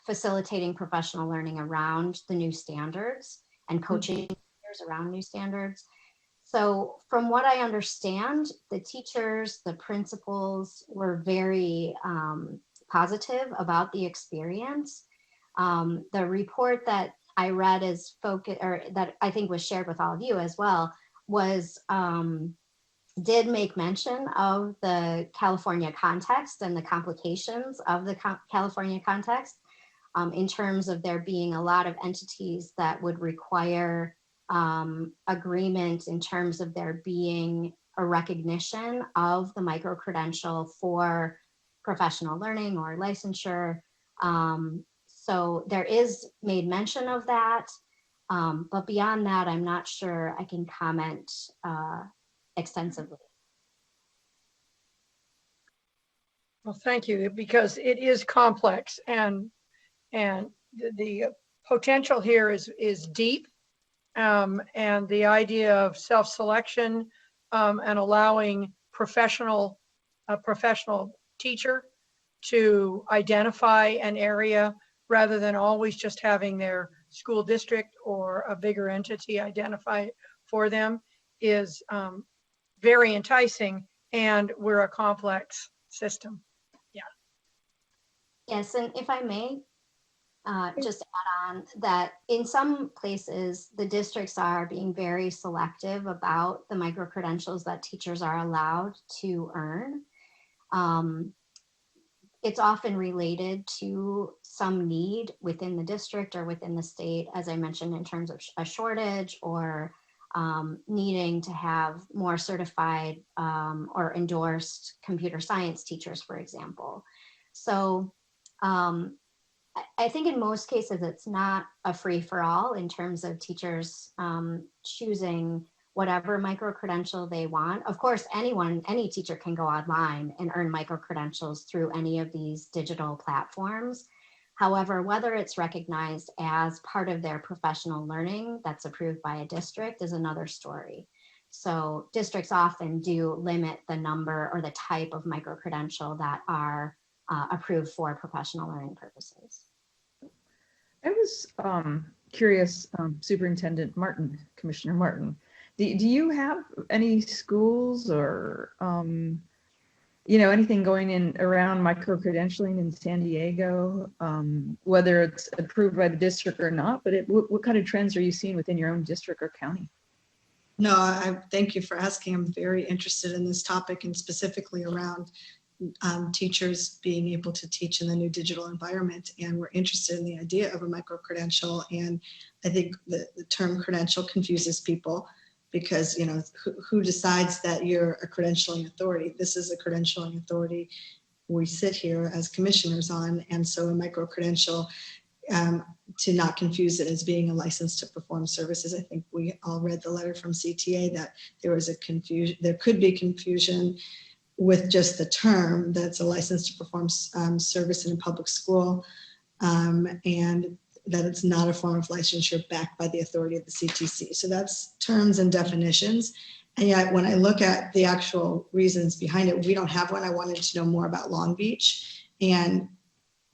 facilitating professional learning around the new standards and coaching leaders around new standards. So from what I understand, the teachers, the principals were very positive about the experience. The report that I read as focus, or that I think was shared with all of you as well, was did make mention of the California context and the complications of the California context, in terms of there being a lot of entities that would require agreement in terms of there being a recognition of the micro-credential for professional learning or licensure. So there is made mention of that, but beyond that, I'm not sure I can comment extensively. Well, thank you, because it is complex, and the potential here is deep, and the idea of self-selection and allowing a professional teacher to identify an area rather than always just having their school district or a bigger entity identify for them is very enticing, and we're a complex system. Yeah. Yes, and if I may, just add on that in some places, the districts are being very selective about the micro-credentials that teachers are allowed to earn. It's often related to some need within the district or within the state, as I mentioned, in terms of a shortage or needing to have more certified or endorsed computer science teachers, for example. So I think in most cases, it's not a free-for-all in terms of teachers choosing whatever micro-credential they want. Of course, any teacher can go online and earn micro-credentials through any of these digital platforms. However, whether it's recognized as part of their professional learning that's approved by a district is another story. So districts often do limit the number or the type of micro-credential that are approved for professional learning purposes. I was curious, Superintendent Martin, Commissioner Martin, do you have any schools or anything going in around micro-credentialing in San Diego, whether it's approved by the district or not, but what kind of trends are you seeing within your own district or county? No, I thank you for asking. I'm very interested in this topic, and specifically around teachers being able to teach in the new digital environment. And we're interested in the idea of a micro-credential. And I think the term credential confuses people because, who decides that you're a credentialing authority? This is a credentialing authority we sit here as commissioners on. And so a micro-credential, to not confuse it as being a license to perform services. I think we all read the letter from CTA that there could be confusion with just the term that's a license to perform service in a public school, and that it's not a form of licensure backed by the authority of the CTC. So that's terms and definitions. And yet when I look at the actual reasons behind it, we don't have one. I wanted to know more about Long Beach. And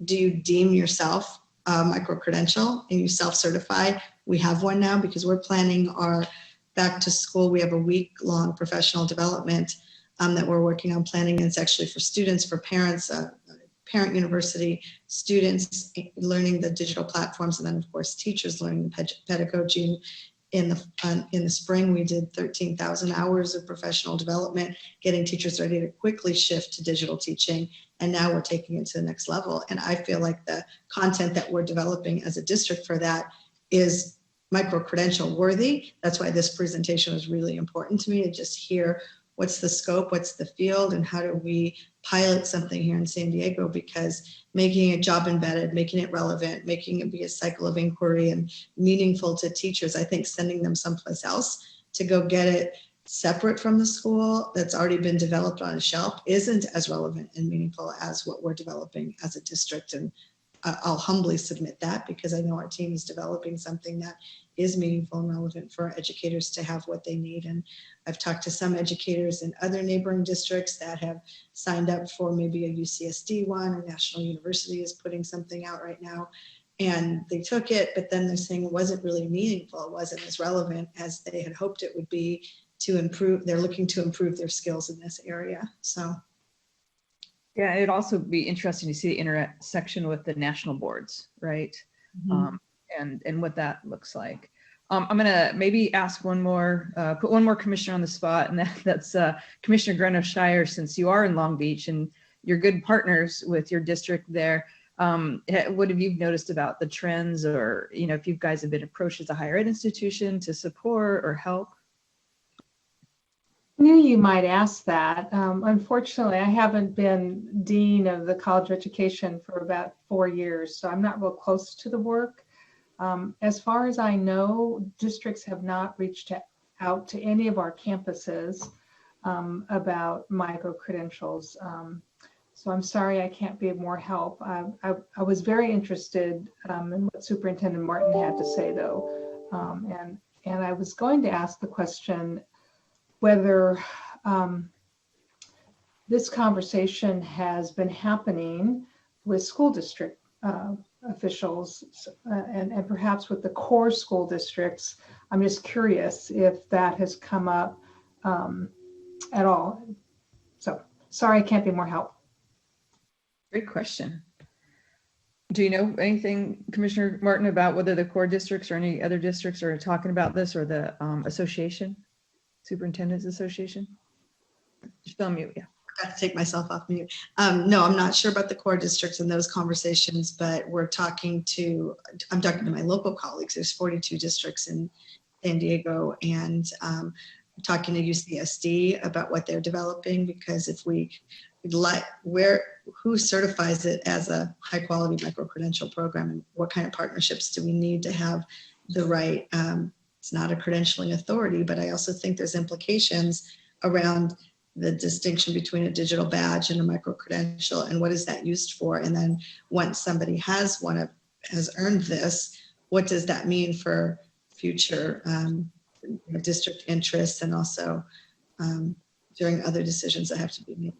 do you deem yourself a micro-credential and you self-certify? We have one now because we're planning our back to school. We have a week-long professional development that we're working on planning. And it's actually for students, for parents, parent university students learning the digital platforms, and then of course teachers learning the pedagogy. In the spring, we did 13,000 hours of professional development, getting teachers ready to quickly shift to digital teaching. And now we're taking it to the next level. And I feel like the content that we're developing as a district for that is micro-credential worthy. That's why this presentation was really important to me, to just hear what's the scope, what's the field, and how do we pilot something here in San Diego? Because making it job embedded, making it relevant, making it be a cycle of inquiry and meaningful to teachers, I think sending them someplace else to go get it separate from the school that's already been developed on a shelf isn't as relevant and meaningful as what we're developing as a district. And I'll humbly submit that because I know our team is developing something that is meaningful and relevant for our educators to have what they need. And I've talked to some educators in other neighboring districts that have signed up for maybe a UCSD one, or National University is putting something out right now. And they took it, but then they're saying it wasn't really meaningful. It wasn't as relevant as they had hoped it would be to improve. They're looking to improve their skills in this area. So. Yeah, it'd also be interesting to see the intersection with the national boards, right? Mm-hmm. and what that looks like. I'm gonna maybe ask one more, put one more commissioner on the spot, and that's Commissioner Greno-Shire, since you are in Long Beach and you're good partners with your district there. What have you noticed about the trends, or if you guys have been approached as a higher ed institution to support or help? I knew you might ask that. Unfortunately, I haven't been dean of the College of Education for about 4 years, so I'm not real close to the work. As far as I know, districts have not reached out to any of our campuses about micro-credentials. So I'm sorry I can't be of more help. I was very interested in what Superintendent Martin had to say, though. And I was going to ask the question whether this conversation has been happening with school district officials and perhaps with the core school districts. I'm just curious if that has come up at all. So sorry I can't be more help. Great question. Do you know anything, Commissioner Martin, about whether the core districts or any other districts are talking about this, or the association, Superintendent's Association? Just on mute, yeah. I forgot to take myself off mute. No, I'm not sure about the core districts and those conversations, but I'm talking to my local colleagues. There's 42 districts in San Diego, and I'm talking to UCSD about what they're developing, because if who certifies it as a high quality micro-credential program, and what kind of partnerships do we need to have the right, it's not a credentialing authority, but I also think there's implications around the distinction between a digital badge and a micro-credential, and what is that used for? And then once somebody has earned this, what does that mean for future district interests, and also during other decisions that have to be made?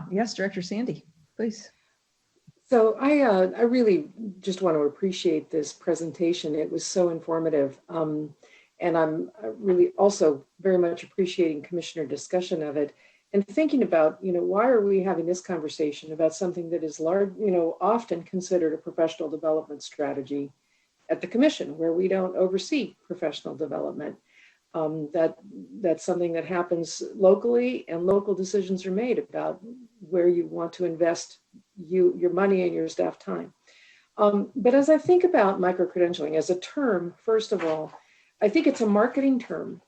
Yes, Director Sandy, please. So I really just want to appreciate this presentation. It was so informative. And I'm really also very much appreciating Commissioner discussion of it, and thinking about, why are we having this conversation about something that is large, often considered a professional development strategy at the Commission, where we don't oversee professional development. That's something that happens locally, and local decisions are made about where you want to invest your money and your staff time. But as I think about micro-credentialing as a term, first of all, I think it's a marketing term,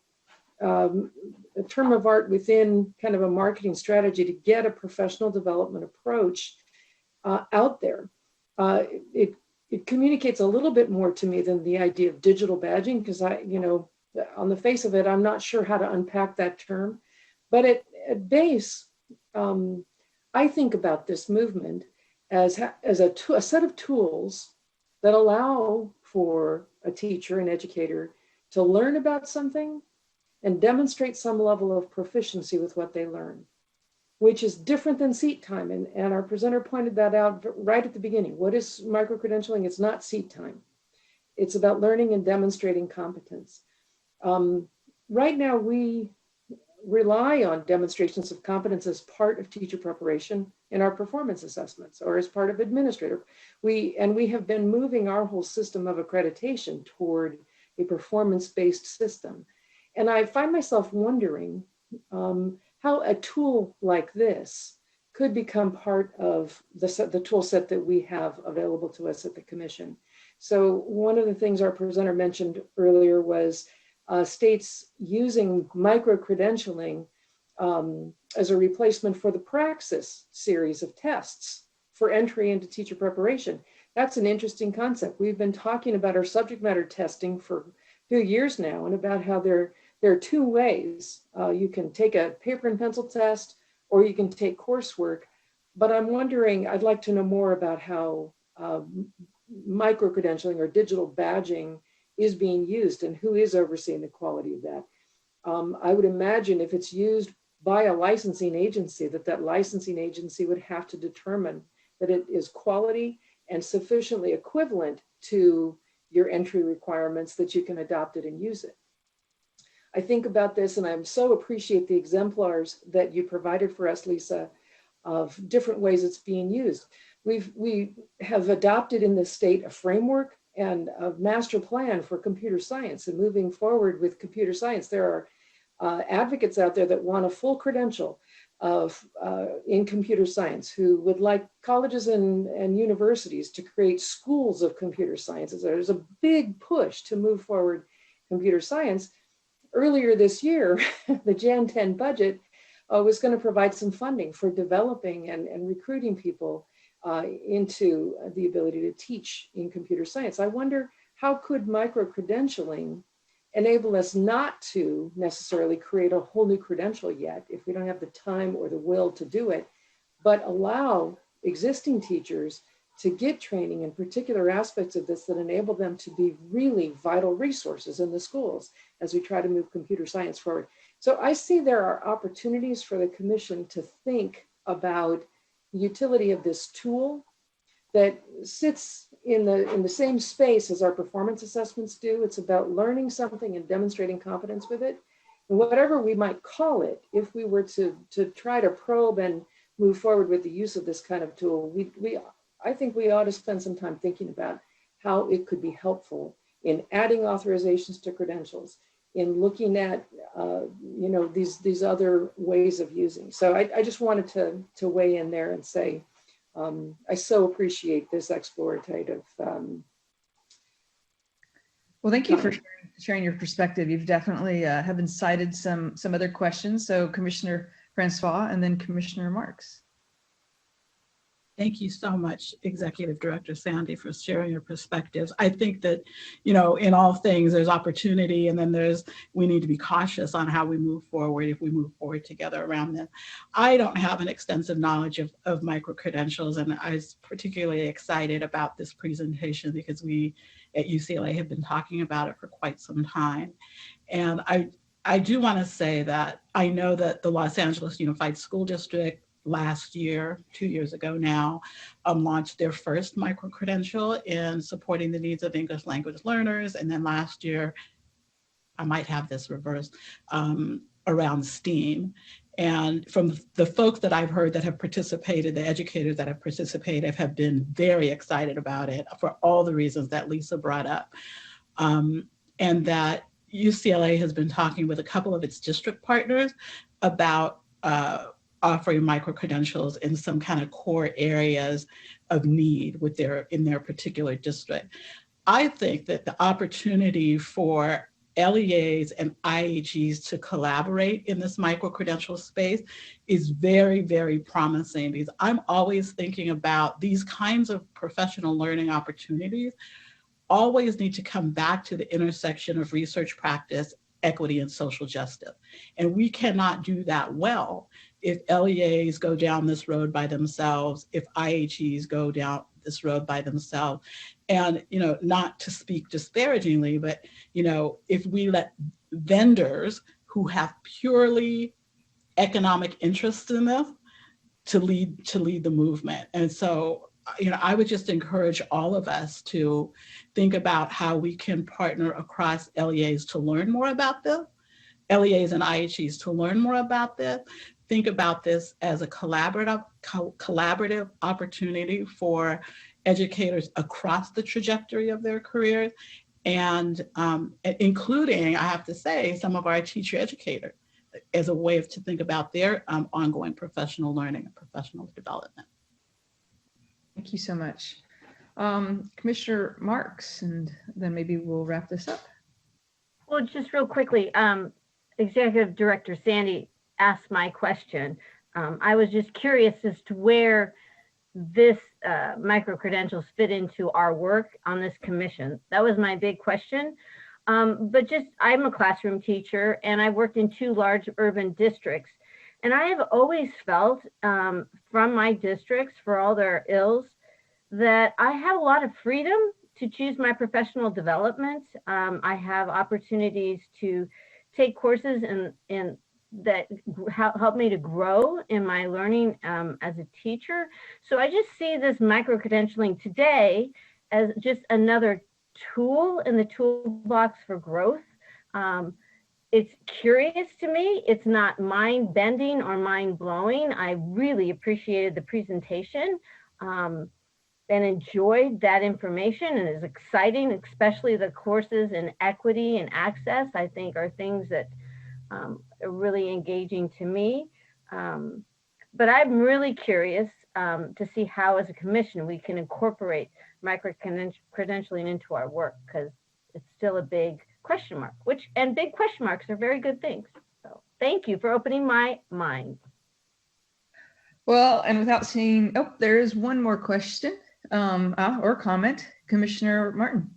a term of art within kind of a marketing strategy to get a professional development approach out there. It communicates a little bit more to me than the idea of digital badging, because on the face of it, I'm not sure how to unpack that term. But at base, I think about this movement as a set of tools that allow for a teacher and educator to learn about something and demonstrate some level of proficiency with what they learn, which is different than seat time. And our presenter pointed that out right at the beginning. What is micro-credentialing? It's not seat time. It's about learning and demonstrating competence. Right now, we rely on demonstrations of competence as part of teacher preparation in our performance assessments, or as part of administrator. We have been moving our whole system of accreditation toward a performance-based system. And I find myself wondering how a tool like this could become part of the tool set that we have available to us at the Commission. So one of the things our presenter mentioned earlier was states using micro-credentialing as a replacement for the Praxis series of tests for entry into teacher preparation. That's an interesting concept. We've been talking about our subject matter testing for a few years now, and about how there are two ways. You can take a paper and pencil test, or you can take coursework. But I'm wondering, I'd like to know more about how micro-credentialing or digital badging is being used, and who is overseeing the quality of that. I would imagine if it's used by a licensing agency, that licensing agency would have to determine that it is quality and sufficiently equivalent to your entry requirements that you can adopt it and use it. I think about this, and I so appreciate the exemplars that you provided for us, Lisa, of different ways it's being used. We have adopted in the state a framework and a master plan for computer science and moving forward with computer science. There are advocates out there that want a full credential of in computer science who would like colleges and universities to create schools of computer sciences. There's a big push to move forward computer science. Earlier this year, the Jan 10 budget was going to provide some funding for developing and recruiting people into the ability to teach in computer science. I wonder, how could micro-credentialing enable us not to necessarily create a whole new credential yet if we don't have the time or the will to do it, but allow existing teachers to get training in particular aspects of this that enable them to be really vital resources in the schools as we try to move computer science forward. So I see there are opportunities for the commission to think about the utility of this tool that sits in the same space as our performance assessments do. It's about learning something and demonstrating competence with it. And whatever we might call it, if we were to try to probe and move forward with the use of this kind of tool, I think we ought to spend some time thinking about how it could be helpful in adding authorizations to credentials, in looking at these other ways of using. So I just wanted to weigh in there and say, I so appreciate this explorative. Well, thank you for sharing your perspective. You've definitely have incited some other questions. So Commissioner Francois and then Commissioner Marks. Thank you so much, Executive Director Sandy, for sharing your perspectives. I think that, in all things, there's opportunity, and then we need to be cautious on how we move forward if we move forward together around them. I don't have an extensive knowledge of micro-credentials, and I was particularly excited about this presentation because we at UCLA have been talking about it for quite some time. And I do want to say that I know that the Los Angeles Unified School District last year, 2 years ago now, launched their first micro-credential in supporting the needs of English language learners. And then last year, I might have this reversed, around STEAM. And from the folks that I've heard that have participated, the educators that have participated have been very excited about it for all the reasons that Lisa brought up. And that UCLA has been talking with a couple of its district partners about offering micro-credentials in some kind of core areas of need in their particular district. I think that the opportunity for LEAs and IHEs to collaborate in this micro-credential space is very, very promising, because I'm always thinking about these kinds of professional learning opportunities always need to come back to the intersection of research practice, equity, and social justice. And we cannot do that well if LEAs go down this road by themselves, if IHEs go down this road by themselves. And, not to speak disparagingly, but, if we let vendors who have purely economic interest in this to lead the movement. And so, I would just encourage all of us to think about how we can partner across LEAs to learn more about this, LEAs and IHEs to learn more about this. Think about this as a collaborative opportunity for educators across the trajectory of their careers, and including, I have to say, some of our teacher educators as a way to think about their ongoing professional learning and professional development. Thank you so much. Commissioner Marks, and then maybe we'll wrap this up. Well, just real quickly, Executive Director Sandy asked my question. I was just curious as to where this micro-credentials fit into our work on this commission. That was my big question. But I'm a classroom teacher, and I worked in 2 large urban districts. And I have always felt from my districts, for all their ills, that I have a lot of freedom to choose my professional development. I have opportunities to take courses in that help me to grow in my learning as a teacher. So I just see this micro-credentialing today as just another tool in the toolbox for growth. It's curious to me. It's not mind-bending or mind-blowing. I really appreciated the presentation and enjoyed that information and is exciting, especially the courses in equity and access, I think are things that are really engaging to me. But I'm really curious to see how as a commission we can incorporate micro-credentialing into our work, because it's still a big question mark, and big question marks are very good things. So thank you for opening my mind. Well, and without seeing, oh, there is one more question or comment. Commissioner Martin.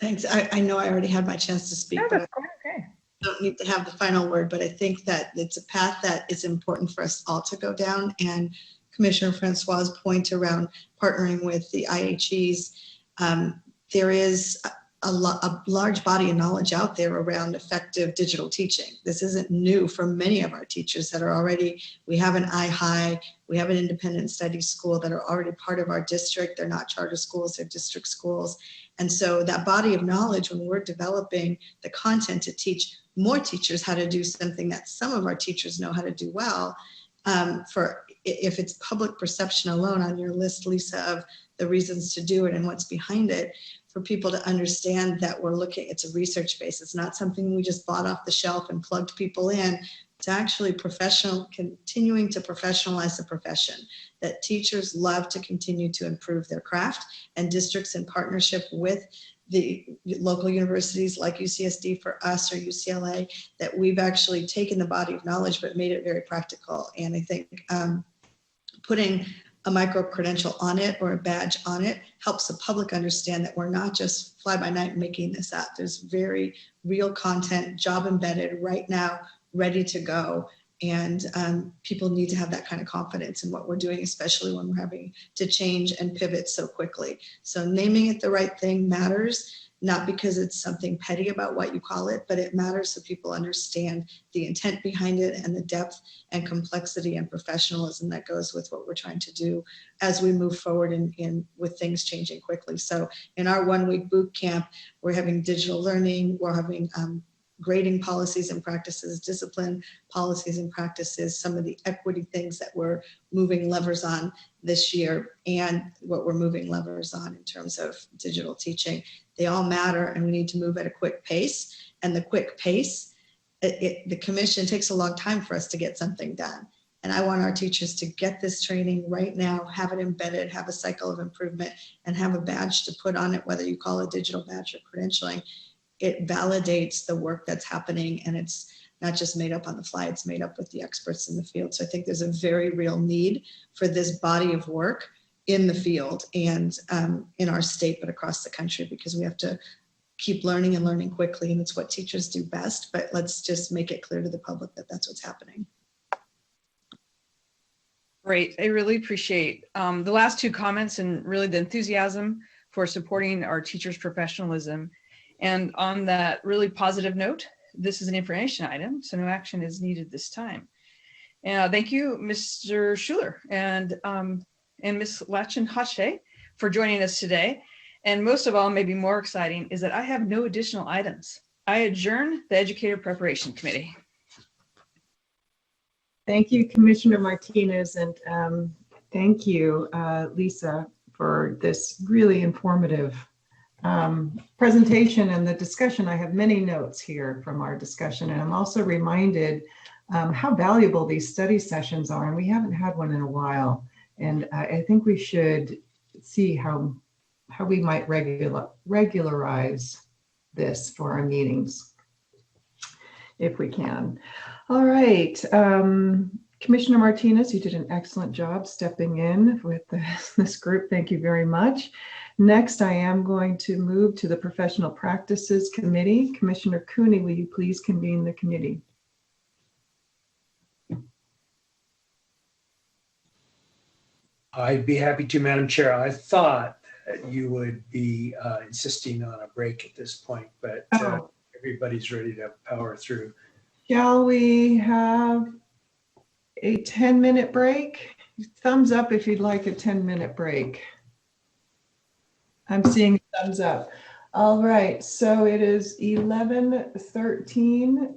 Thanks. I know I already had my chance to speak, but okay. I don't need to have the final word, but I think that it's a path that is important for us all to go down. And Commissioner Francois' point around partnering with the IHEs, there is a large body of knowledge out there around effective digital teaching. This isn't new for many of our teachers that are already, we have an iHigh, we have an independent study school that are already part of our district. They're not charter schools, they're district schools. And so that body of knowledge, when we're developing the content to teach more teachers how to do something that some of our teachers know how to do well, if it's public perception alone on your list, Lisa, of the reasons to do it and what's behind it, for people to understand that we're looking, it's a research base. It's not something we just bought off the shelf and plugged people in. It's actually continuing to professionalize the profession, that teachers love to continue to improve their craft, and districts in partnership with the local universities like UCSD for us or UCLA, that we've actually taken the body of knowledge but made it very practical. And I think putting a micro-credential on it or a badge on it helps the public understand that we're not just fly by night making this up. There's very real content, job embedded right now, ready to go. And people need to have that kind of confidence in what we're doing, especially when we're having to change and pivot so quickly. So naming it the right thing matters, not because it's something petty about what you call it, but it matters so people understand the intent behind it and the depth and complexity and professionalism that goes with what we're trying to do as we move forward with things changing quickly. So in our 1-week boot camp, we're having digital learning, we're having grading policies and practices, discipline policies and practices, some of the equity things that we're moving levers on this year, and what we're moving levers on in terms of digital teaching. They all matter, and we need to move at a quick pace. And the quick pace, the commission takes a long time for us to get something done. And I want our teachers to get this training right now, have it embedded, have a cycle of improvement, and have a badge to put on it, whether you call it digital badge or credentialing. It validates the work that's happening, and it's not just made up on the fly, it's made up with the experts in the field. So I think there's a very real need for this body of work in the field and in our state, but across the country, because we have to keep learning and learning quickly, and it's what teachers do best. But let's just make it clear to the public that that's what's happening. Great. I really appreciate the last two comments and really the enthusiasm for supporting our teachers' professionalism. And on that really positive note, this is an information item, so no action is needed this time. Thank you, Mr. Schuler and Ms. Lachin-Hache for joining us today. And most of all, maybe more exciting, is that I have no additional items. I adjourn the Educator Preparation Committee. Thank you, Commissioner Martinez, and thank you, Lisa, for this really informative presentation and the discussion. I have many notes here from our discussion, and I'm also reminded how valuable these study sessions are, and we haven't had one in a while. And I think we should see how we might regularize this for our meetings, if we can. All right, Commissioner Martinez, you did an excellent job stepping in with this group. Thank you very much. Next, I am going to move to the Professional Practices Committee. Commissioner Cooney, will you please convene the committee? I'd be happy to, Madam Chair. I thought that you would be insisting on a break at this point, but everybody's ready to power through. Shall we have a 10-minute break? Thumbs up if you'd like a 10-minute break. I'm seeing thumbs up. All right, so it is 11:13.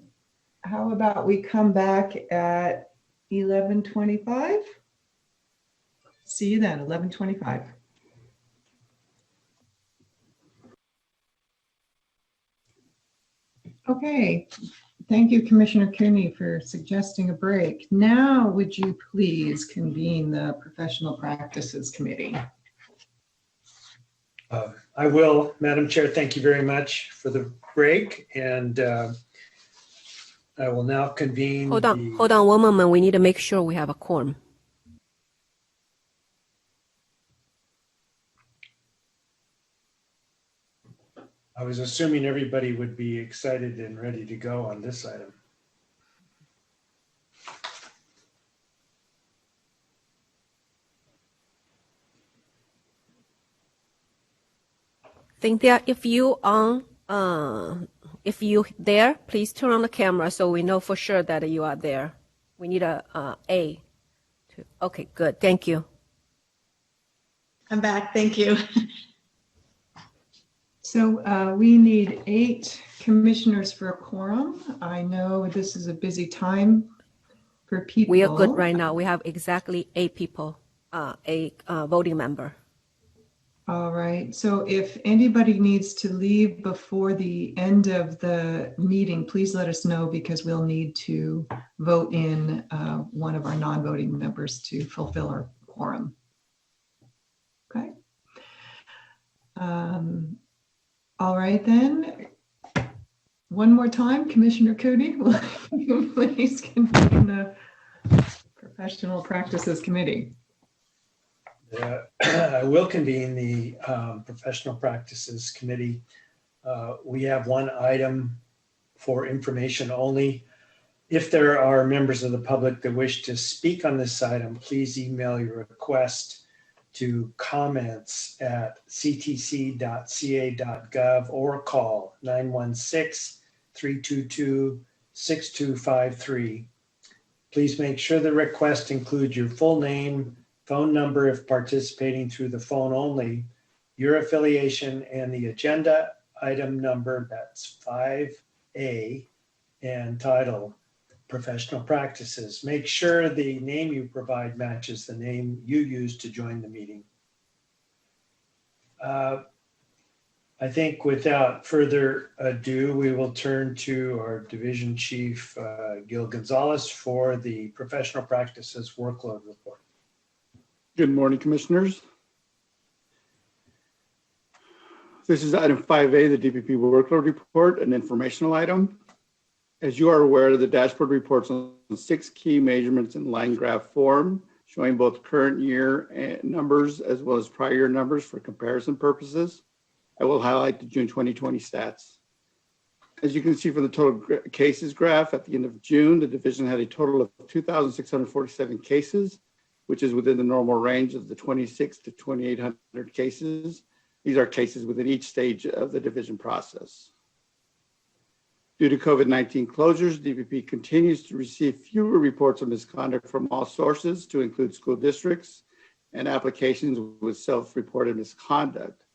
How about we come back at 11:25? See you then, 11:25. Okay, thank you, Commissioner Cooney, for suggesting a break. Now, would you please convene the Professional Practices Committee? I will, Madam Chair. Thank you very much for the break, and I will now convene. Hold on one moment. We need to make sure we have a quorum. I was assuming everybody would be excited and ready to go on this item. Think that if you there, please turn on the camera so we know for sure that you are there. We need a A. Okay, good. Thank you. I'm back. Thank you. So we need 8 commissioners for a quorum. I know this is a busy time for people. We are good right now. We have exactly 8 people, 8 voting member. All right. So if anybody needs to leave before the end of the meeting, please let us know, because we'll need to vote in one of our non-voting members to fulfill our quorum. Okay. All right then. One more time, Commissioner Cooney, will you please convene the Professional Practices Committee? I will convene the Professional Practices Committee. We have one item for information only. If there are members of the public that wish to speak on this item, please email your request to comments@ctc.ca.gov or call 916-322-6253. Please make sure the request includes your full name, phone number if participating through the phone only, your affiliation, and the agenda item number, that's 5A, and title, Professional Practices. Make sure the name you provide matches the name you use to join the meeting. I think without further ado, we will turn to our Division Chief, Gil Gonzalez, for the Professional Practices Workload Report. Good morning, Commissioners. This is item 5A, the DPP Workload Report, an informational item. As you are aware, the dashboard reports on 6 key measurements in line graph form, showing both current year numbers as well as prior year numbers for comparison purposes. I will highlight the June 2020 stats. As you can see from the total cases graph, at the end of June, the division had a total of 2,647 cases, which is within the normal range of the 26 to 2,800 cases. These are cases within each stage of the division process. Due to COVID-19 closures, DPP continues to receive fewer reports of misconduct from all sources, to include school districts and applications with self-reported misconduct.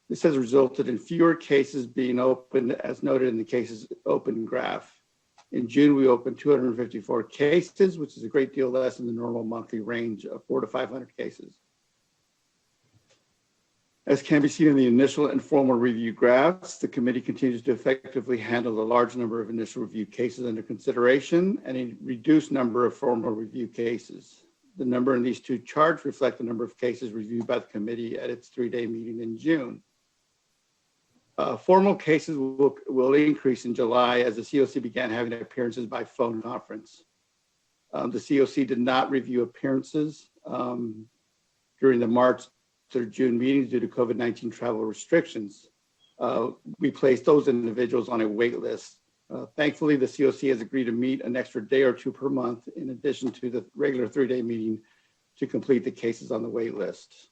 This has resulted in fewer cases being opened, as noted in the cases open graph. In June, we opened 254 cases, which is a great deal less than the normal monthly range of 400 to 500 cases. As can be seen in the initial and formal review graphs, the committee continues to effectively handle the large number of initial review cases under consideration and a reduced number of formal review cases. The number in these 2 charts reflect the number of cases reviewed by the committee at its 3-day meeting in June. Formal cases will increase in July as the COC began having appearances by phone conference. The COC did not review appearances during the March through June meetings due to COVID-19 travel restrictions. We placed those individuals on a wait list. Thankfully, the COC has agreed to meet an extra day or 2 per month in addition to the regular 3-day meeting to complete the cases on the wait list.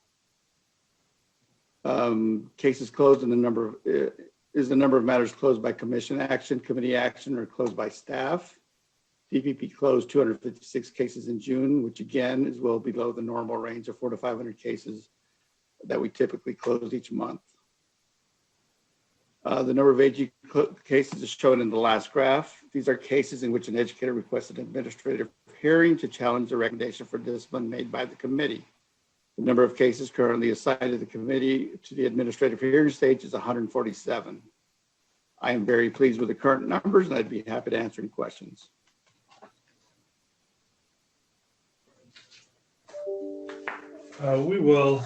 Cases closed and the number of matters closed by commission action, committee action, or closed by staff. DPP closed 256 cases in June, which again is well below the normal range of 400 to 500 cases that we typically close each month. The number of AG cases is shown in the last graph. These are cases in which an educator requested an administrative hearing to challenge the recommendation for discipline made by the committee. The number of cases currently assigned to the committee to the administrative hearing stage is 147. I am very pleased with the current numbers, and I'd be happy to answer any questions. We will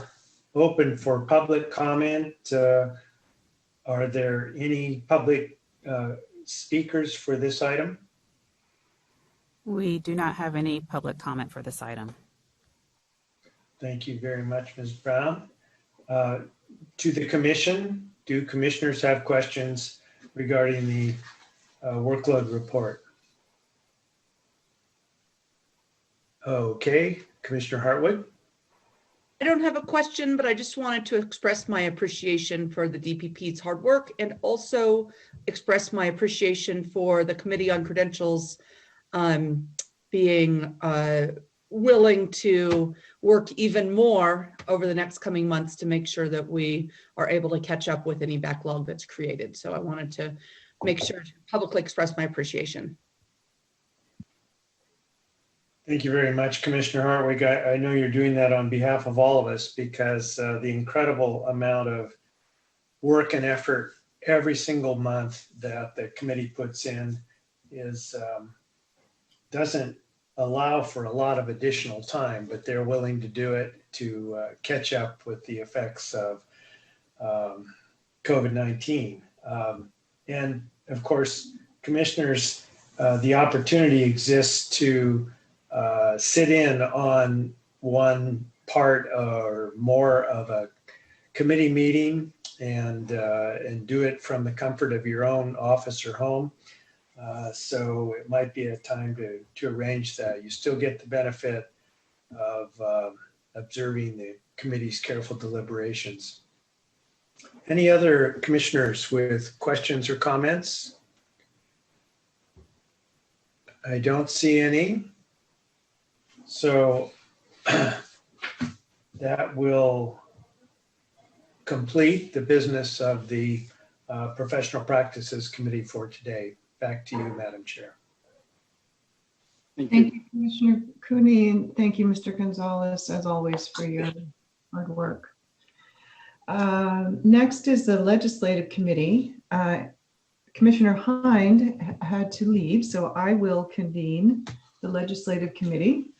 open for public comment. Are there any public speakers for this item? We do not have any public comment for this item. Thank you very much, Ms. Brown. To the commission, do commissioners have questions regarding the workload report? Okay, Commissioner Hartwood. I don't have a question, but I just wanted to express my appreciation for the DPP's hard work and also express my appreciation for the Committee on Credentials being willing to work even more over the next coming months to make sure that we are able to catch up with any backlog that's created. So I wanted to make sure to publicly express my appreciation. Thank you very much, Commissioner Hartwig. I know you're doing that on behalf of all of us because the incredible amount of work and effort every single month that the committee puts in is doesn't allow for a lot of additional time, but they're willing to do it to catch up with the effects of COVID-19. And of course, commissioners, the opportunity exists to sit in on one part or more of a committee meeting and do it from the comfort of your own office or home. So it might be a time to arrange that. You still get the benefit of observing the committee's careful deliberations. Any other commissioners with questions or comments? I don't see any. So that will complete the business of the Professional Practices Committee for today. Back to you, Madam Chair. Thank you, Commissioner Cooney, and thank you, Mr. Gonzalez, as always, for your hard work. Next is the Legislative Committee. Commissioner Hind had to leave, so I will convene the Legislative Committee.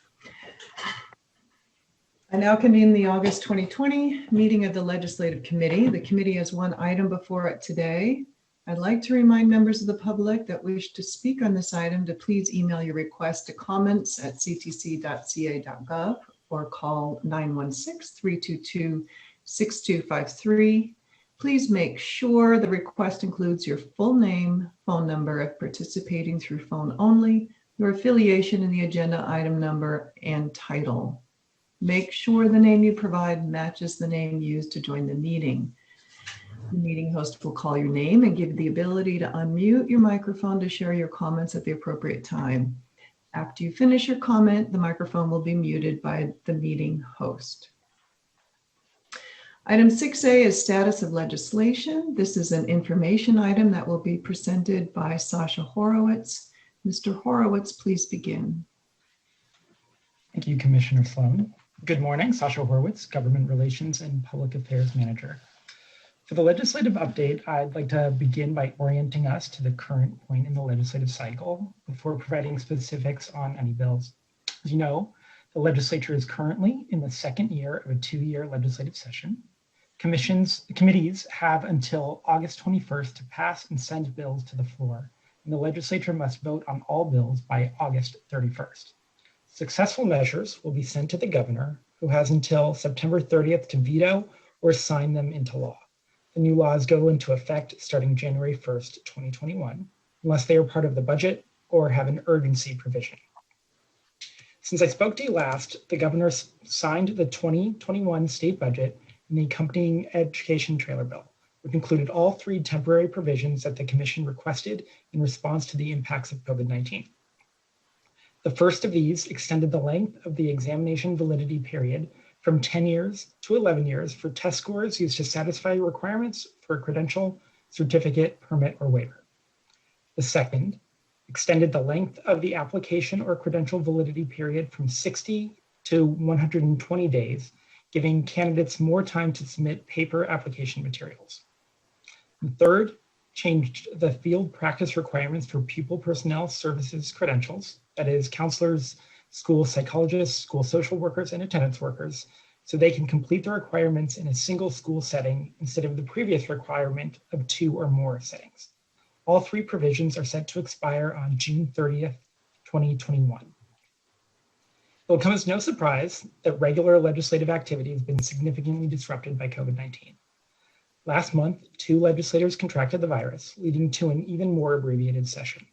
I now convene the August 2020 meeting of the Legislative Committee. The committee has one item before it today. I'd like to remind members of the public that wish to speak on this item to please email your request to comments@ctc.ca.gov or call 916-322-6253. Please make sure the request includes your full name, phone number if participating through phone only, your affiliation in the agenda item number, and title. Make sure the name you provide matches the name used to join the meeting. The meeting host will call your name and give you the ability to unmute your microphone to share your comments at the appropriate time. After you finish your comment, the microphone will be muted by the meeting host. Item 6A is status of legislation. This is an information item that will be presented by Sasha Horowitz. Mr. Horowitz, please begin. Thank you, Commissioner Sloan. Good morning, Sasha Horowitz, Government Relations and Public Affairs Manager. For the legislative update, I'd like to begin by orienting us to the current point in the legislative cycle before providing specifics on any bills. As you know, the legislature is currently in the second year of a 2-year legislative session. Committees have until August 21st to pass and send bills to the floor, and the legislature must vote on all bills by August 31st. Successful measures will be sent to the governor, who has until September 30th to veto or sign them into law. The new laws go into effect starting January 1st, 2021, unless they are part of the budget or have an urgency provision. Since I spoke to you last, the governor signed the 2021 state budget and the accompanying education trailer bill, which included all 3 temporary provisions that the commission requested in response to the impacts of COVID-19. The first of these extended the length of the examination validity period from 10 years to 11 years for test scores used to satisfy requirements for a credential, certificate, permit, or waiver. The second extended the length of the application or credential validity period from 60 to 120 days giving candidates more time to submit paper application materials. And third, changed the field practice requirements for pupil personnel services credentials, that is counselors, school psychologists, school social workers, and attendance workers, so they can complete the requirements in a single school setting instead of the previous requirement of 2 or more settings. All 3 provisions are set to expire on June 30th, 2021. It will come as no surprise that regular legislative activity has been significantly disrupted by COVID-19. Last month, 2 legislators contracted the virus, leading to an even more abbreviated session.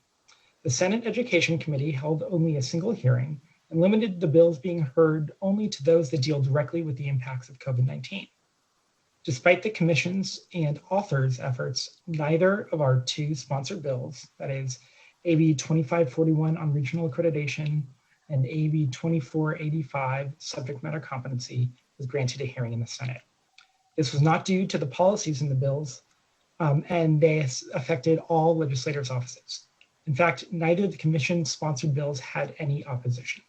The Senate Education Committee held only a single hearing and limited the bills being heard only to those that deal directly with the impacts of COVID-19. Despite the commission's and authors' efforts, neither of our 2 sponsored bills, that is AB 2541 on regional accreditation and AB 2485 subject matter competency, was granted a hearing in the Senate. This was not due to the policies in the bills, and they affected all legislators' offices. In fact, neither of the commission-sponsored bills had any opposition.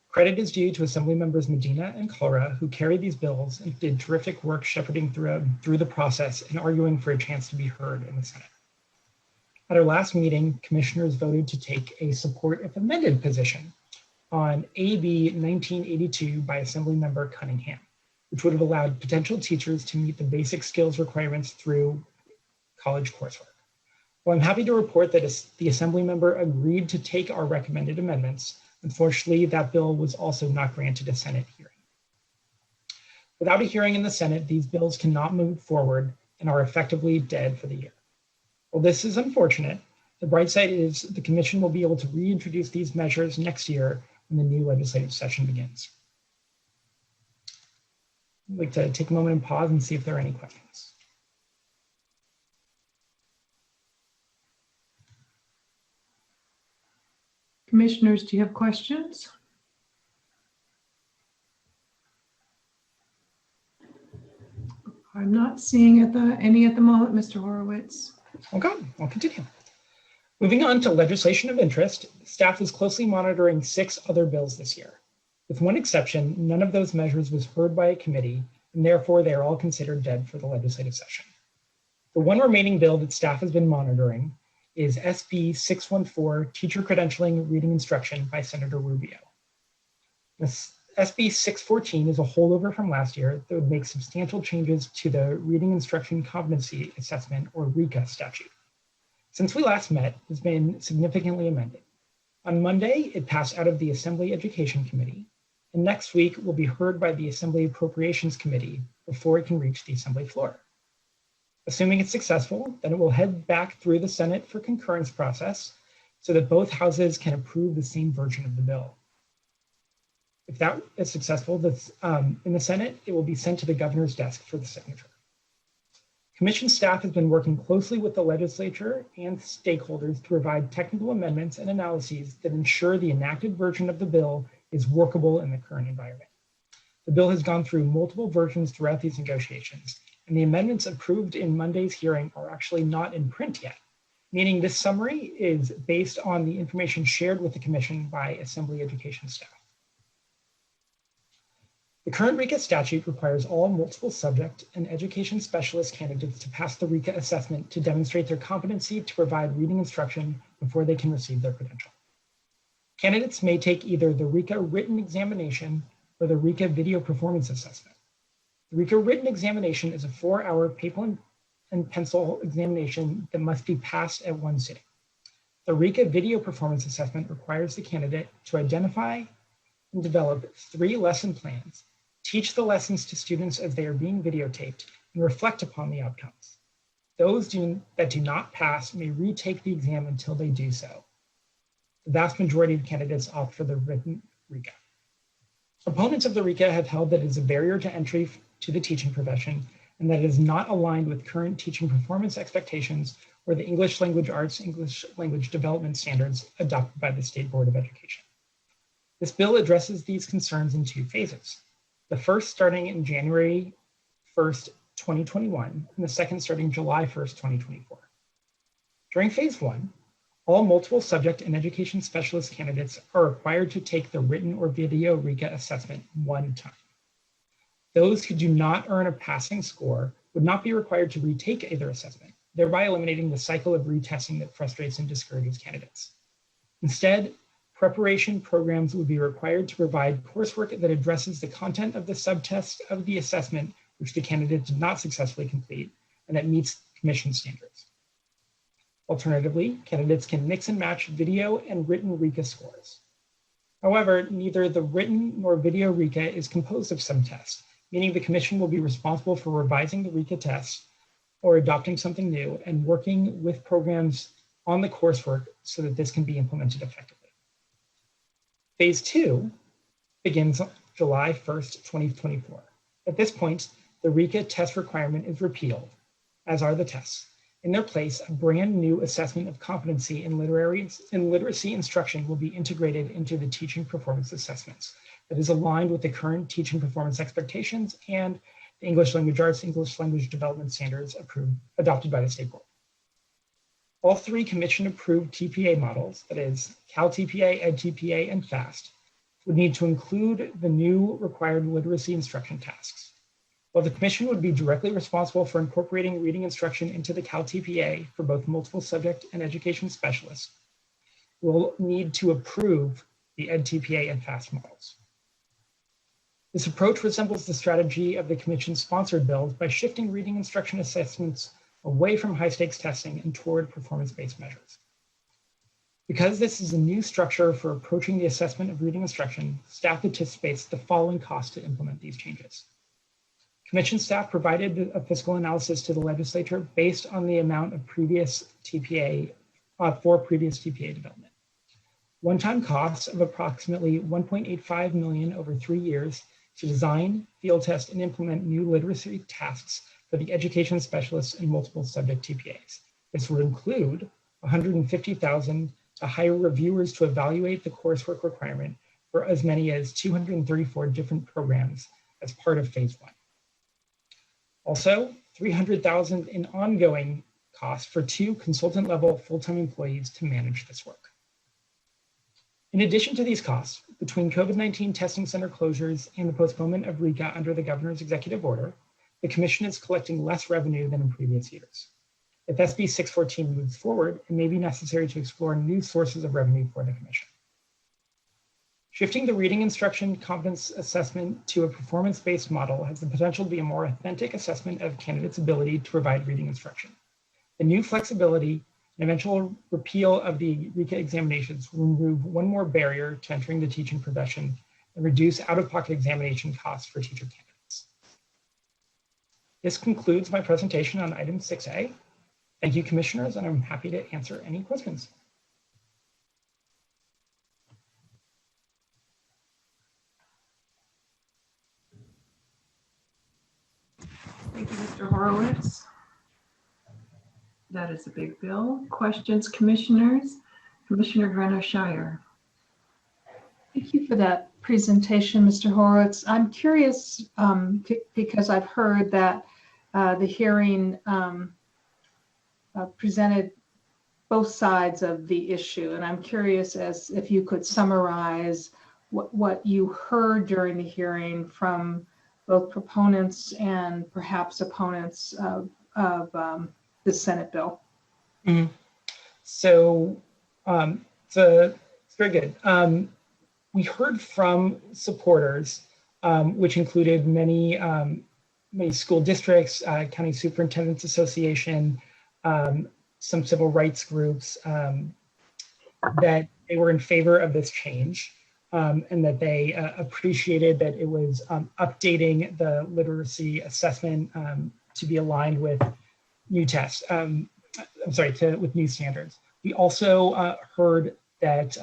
Credit is due to Assembly members Medina and Clara, who carried these bills and did terrific work shepherding through the process and arguing for a chance to be heard in the Senate. At our last meeting, commissioners voted to take a support if amended position on AB 1982 by Assembly member Cunningham, which would have allowed potential teachers to meet the basic skills requirements through college coursework. Well, I'm happy to report that the Assembly member agreed to take our recommended amendments. Unfortunately, that bill was also not granted a Senate hearing. Without a hearing in the Senate, these bills cannot move forward and are effectively dead for the year. While this is unfortunate, the bright side is the Commission will be able to reintroduce these measures next year when the new legislative session begins. I'd like to take a moment and pause and see if there are any questions. Commissioners, do you have questions? I'm not seeing any at the moment, Mr. Horowitz. Okay, I'll continue. Moving on to legislation of interest, staff is closely monitoring 6 other bills this year. With one exception, none of those measures was heard by a committee, and therefore they are all considered dead for the legislative session. The one remaining bill that staff has been monitoring is SB 614, Teacher Credentialing Reading Instruction by Senator Rubio. This SB 614 is a holdover from last year that would make substantial changes to the Reading Instruction Competency Assessment, or RECA statute. Since we last met, it has been significantly amended. On Monday, it passed out of the Assembly Education Committee, and next week will be heard by the Assembly Appropriations Committee before it can reach the Assembly floor. Assuming it's successful, then it will head back through the Senate for concurrence process so that both houses can approve the same version of the bill. If that is successful in the Senate, it will be sent to the governor's desk for the signature. Commission staff has been working closely with the legislature and stakeholders to provide technical amendments and analyses that ensure the enacted version of the bill is workable in the current environment. The bill has gone through multiple versions throughout these negotiations, and the amendments approved in Monday's hearing are actually not in print yet, meaning this summary is based on the information shared with the Commission by Assembly Education staff. The current RECA statute requires all multiple subject and education specialist candidates to pass the RECA assessment to demonstrate their competency to provide reading instruction before they can receive their credential. Candidates may take either the RECA written examination or the RECA video performance assessment. The RECA written examination is a 4-hour paper and pencil examination that must be passed at one sitting. The RECA video performance assessment requires the candidate to identify and develop 3 lesson plans, teach the lessons to students as they are being videotaped, and reflect upon the outcomes. Those that do not pass may retake the exam until they do so. The vast majority of candidates opt for the written RECA. Opponents of the RECA have held that it is a barrier to entry to the teaching profession and that it is not aligned with current teaching performance expectations or the English Language Arts, English Language Development standards adopted by the State Board of Education. This bill addresses these concerns in 2 phases. The first starting in January 1st, 2021, and the second starting July 1st, 2024. During phase 1, all multiple subject and education specialist candidates are required to take the written or video RECA assessment one time. Those who do not earn a passing score would not be required to retake either assessment, thereby eliminating the cycle of retesting that frustrates and discourages candidates. Instead, preparation programs would be required to provide coursework that addresses the content of the subtest of the assessment which the candidate did not successfully complete and that meets Commission standards. Alternatively, candidates can mix and match video and written RECA scores. However, neither the written nor video RECA is composed of subtests, meaning the Commission will be responsible for revising the RECA tests or adopting something new and working with programs on the coursework so that this can be implemented effectively. Phase 2 begins July 1st, 2024. At this point, the RECA test requirement is repealed, as are the tests. In their place, a brand new assessment of competency in literacy instruction will be integrated into the teaching performance assessments that is aligned with the current teaching performance expectations and the English Language Arts, English Language Development Standards adopted by the State Board. All 3 Commission-approved TPA models, that is, Cal TPA, Ed TPA, and FAST, would need to include the new required literacy instruction tasks. While the Commission would be directly responsible for incorporating reading instruction into the Cal TPA for both multiple subject and education specialists, will need to approve the Ed TPA and FAST models. This approach resembles the strategy of the Commission-sponsored bills by shifting reading instruction assessments away from high-stakes testing and toward performance-based measures. Because this is a new structure for approaching the assessment of reading instruction, staff anticipates the following costs to implement these changes. Commission staff provided a fiscal analysis to the legislature based on the amount of previous TPA, for previous TPA development. One-time costs of approximately $1.85 million over 3 years to design, field test, and implement new literacy tasks for the education specialists and multiple subject TPAs. This would include $150,000 to hire reviewers to evaluate the coursework requirement for as many as 234 different programs as part of phase 1. Also, $300,000 in ongoing costs for 2 consultant-level full-time employees to manage this work. In addition to these costs, between COVID-19 testing center closures and the postponement of RECA under the governor's executive order, the Commission is collecting less revenue than in previous years. If SB 614 moves forward, it may be necessary to explore new sources of revenue for the Commission. Shifting the reading instruction competence assessment to a performance-based model has the potential to be a more authentic assessment of candidates' ability to provide reading instruction. The new flexibility and eventual repeal of the RECA examinations will remove one more barrier to entering the teaching profession and reduce out-of-pocket examination costs for teacher candidates. This concludes my presentation on item 6A. Thank you, commissioners, and I'm happy to answer any questions. Thank you, Mr. Horowitz. That is a big bill. Questions, commissioners? Commissioner Greno-Shire. Thank you for that presentation, Mr. Horowitz. I'm curious because I've heard that the hearing presented both sides of the issue, and I'm curious as if you could summarize what you heard during the hearing from both proponents and perhaps opponents of the Senate bill. Mm-hmm. So it's very good. We heard from supporters, which included many school districts, County Superintendents Association, some civil rights groups, that they were in favor of this change. And that they appreciated that it was updating the literacy assessment to be aligned with new tests, with new standards. We also heard that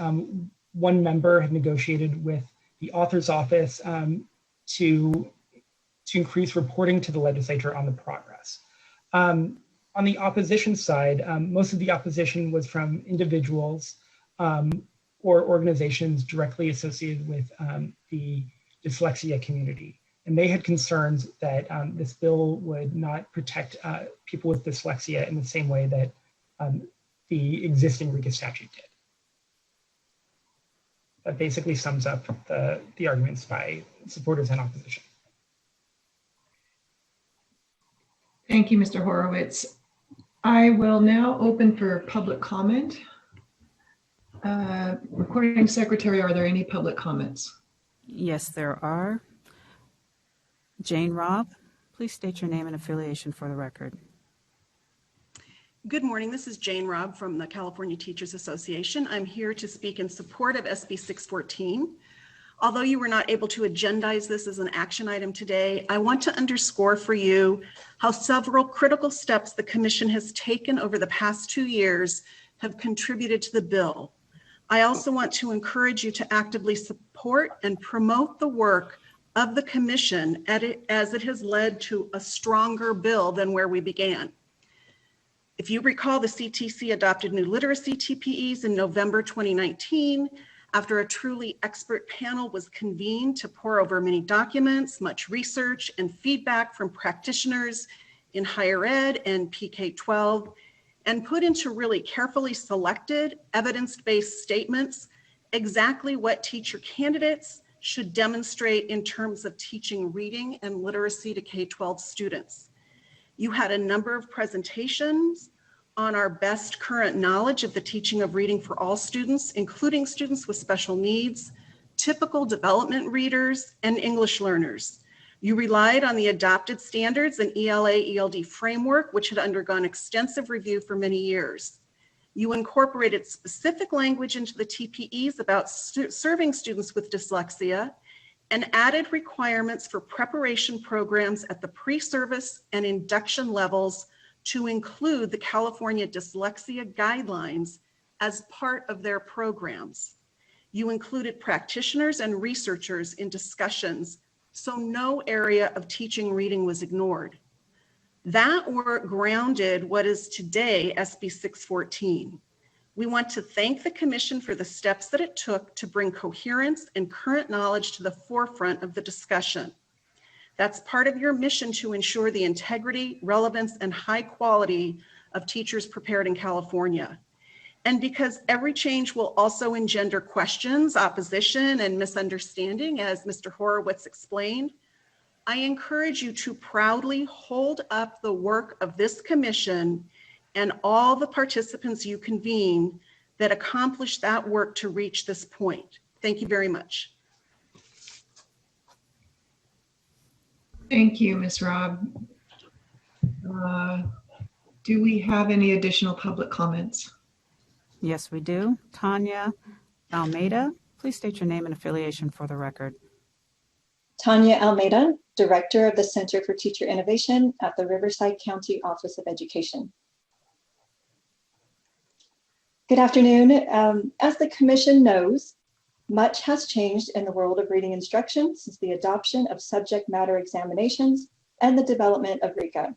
one member had negotiated with the author's office to increase reporting to the legislature on the progress. On the opposition side, most of the opposition was from individuals or organizations directly associated with the dyslexia community. And they had concerns that this bill would not protect people with dyslexia in the same way that the existing RECA statute did. That basically sums up the arguments by supporters and opposition. Thank you, Mr. Horowitz. I will now open for public comment. Recording Secretary, are there any public comments? Yes, there are. Jane Robb, please state your name and affiliation for the record. Good morning. This is Jane Robb from the California Teachers Association. I'm here to speak in support of SB 614. Although you were not able to agendize this as an action item today, I want to underscore for you how several critical steps the Commission has taken over the past 2 years have contributed to the bill. I also want to encourage you to actively support and promote the work of the Commission as it has led to a stronger bill than where we began. If you recall, the CTC adopted new literacy TPEs in November 2019 after a truly expert panel was convened to pore over many documents, much research, and feedback from practitioners in higher ed and PK-12, and put into really carefully selected evidence-based statements exactly what teacher candidates should demonstrate in terms of teaching reading and literacy to K-12 students. You had a number of presentations on our best current knowledge of the teaching of reading for all students, including students with special needs, typical development readers, and English learners. You relied on the adopted standards and ELA/ELD framework, which had undergone extensive review for many years. You incorporated specific language into the TPEs about serving students with dyslexia and added requirements for preparation programs at the pre-service and induction levels to include the California Dyslexia Guidelines as part of their programs. You included practitioners and researchers in discussions, so no area of teaching reading was ignored. That work grounded what is today SB 614. We want to thank the Commission for the steps that it took to bring coherence and current knowledge to the forefront of the discussion. That's part of your mission to ensure the integrity, relevance, and high quality of teachers prepared in California. And because every change will also engender questions, opposition, and misunderstanding, as Mr. Horowitz explained, I encourage you to proudly hold up the work of this Commission and all the participants you convene that accomplished that work to reach this point. Thank you very much. Thank you, Ms. Robb. Do we have any additional public comments? Yes, we do. Tanya Almeida, please state your name and affiliation for the record. Tanya Almeida, Director of the Center for Teacher Innovation at the Riverside County Office of Education. Good afternoon. As the Commission knows, much has changed in the world of reading instruction since the adoption of subject matter examinations and the development of RICA.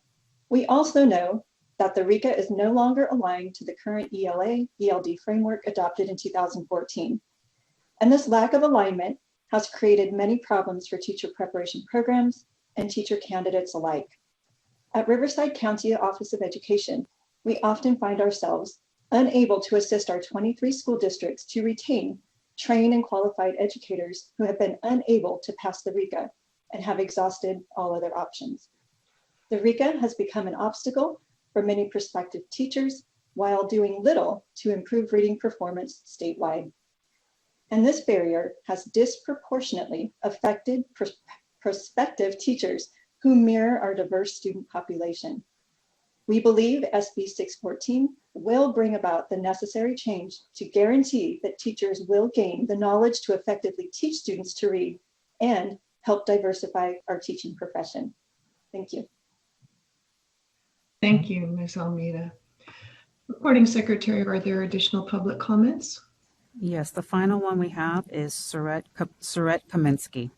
We also know that the RICA is no longer aligned to the current ELA/ELD framework adopted in 2014. And this lack of alignment has created many problems for teacher preparation programs and teacher candidates alike. At Riverside County Office of Education, we often find ourselves unable to assist our 23 school districts to retain trained and qualified educators who have been unable to pass the RICA and have exhausted all other options. The RICA has become an obstacle for many prospective teachers while doing little to improve reading performance statewide. And this barrier has disproportionately affected prospective teachers who mirror our diverse student population. We believe SB 614 will bring about the necessary change to guarantee that teachers will gain the knowledge to effectively teach students to read and help diversify our teaching profession. Thank you. Thank you, Ms. Almeida. Recording Secretary, are there additional public comments? Yes, the final one we have is Saret Kaminsky.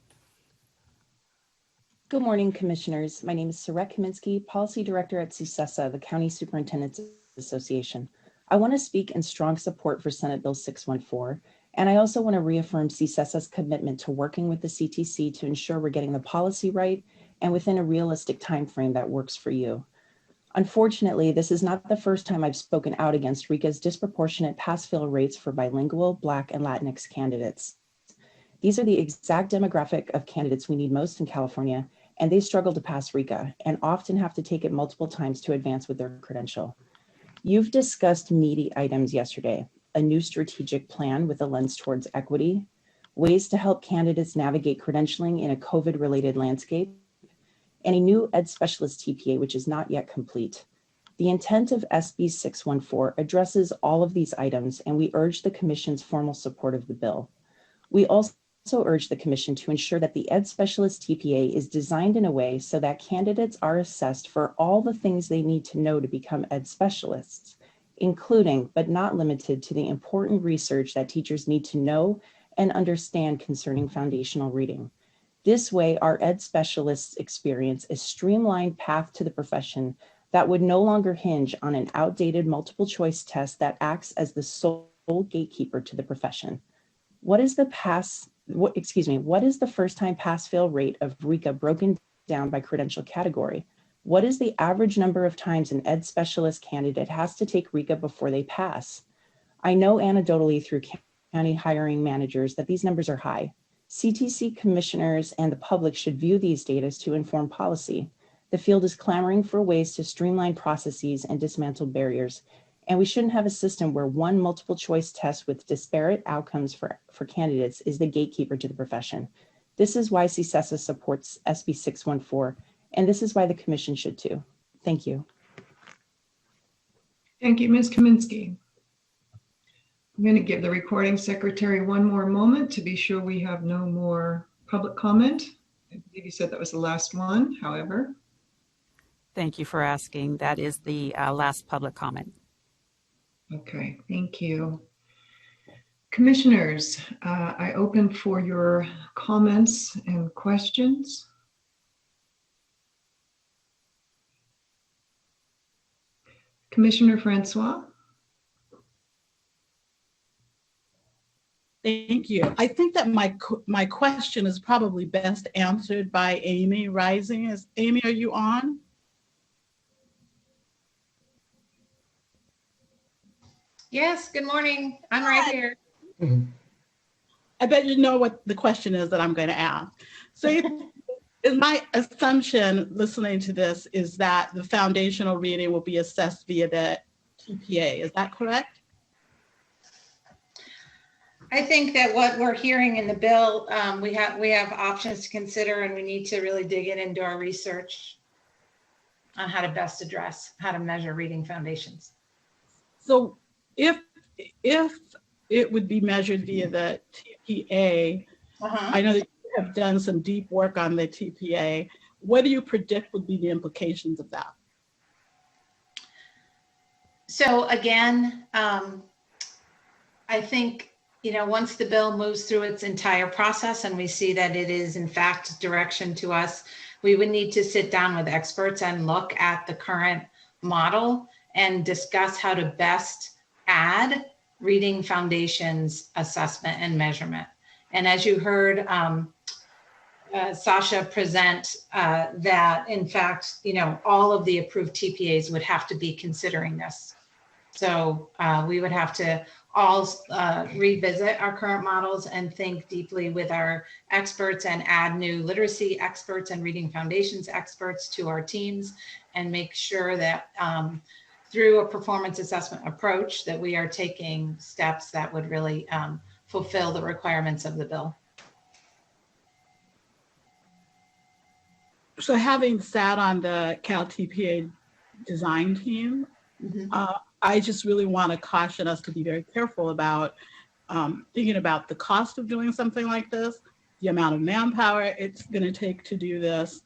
Good morning, Commissioners. My name is Saret Kaminsky, Policy Director at CSESA, the County Superintendent's Association. I want to speak in strong support for Senate Bill 614, and I also want to reaffirm CSESA's commitment to working with the CTC to ensure we're getting the policy right and within a realistic time frame that works for you. Unfortunately, this is not the first time I've spoken out against RICA's disproportionate pass-fail rates for bilingual, Black, and Latinx candidates. These are the exact demographic of candidates we need most in California, and they struggle to pass RECA and often have to take it multiple times to advance with their credential. You've discussed meaty items yesterday, a new strategic plan with a lens towards equity, ways to help candidates navigate credentialing in a COVID-related landscape, and a new Ed Specialist TPA, which is not yet complete. The intent of SB 614 addresses all of these items, and we urge the Commission's formal support of the bill. We also urge the Commission to ensure that the Ed Specialist TPA is designed in a way so that candidates are assessed for all the things they need to know to become Ed Specialists, including but not limited to the important research that teachers need to know and understand concerning foundational reading. This way, our Ed Specialists experience a streamlined path to the profession that would no longer hinge on an outdated multiple choice test that acts as the sole gatekeeper to the profession. What is the first time pass fail rate of RECA broken down by credential category? What is the average number of times an Ed Specialist candidate has to take RECA before they pass? I know anecdotally through county hiring managers that these numbers are high. CTC commissioners and the public should view these data to inform policy. The field is clamoring for ways to streamline processes and dismantle barriers, and we shouldn't have a system where one multiple choice test with disparate outcomes for candidates is the gatekeeper to the profession. This is why CSESA supports SB 614, and this is why the Commission should too. Thank you. Thank you, Ms. Kaminsky. I'm going to give the recording secretary one more moment to be sure we have no more public comment. I believe you said that was the last one, however. Thank you for asking. That is the last public comment. Okay, thank you. Commissioners, I open for your comments and questions. Commissioner Francois? Thank you. I think that my question is probably best answered by Amy Rising. Amy, are you on? Yes, good morning. I'm right here. I bet you know what the question is that I'm going to ask. So my assumption listening to this is that the foundational reading will be assessed via the TPA. Is that correct? I think that what we're hearing in the bill, we have options to consider, and we need to really dig into our research on how to best address how to measure reading foundations. So if it would be measured via the TPA, I know that you have done some deep work on the TPA. What do you predict would be the implications of that? So again, I think, once the bill moves through its entire process and we see that it is in fact direction to us, we would need to sit down with experts and look at the current model and discuss how to best add reading foundations assessment and measurement. And as you heard Sasha present, that in fact, all of the approved TPAs would have to be considering this. So we would have to all revisit our current models and think deeply with our experts and add new literacy experts and reading foundations experts to our teams and make sure that through a performance assessment approach that we are taking steps that would really fulfill the requirements of the bill. So having sat on the Cal TPA design team, I just really want to caution us to be very careful about thinking about the cost of doing something like this, the amount of manpower it's going to take to do this.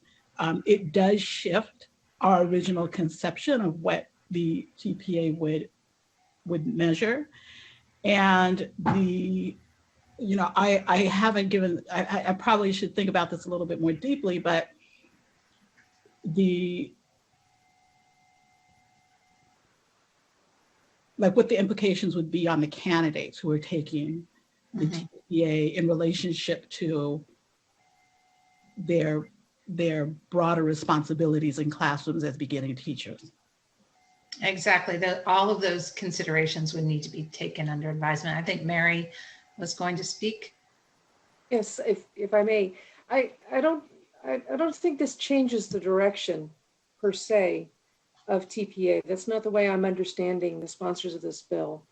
It does shift our original conception of what the TPA would measure. And I haven't given, I probably should think about this a little bit more deeply, but what the implications would be on the candidates who are taking the TPA in relationship to their broader responsibilities in classrooms as beginning teachers. Exactly. All of those considerations would need to be taken under advisement. I think Mary was going to speak. Yes, if I may. I don't I don't think this changes the direction per se of TPA. That's not the way I'm understanding the sponsors of this bill.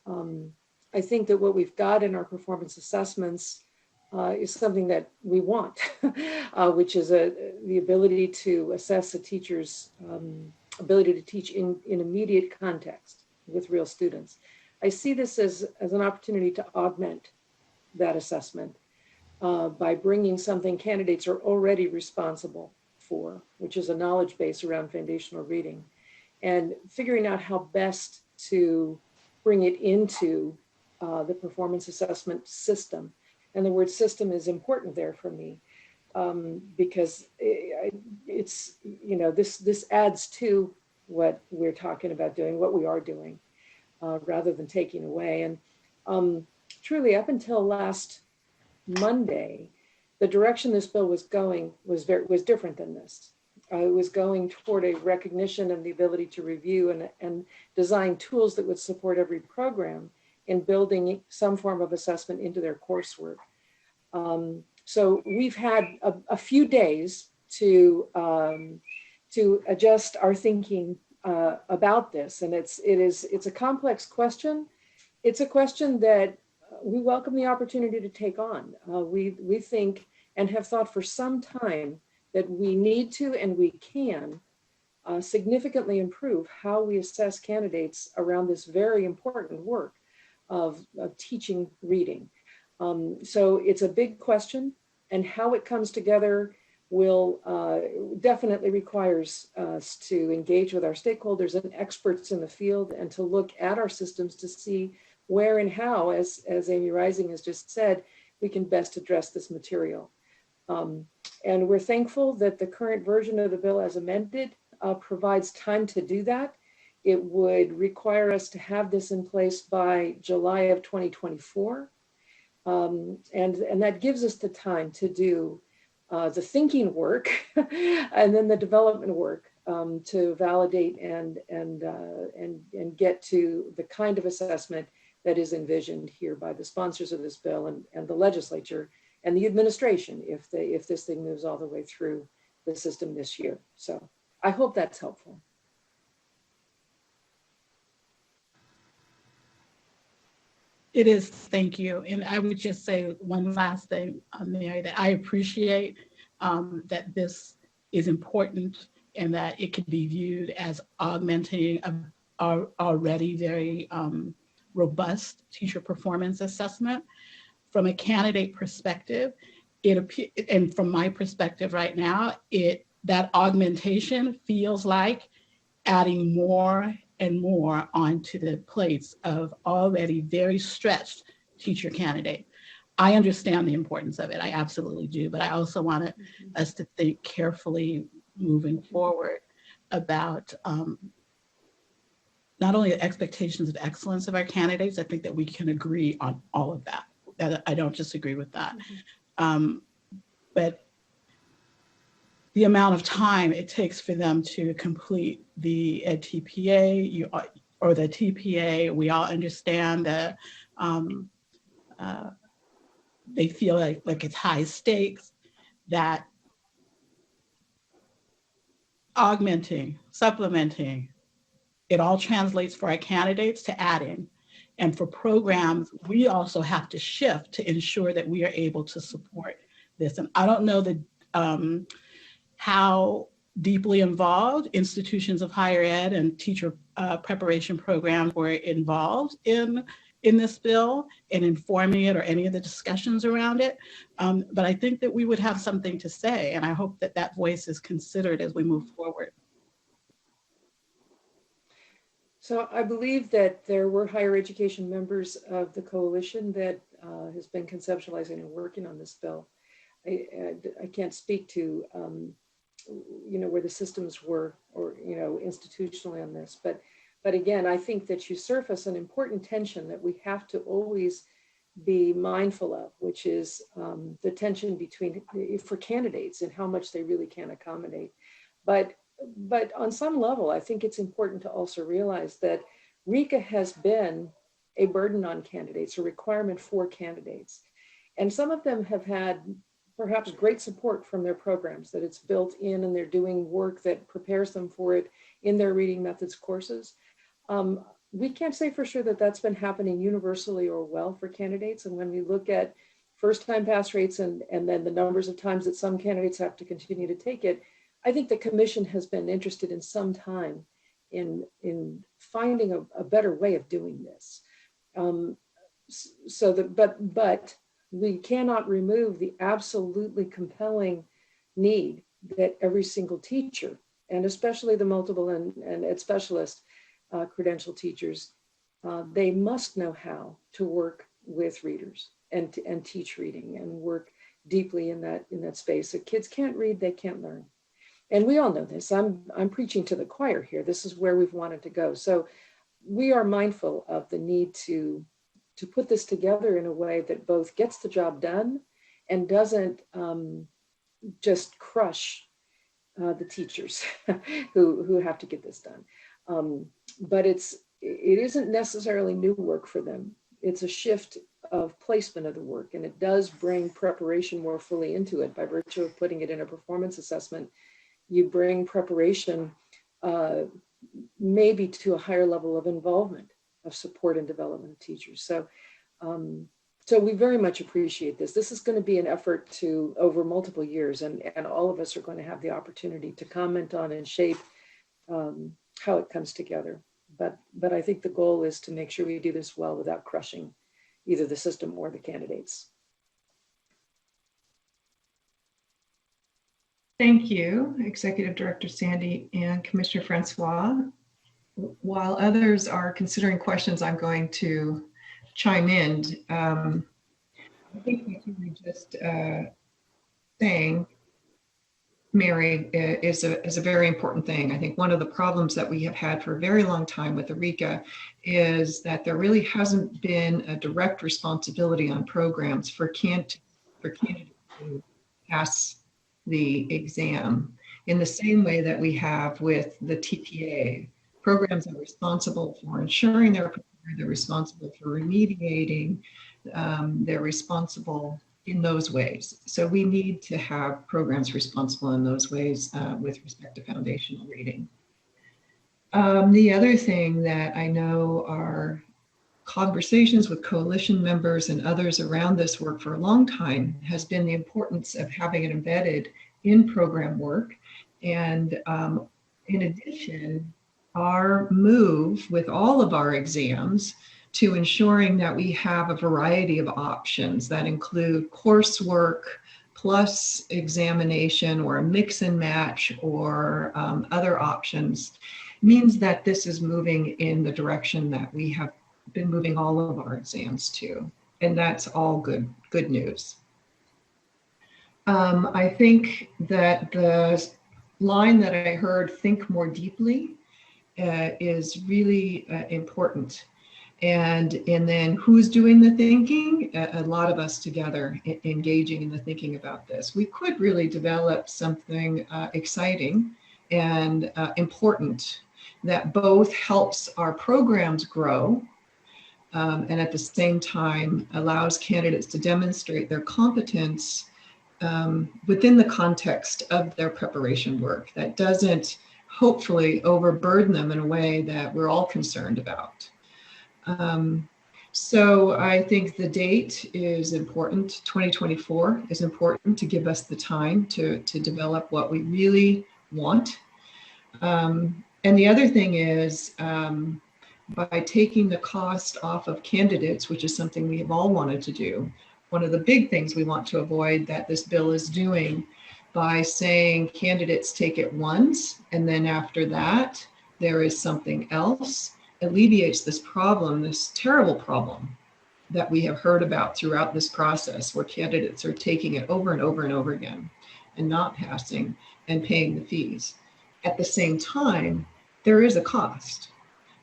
I think that what we've got in our performance assessments is something that we want, which is the ability to assess a teacher's ability to teach in immediate context with real students. I see this as an opportunity to augment that assessment by bringing something candidates are already responsible for, which is a knowledge base around foundational reading, and figuring out how best to bring it into the performance assessment system. And the word system is important there for me because it's, you know, this adds to what we're talking about doing, what we are doing, rather than taking away. And truly, up until last Monday, the direction this bill was going was different than this. It was going toward a recognition and the ability to review and design tools that would support every program in building some form of assessment into their coursework. So we've had a few days to adjust our thinking about this, and it's a complex question. It's a question that we welcome the opportunity to take on. We think and have thought for some time that we need to and we can significantly improve how we assess candidates around this very important work of teaching reading. So it's a big question, and how it comes together will definitely requires us to engage with our stakeholders and experts in the field and to look at our systems to see where and how, as Amy Rising has just said, we can best address this material. And we're thankful that the current version of the bill as amended provides time to do that. It would require us to have this in place by July of 2024. And that gives us the time to do the thinking work and then the development work to validate and get to the kind of assessment that is envisioned here by the sponsors of this bill and the legislature and the administration if this thing moves all the way through the system this year. So I hope that's helpful. It is, thank you. And I would just say one last thing, Mary, that I appreciate that this is important and that it can be viewed as augmenting our already very robust teacher performance assessment. From a candidate perspective, and from my perspective right now, that augmentation feels like adding more and more onto the plates of already very stretched teacher candidate. I understand the importance of it, I absolutely do, but I also want us to think carefully moving forward about not only the expectations of excellence of our candidates, I think that we can agree on all of that. I don't disagree with that. But the amount of time it takes for them to complete the TPA or the TPA, we all understand that they feel like it's high stakes, that augmenting, supplementing, it all translates for our candidates to adding. And for programs, we also have to shift to ensure that we are able to support this. And I don't know how deeply involved institutions of higher ed and teacher preparation programs were involved in this bill and informing it or any of the discussions around it. But I think that we would have something to say, and I hope that that voice is considered as we move forward. So I believe that there were higher education members of the coalition that has been conceptualizing and working on this bill. I can't speak to where the systems were or institutionally on this, but again, I think that you surface an important tension that we have to always be mindful of, which is the tension between for candidates and how much they really can accommodate. But on some level, I think it's important to also realize that RECA has been a burden on candidates, a requirement for candidates. And some of them have had perhaps great support from their programs, that it's built in and they're doing work that prepares them for it in their reading methods courses. We can't say for sure that that's been happening universally or well for candidates. And when we look at first-time pass rates and then the numbers of times that some candidates have to continue to take it, I think the commission has been interested in some time in finding a better way of doing this. But we cannot remove the absolutely compelling need that every single teacher, and especially the multiple and ed specialist credential teachers, they must know how to work with readers and teach reading and work deeply in that space. If kids can't read, they can't learn. And we all know this. I'm preaching to the choir here. This is where we've wanted to go. So we are mindful of the need to put this together in a way that both gets the job done and doesn't just crush the teachers who have to get this done. But it isn't necessarily new work for them. It's a shift of placement of the work, and it does bring preparation more fully into it by virtue of putting it in a performance assessment. You bring preparation maybe to a higher level of involvement of support and development of teachers. So we very much appreciate this. This is going to be an effort to over multiple years, and all of us are going to have the opportunity to comment on and shape how it comes together. But I think the goal is to make sure we do this well without crushing either the system or the candidates. Thank you, Executive Director Sandy and Commissioner Francois. While others are considering questions, I'm going to chime in. I think what you were just saying, Mary, is a very important thing. I think one of the problems that we have had for a very long time with Eureka is that there really hasn't been a direct responsibility on programs for candidates to pass the exam in the same way that we have with the TPA. Programs are responsible for ensuring they're prepared, they're responsible for remediating, they're responsible in those ways. So we need to have programs responsible in those ways with respect to foundational reading. The other thing that I know are conversations with coalition members and others around this work for a long time has been the importance of having it embedded in program work. And in addition, our move with all of our exams to ensuring that we have a variety of options that include coursework plus examination or a mix and match or other options means that this is moving in the direction that we have been moving all of our exams to. And that's all good news. I think that the line that I heard, think more deeply, is really important. And then who's doing the thinking? A lot of us together engaging in the thinking about this. We could really develop something exciting and important that both helps our programs grow and at the same time allows candidates to demonstrate their competence within the context of their preparation work that doesn't hopefully overburden them in a way that we're all concerned about. So I think the date is important. 2024 is important to give us the time to develop what we really want. And the other thing is by taking the cost off of candidates, which is something we have all wanted to do, one of the big things we want to avoid that this bill is doing by saying candidates take it once and then after that there is something else, alleviates this problem, this terrible problem that we have heard about throughout this process where candidates are taking it over and over and over again and not passing and paying the fees. At the same time, there is a cost.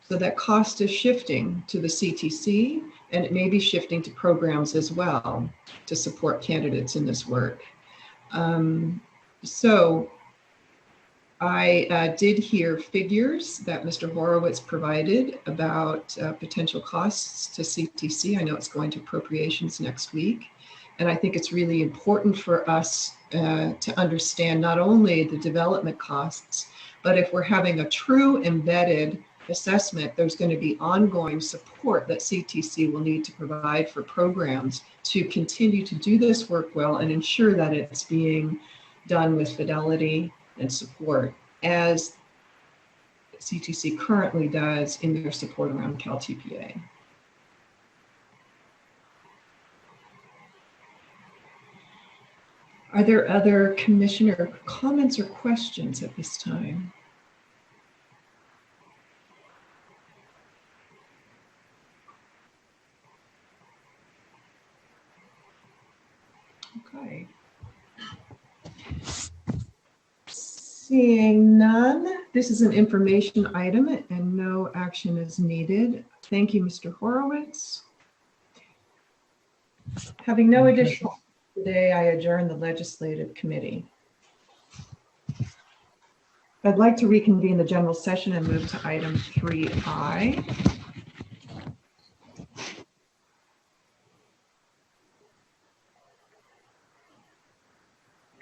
So that cost is shifting to the CTC and it may be shifting to programs as well to support candidates in this work. So I did hear figures that Mr. Horowitz provided about potential costs to CTC. I know it's going to appropriations next week. And I think it's really important for us to understand not only the development costs, but if we're having a true embedded assessment, there's going to be ongoing support that CTC will need to provide for programs to continue to do this work well and ensure that it's being done with fidelity and support, as CTC currently does in their support around CalTPA. Are there other commissioner comments or questions at this time? Okay. Seeing none, this is an information item and no action is needed. Thank you, Mr. Horowitz. Having no additional today, I adjourn the legislative committee. I'd like to reconvene the general session and move to item 3I.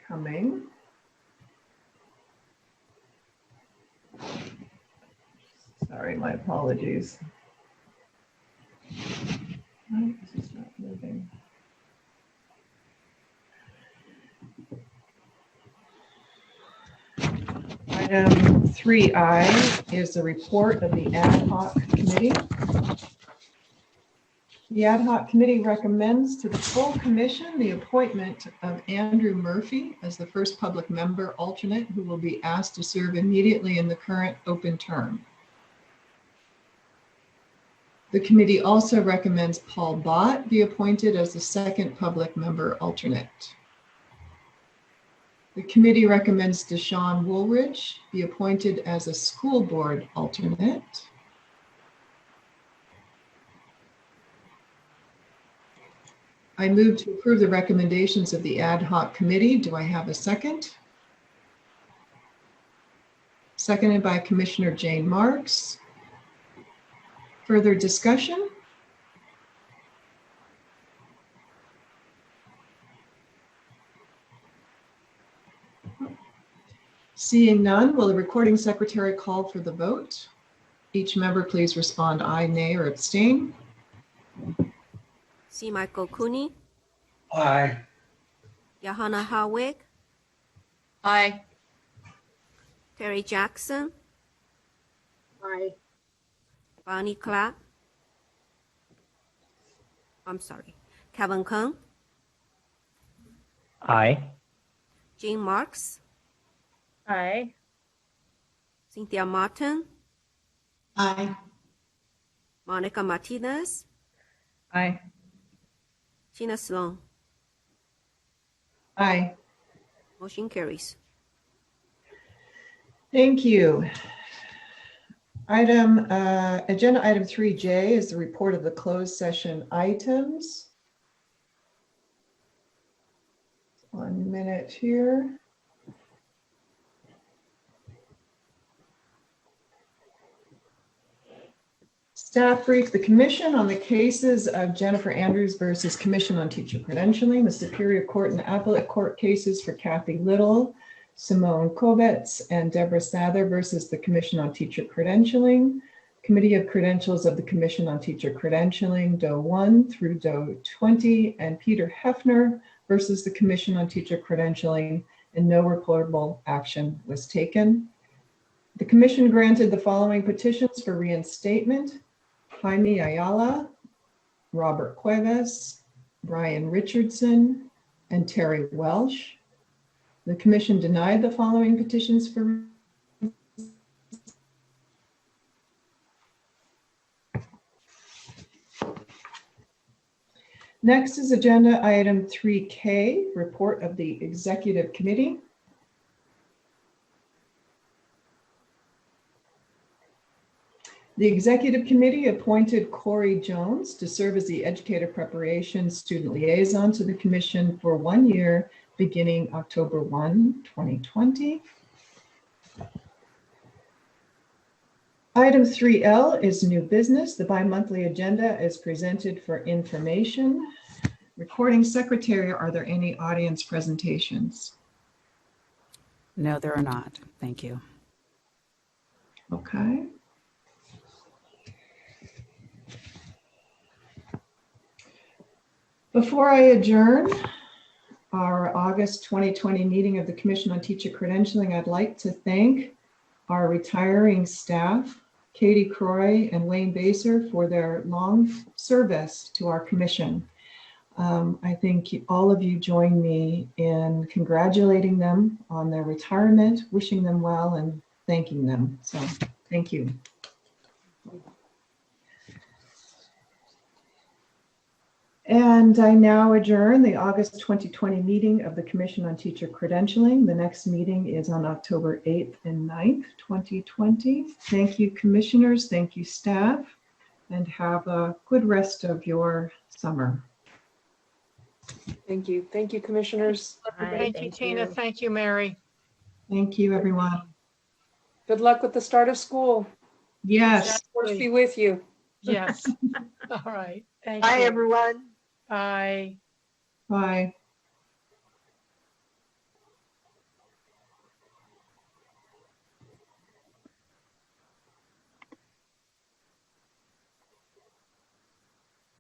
Coming. Sorry, my apologies. Oh, this is not moving. Item 3I is the report of the ad hoc committee. The ad hoc committee recommends to the full commission the appointment of Andrew Murphy as the first public member alternate who will be asked to serve immediately in the current open term. The committee also recommends Paul Bott be appointed as the second public member alternate. The committee recommends Deshaun Woolridge be appointed as a school board alternate. I move to approve the recommendations of the ad hoc committee. Do I have a second? Seconded by Commissioner Jane Marks. Further discussion? Seeing none, will the recording secretary call for the vote? Each member please respond aye, nay, or abstain. C. Michael Cooney, Aye. Johanna Harwig, Aye. Terry Jackson, Aye. Bonnie Clapp, I'm sorry, Kevin Kung, Aye. Jean Marks, Aye. Cynthia Martin, Aye. Monica Martinez, Aye. Tina Sloan. Aye. Motion carries. Thank you. Agenda item 3J is the report of the closed session items. 1 minute here. Staff briefed the commission on the cases of Jennifer Andrews versus Commission on Teacher Credentialing, the Superior Court and Appellate Court cases for Kathy Little, Simone Kovets, and Deborah Sather versus the Commission on Teacher Credentialing, Committee of Credentials of the Commission on Teacher Credentialing, Doe 1 through Doe 20, and Peter Hefner versus the Commission on Teacher Credentialing, and no reportable action was taken. The commission granted the following petitions for reinstatement: Jaime Ayala, Robert Cuevas, Brian Richardson, and Terry Welsh. The commission denied the following petitions for Next is agenda item 3K, report of the executive committee. The executive committee appointed Corey Jones to serve as the educator preparation student liaison to the commission for 1 year beginning October 1, 2020. Item 3L is new business. The bi-monthly agenda is presented for information. Recording secretary, are there any audience presentations? No, there are not. Thank you. Okay. Before I adjourn our August 2020 meeting of the Commission on Teacher Credentialing, I'd like to thank our retiring staff, Katie Croy and Wayne Baser, for their long service to our commission. I think all of you join me in congratulating them on their retirement, wishing them well, and thanking them. So thank you. And I now adjourn the August 2020 meeting of the Commission on Teacher Credentialing. The next meeting is on October 8th and 9th, 2020. Thank you, commissioners. Thank you, staff, and have a good rest of your summer. Thank you. Thank you, commissioners. Thank you, Tina. Thank you, Mary. Thank you, everyone. Good luck with the start of school. Yes. Force be with you. Yes. All right. Thank Bye, you. everyone. Bye. Bye.